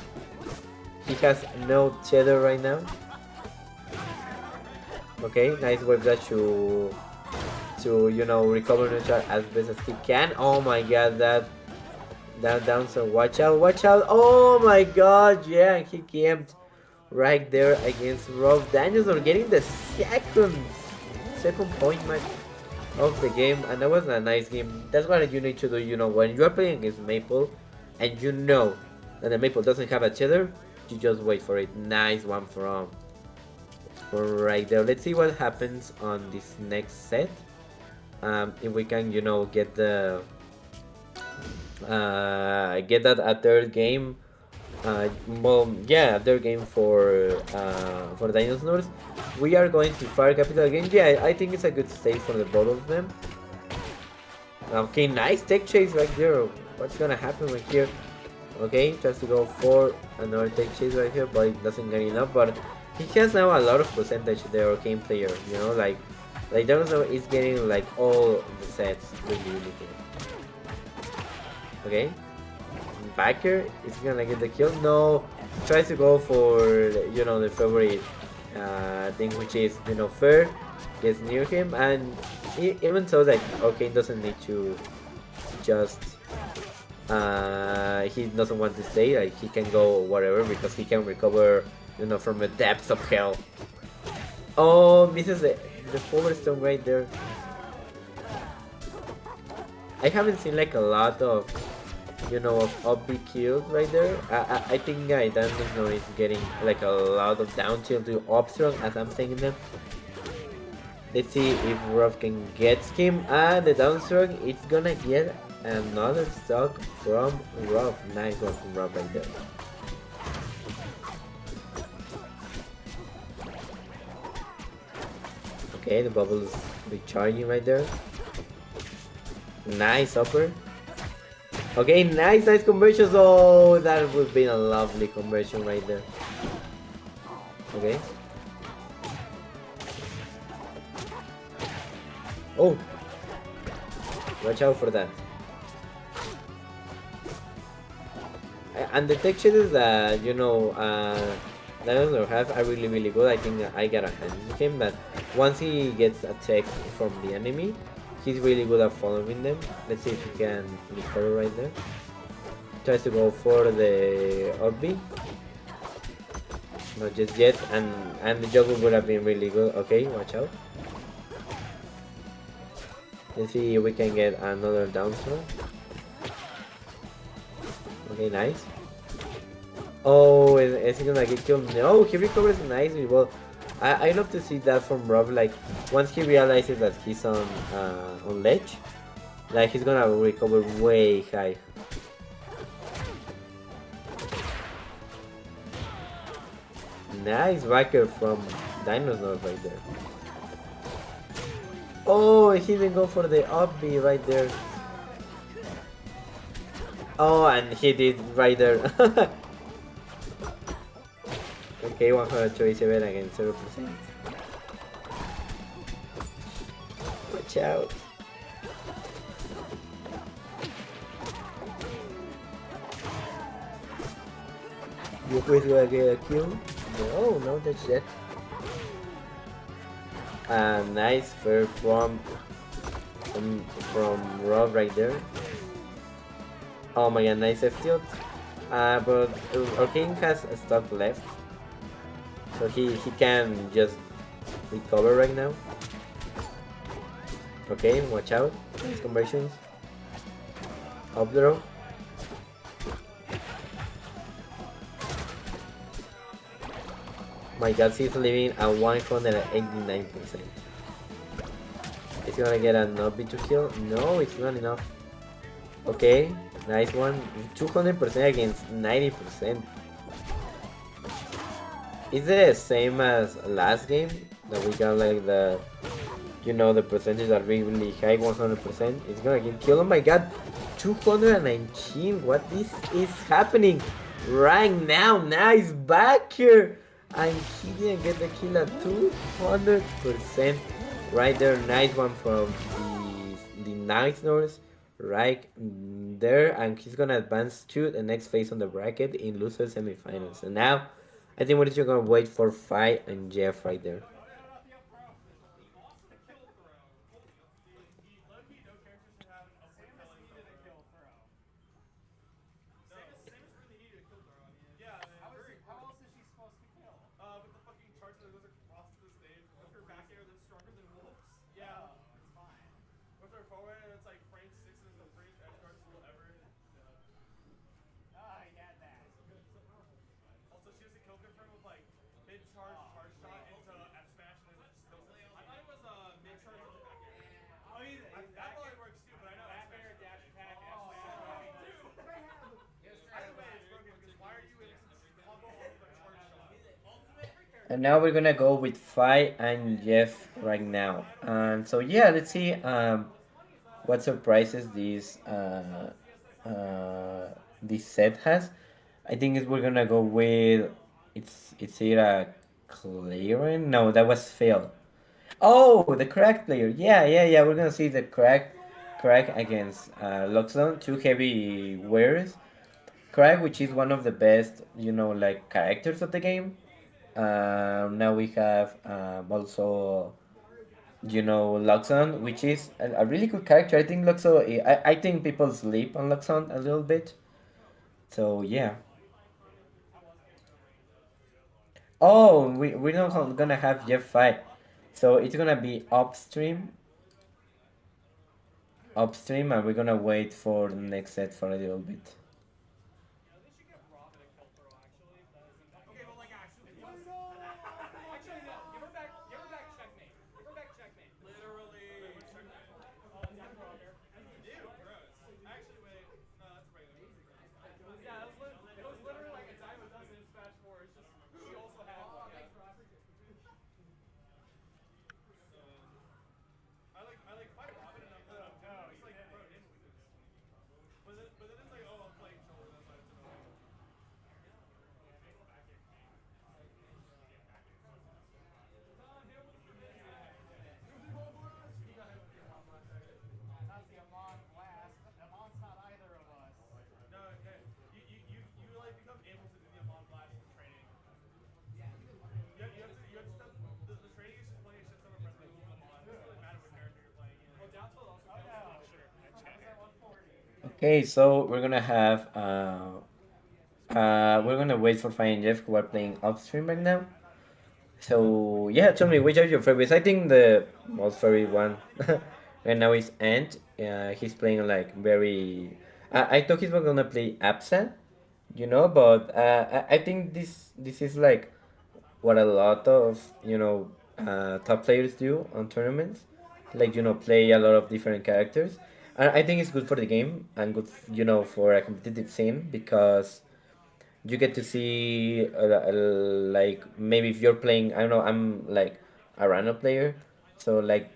He has no tether right now. Okay, nice wave dash to you know, recover neutral as best as he can. Oh my god, that down, so watch out. Oh my god, yeah, he camped right there against Rob. Danielson getting the second point match of the game, and that was a nice game. That's what you need to do, you know, when you're playing against Maple and you know that the Maple doesn't have a tether, you just wait for it. Nice one from right there. Let's see what happens on this next set. If we can, you know, get the get that a third game. Well, yeah, a third game for Dinosaurs. We are going to Fire Capital again. Yeah, I think it's a good stage for the both of them. Okay, nice tech chase right there. What's gonna happen right here? Okay, tries to go for another tech chase right here, but it doesn't get enough. But he has now a lot of percentage there, Arcane player. You know, like Dinosaur is getting like all the sets really good. Okay, Backer is gonna get the kill. No, tries to go for, you know, the favorite thing, which is, you know, Fair. Gets near him, and even so, like, okay, doesn't need to just he doesn't want to stay. Like, he can go whatever, because he can recover, you know, from the depths of hell. Oh, misses the forward stone right there. I haven't seen like a lot of, you know, of up B kills right there. I think Dinosaur is getting like a lot of down tilt to up strong, as I'm saying them. Let's see if Ruff can get him, and the down strong, it's gonna get another stock from Ruff. Nice one from Ruff right there. Okay, the bubble is recharging right there. Nice upper. Okay, nice conversions. Oh, that would have been a lovely conversion right there. Okay. Oh, watch out for that. And the tech shaders that, you know, Dinosaur have are really good. I think I got a hand in him, but once he gets attacked from the enemy, he's really good at following them. Let's see if he can recover right there. Tries to go for the up B. Not just yet, and the juggle would have been really good. Okay, watch out. Let's see if we can get another down throw. Okay, nice. Oh, is he gonna get killed? No, he recovers nicely. Well, I love to see that from Rob. Like, once he realizes that he's on ledge, like, he's gonna recover way high. Nice backer from Dinosaur right there. Oh, he didn't go for the up B right there. Oh, and he did right there. Okay, 127 against 0%. Watch out. You is gonna get a kill? No, that's it. Nice fair from Rob right there. Oh my god, nice F tilt. But our king has a stock left, so he can just recover right now. Okay, watch out. Nice conversions. Up throw. My god, he's living at 189%. Is he gonna get an up to kill? No, it's not enough. Okay, nice one. 200% against 90%. Is it the same as last game? That we got like the, you know, the percentage are really high, 100%. It's gonna get killed. Oh my god, 219. What is happening right now? Now he's back here. And he didn't get the kill at 200%. Right there, nice one from the Night Nurse right there, and he's gonna advance to the next phase on the bracket in loser semifinals. And now, I think we're just gonna wait for Fi and Jeff right there. And now we're gonna go with Fi and Jeff right now. And so yeah, let's see what surprises this set has. I think we're gonna go with it's either a clearing. No, that was fail. Oh, the crack player. Yeah. We're gonna see the crack against Loxodon. Two heavy wearers. Crack, which is one of the best, you know, like characters of the game. Now we have also, you know, Luxon, which is a really good character. I think Luxo, I think people sleep on Luxon a little bit. So yeah. Oh, we're not gonna have Jeff fight. So it's gonna be upstream, and we're gonna wait for the next set for a little bit. Okay, so we're gonna wait for Fine and Jeff, who are playing upstream right now. So yeah, tell me, which are your favorites? I think the most favorite one right now is Ant. He's playing like very. I thought he's not gonna play Absa, you know, but I think this is like what a lot of, you know, top players do on tournaments, like, you know, play a lot of different characters. And I think it's good for the game and good, you know, for a competitive scene, because you get to see like maybe if you're playing, I don't know, I'm like a random player, so like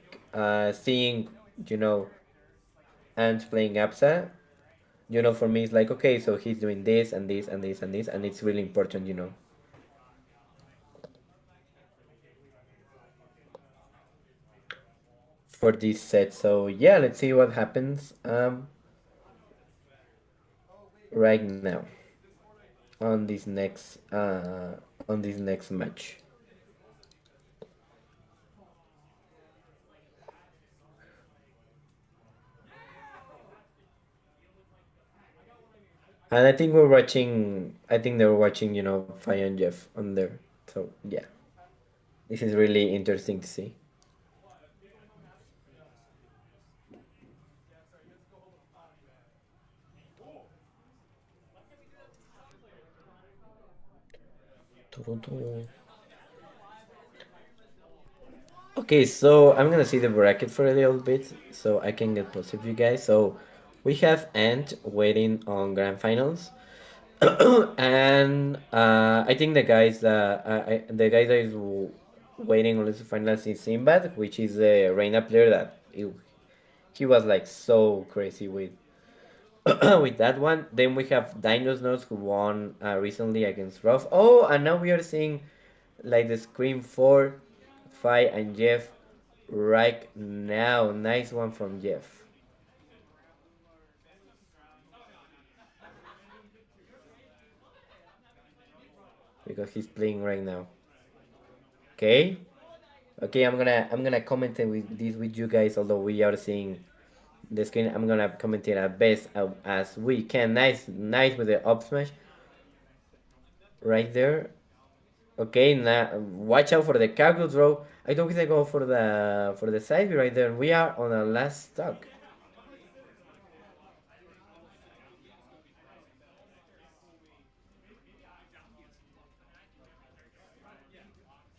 seeing, you know, and playing Absa, you know, for me it's like, okay, so he's doing this and this and this and this, and it's really important, you know, for this set. So yeah, let's see what happens right now on this next match. And I think we're watching. I think they're watching, Fai and Jeff on there. So yeah, this is really interesting to see. Okay, so I'm gonna see the bracket for a little bit so I can get close with you guys. So we have Ant waiting on grand finals. And I think the guy that is waiting on the finals is Sinbad, which is a Reina player that he was like so crazy with with that one. Then we have Dinos Nose who won recently against Ruff. Oh, and now we are seeing like the Scream 4, Fi and Jeff right now. Nice one from Jeff. Because he's playing right now. Okay. Okay, I'm gonna comment with this with you guys, although we are seeing the screen. I'm gonna comment it as best as we can. Nice with the up smash right there. Okay, now watch out for the cactus, bro. I don't think they go for the side B right there. We are on our last stock.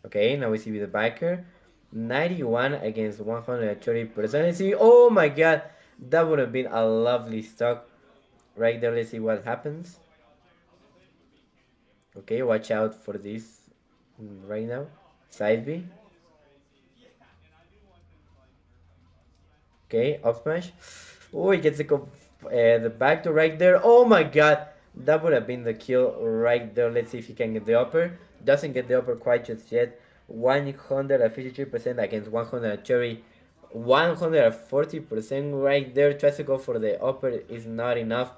Okay, now we see with the biker. 91 against 130%. See, oh my god, that would have been a lovely stock right there. Let's see what happens. Okay, watch out for this right now. Side B. Okay, up smash. Oh, he gets the back to right there. Oh my god, that would have been the kill right there. Let's see if he can get the upper. Doesn't get the upper quite just yet. 153% against 130. 140% right there. Tries to go for the upper, is not enough,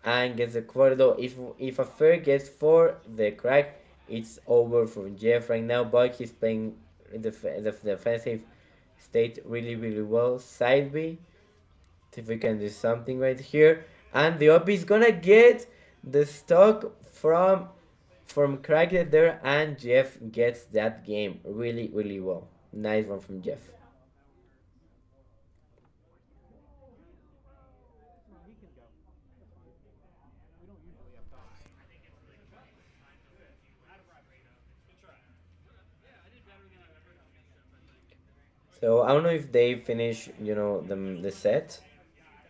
and gets the quarter. If a fair gets for the crack, it's over for Jeff right now. But he's playing the defensive state really well. Side B. See if we can do something right here. And the OP is gonna get the stock from Cracked there, and Jeff gets that game really well. Nice one from Jeff. So I don't know if they finish, the set.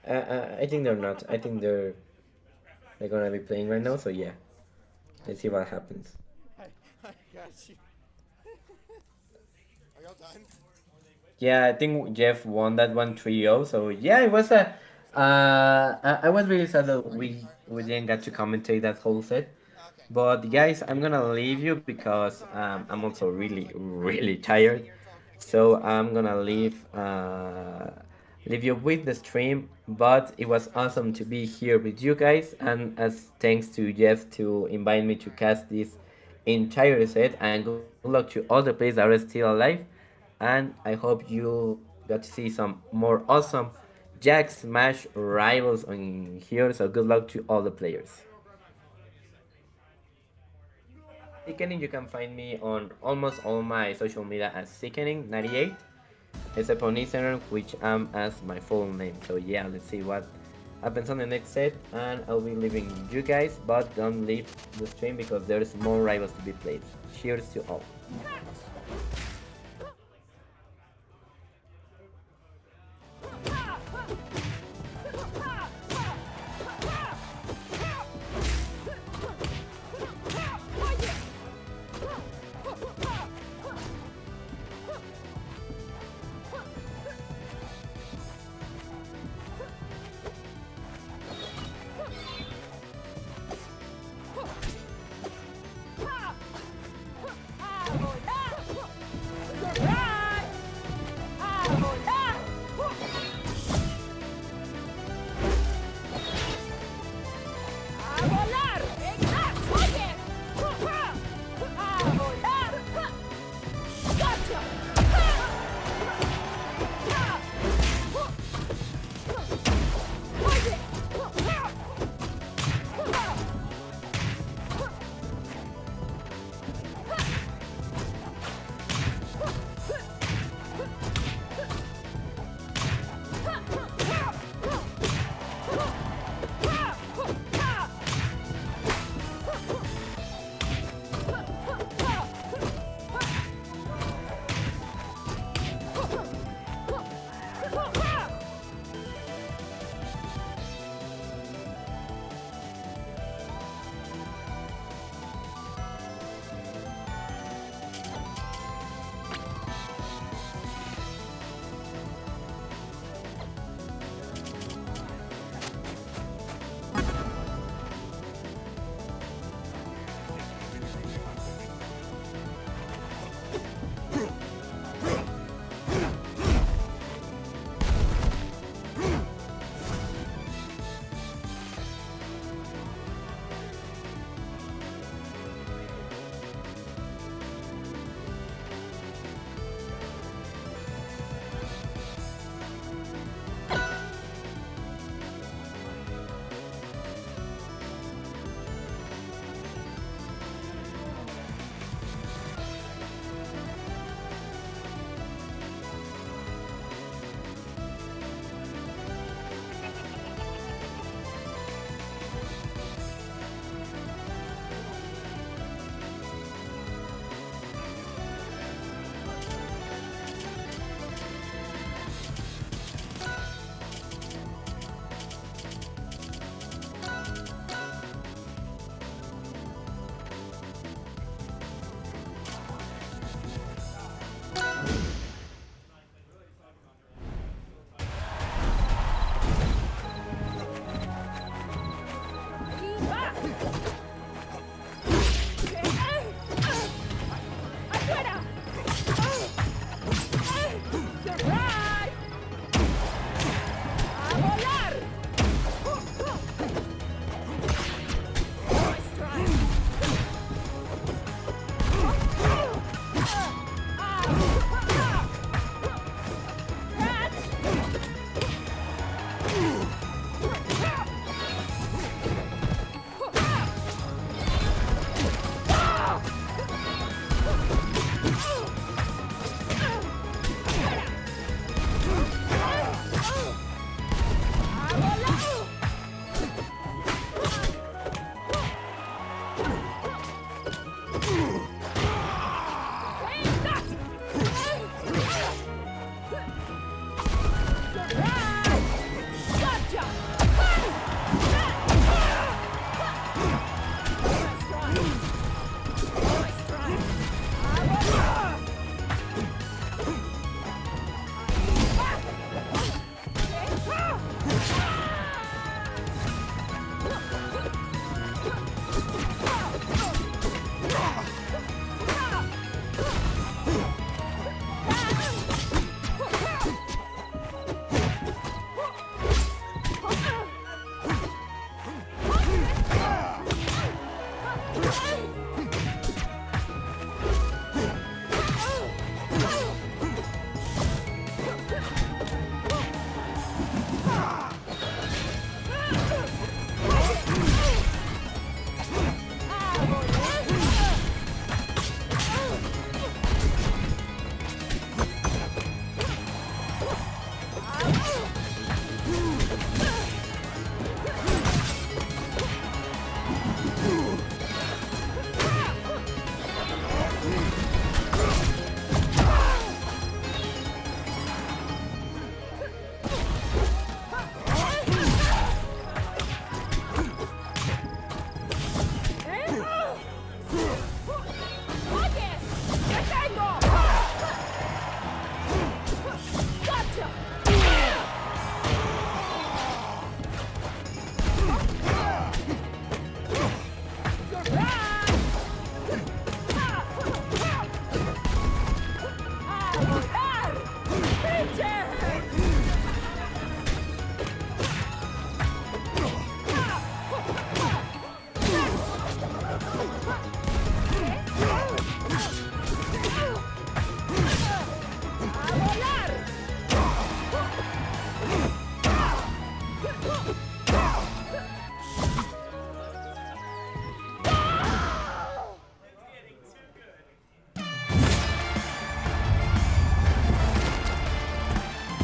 I think they're not. I think they're gonna be playing right now. So yeah, let's see what happens. I got you. Are y'all done? Yeah, I think Jeff won that one 3-0. So yeah, it was a. I was really sad that we didn't get to commentate that whole set. Okay. But guys, I'm gonna leave you because I'm also really tired. So I'm gonna leave you with the stream. But it was awesome to be here with you guys, and as thanks to Jeff to invite me to cast this entire set. And good luck to all the players that are still alive. And I hope you got to see some more awesome JaxSmash rivals on here. So good luck to all the players. Sickening, you can find me on almost all my social media as Sickening98, except on Instagram, which I'm as my full name. So yeah, let's see what happens on the next set, and I'll be leaving you guys, but don't leave the stream because there's more rivals to be played. Cheers to all.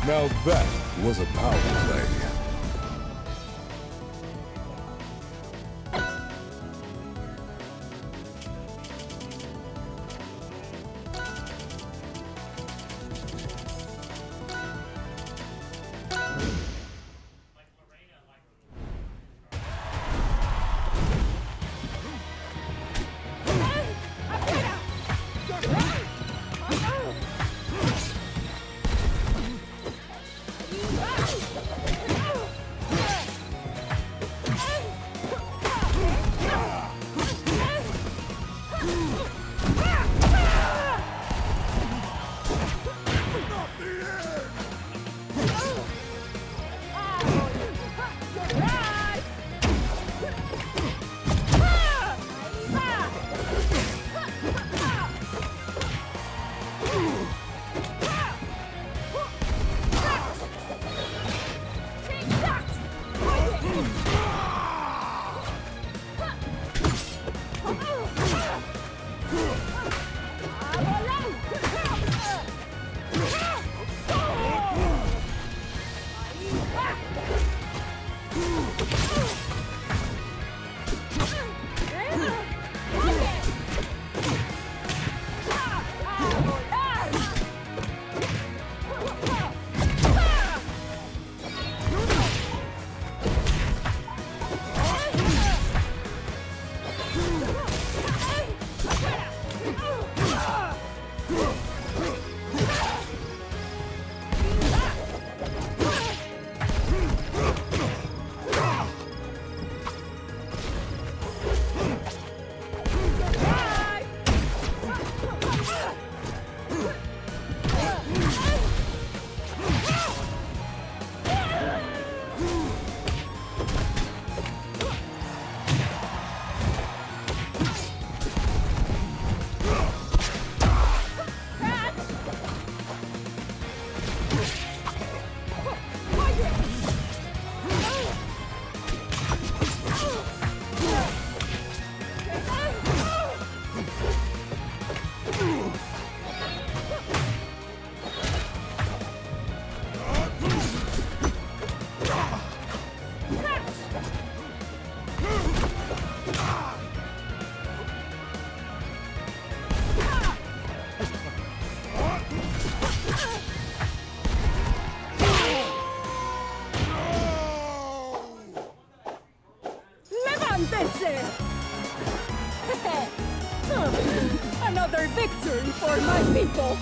Now that was a power play. Another victory for my people!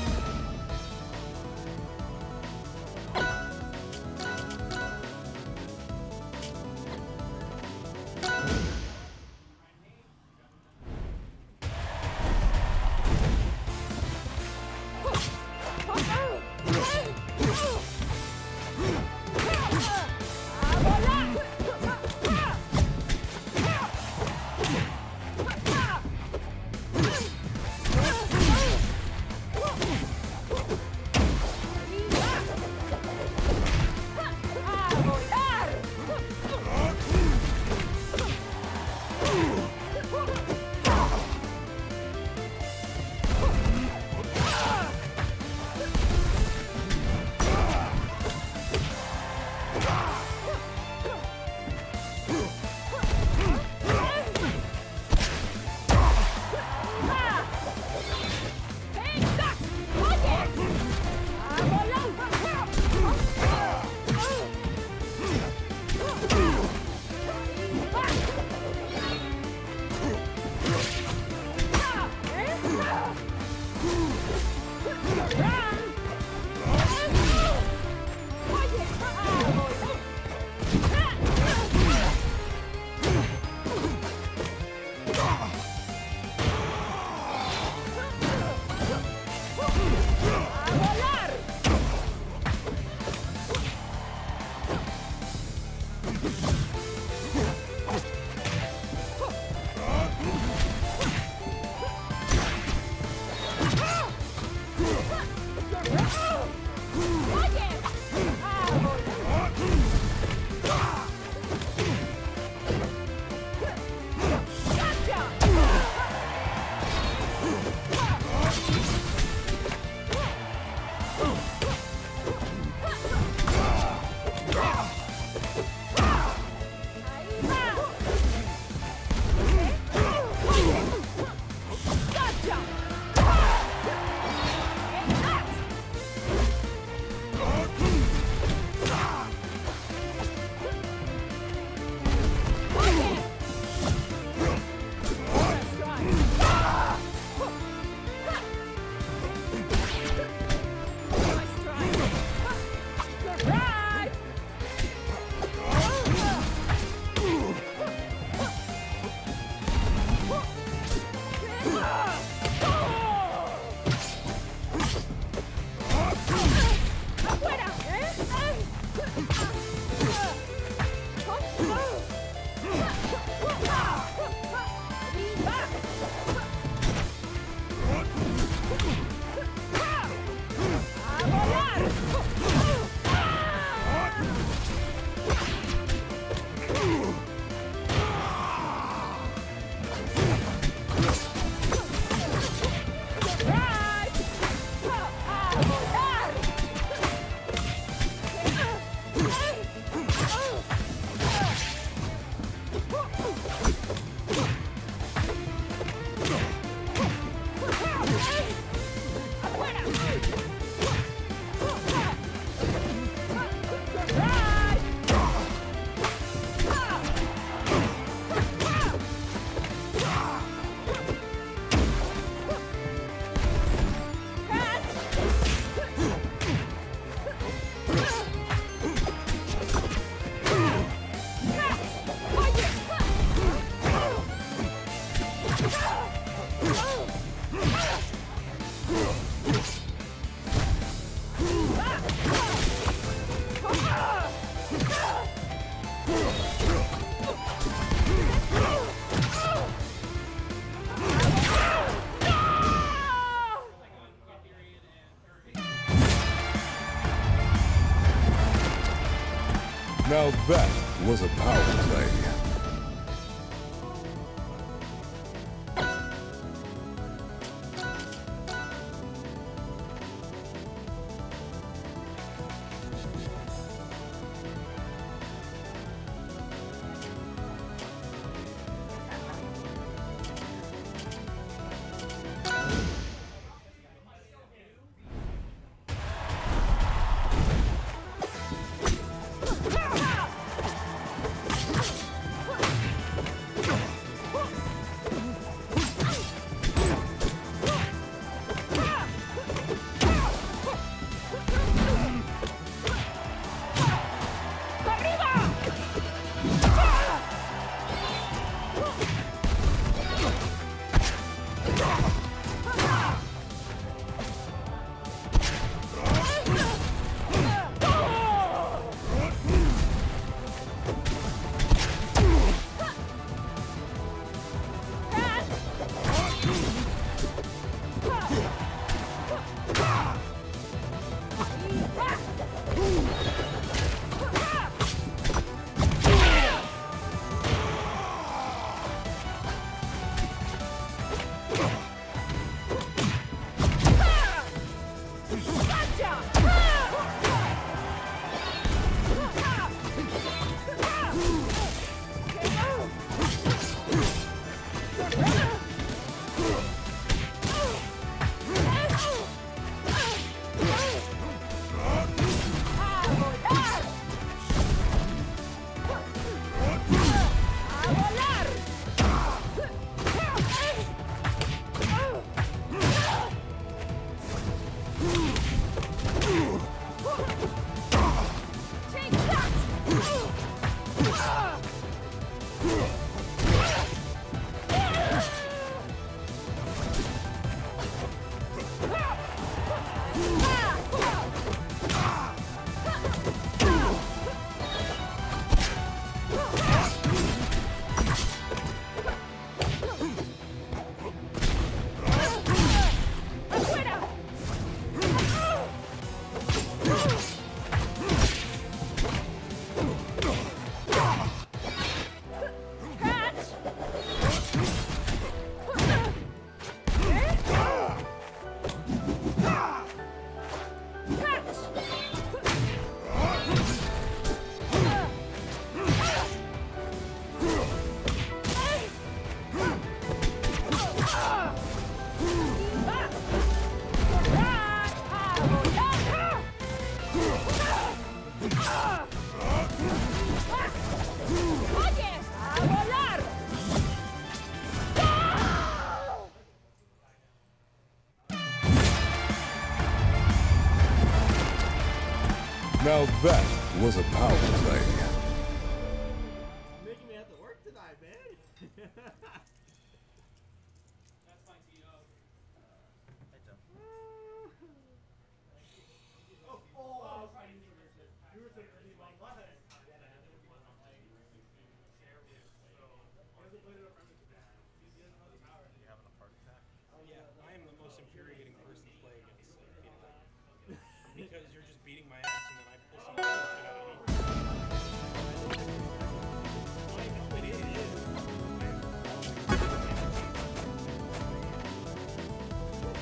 Now that was a power play. Now that was a power play. Making me have to work tonight, man. Yeah, I am the most infuriating person to play against. Because you're just beating my ass and then I pull some bullshit out of you. I know it is.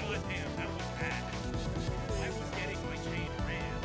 God damn, that was bad. I was getting my chain ran.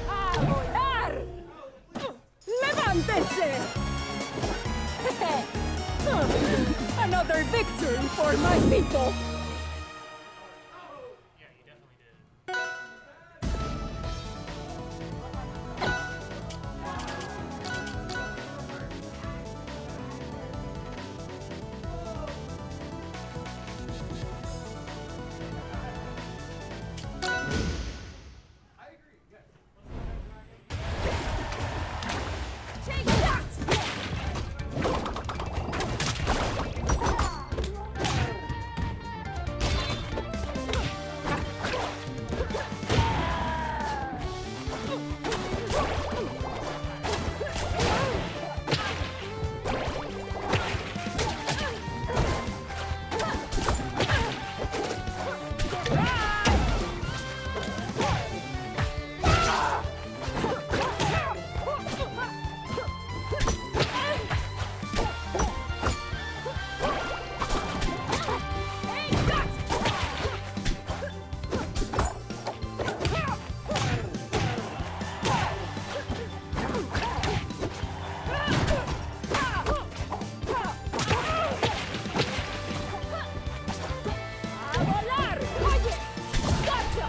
¡A volar! ¡Levántese! Another victory for my people! Yeah, you definitely did. Take that! ¡A volar! ¡Oye! ¡Gotcha!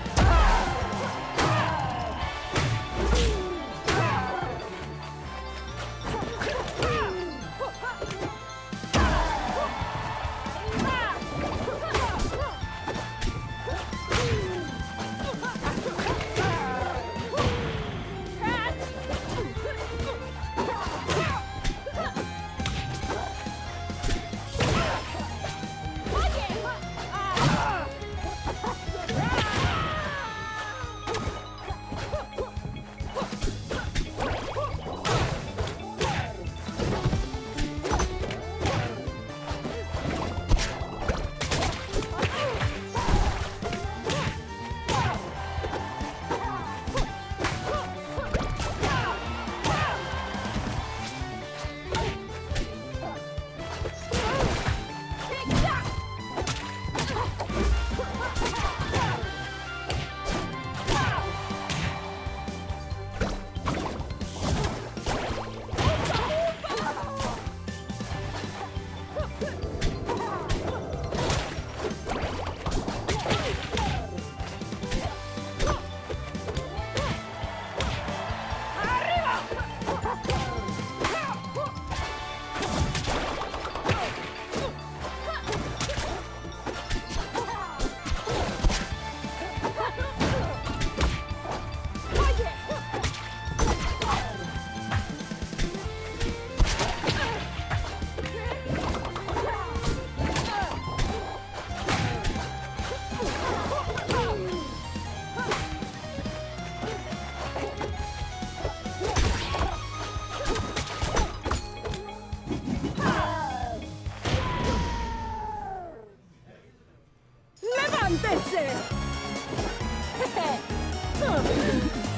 ¡Levántese!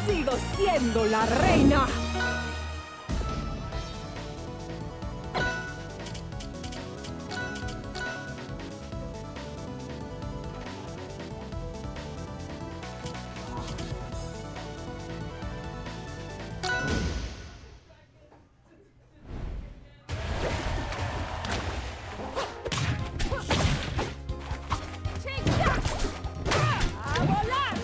¡Sigo siendo la reina! ¡A volar!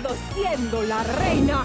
Sigo siendo la reina.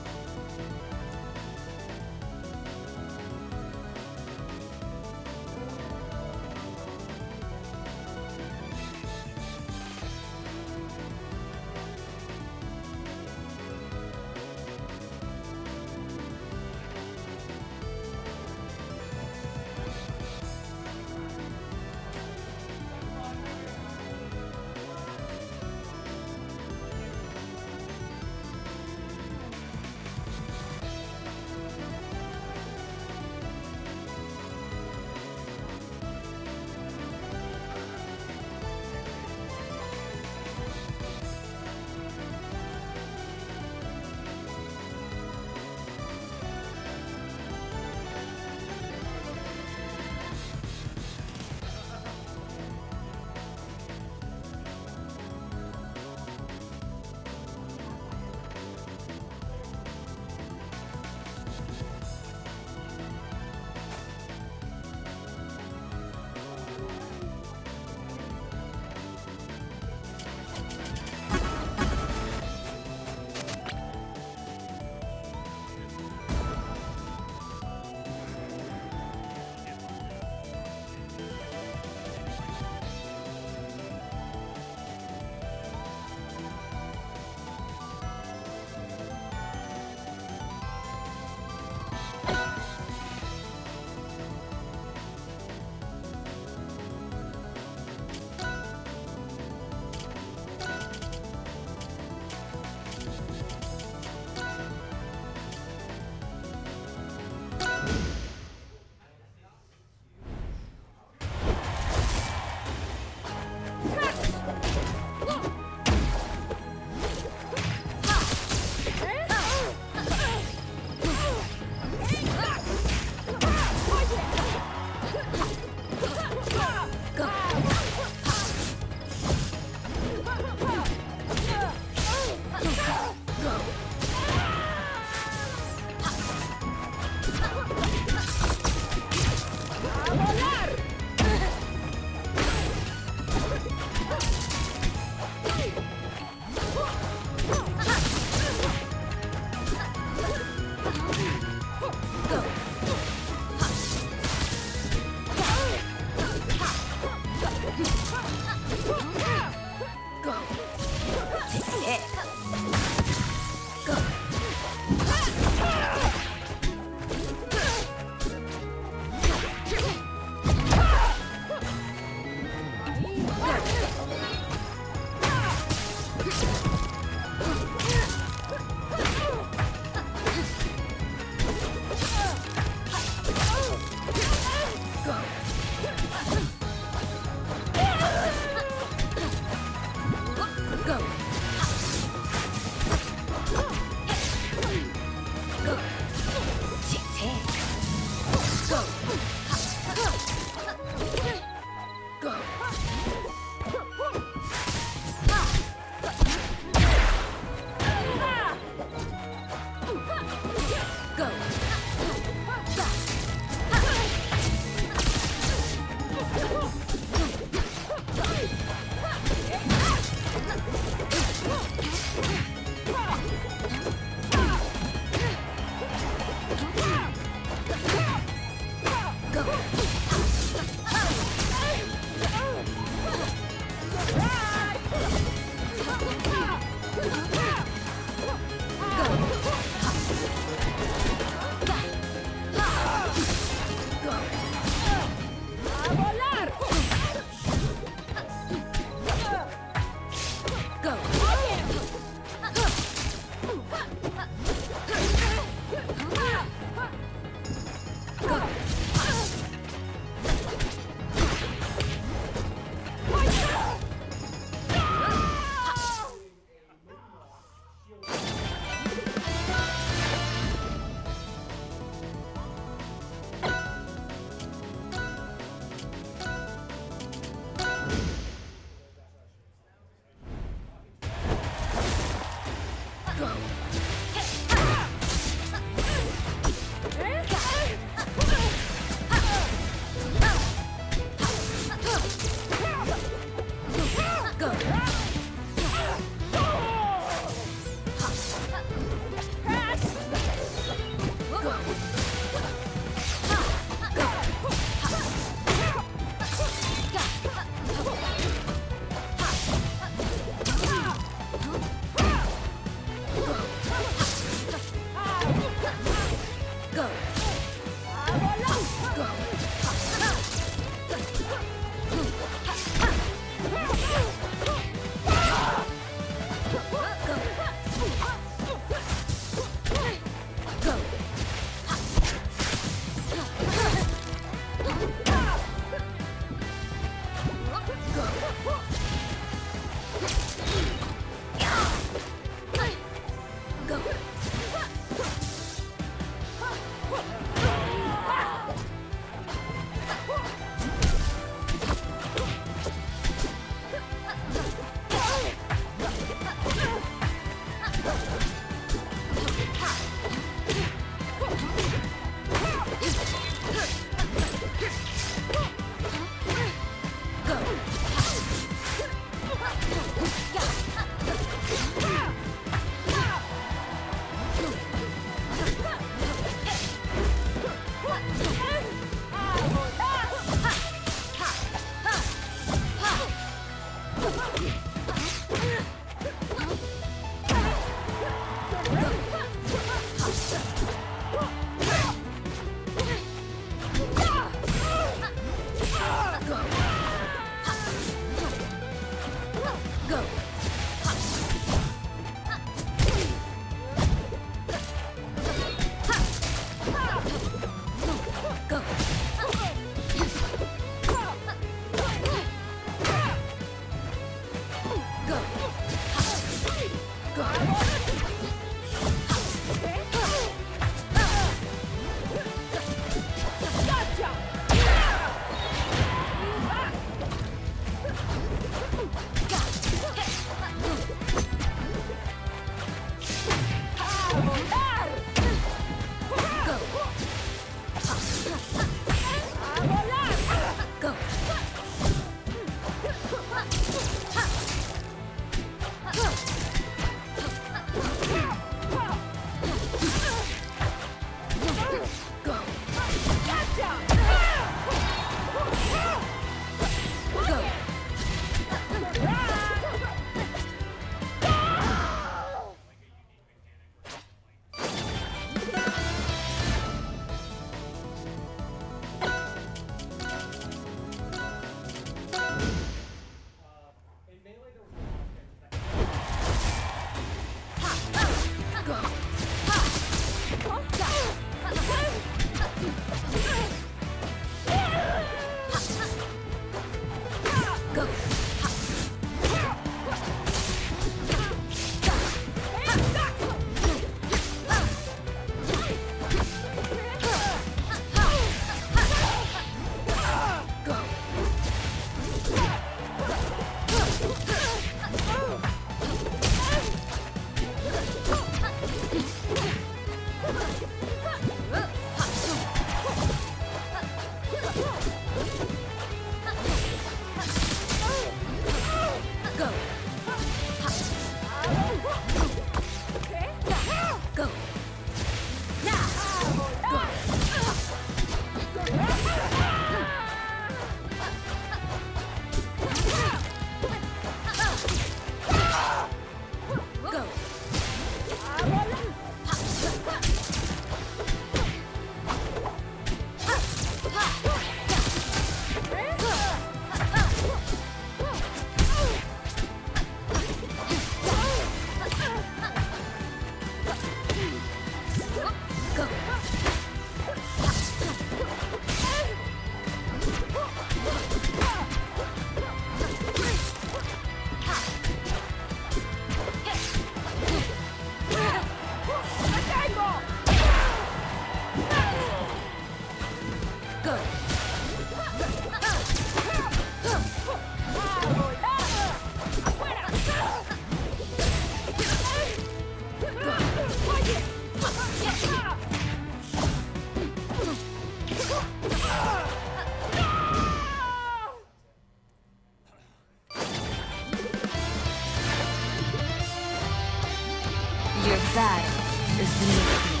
Your battle is beneath me.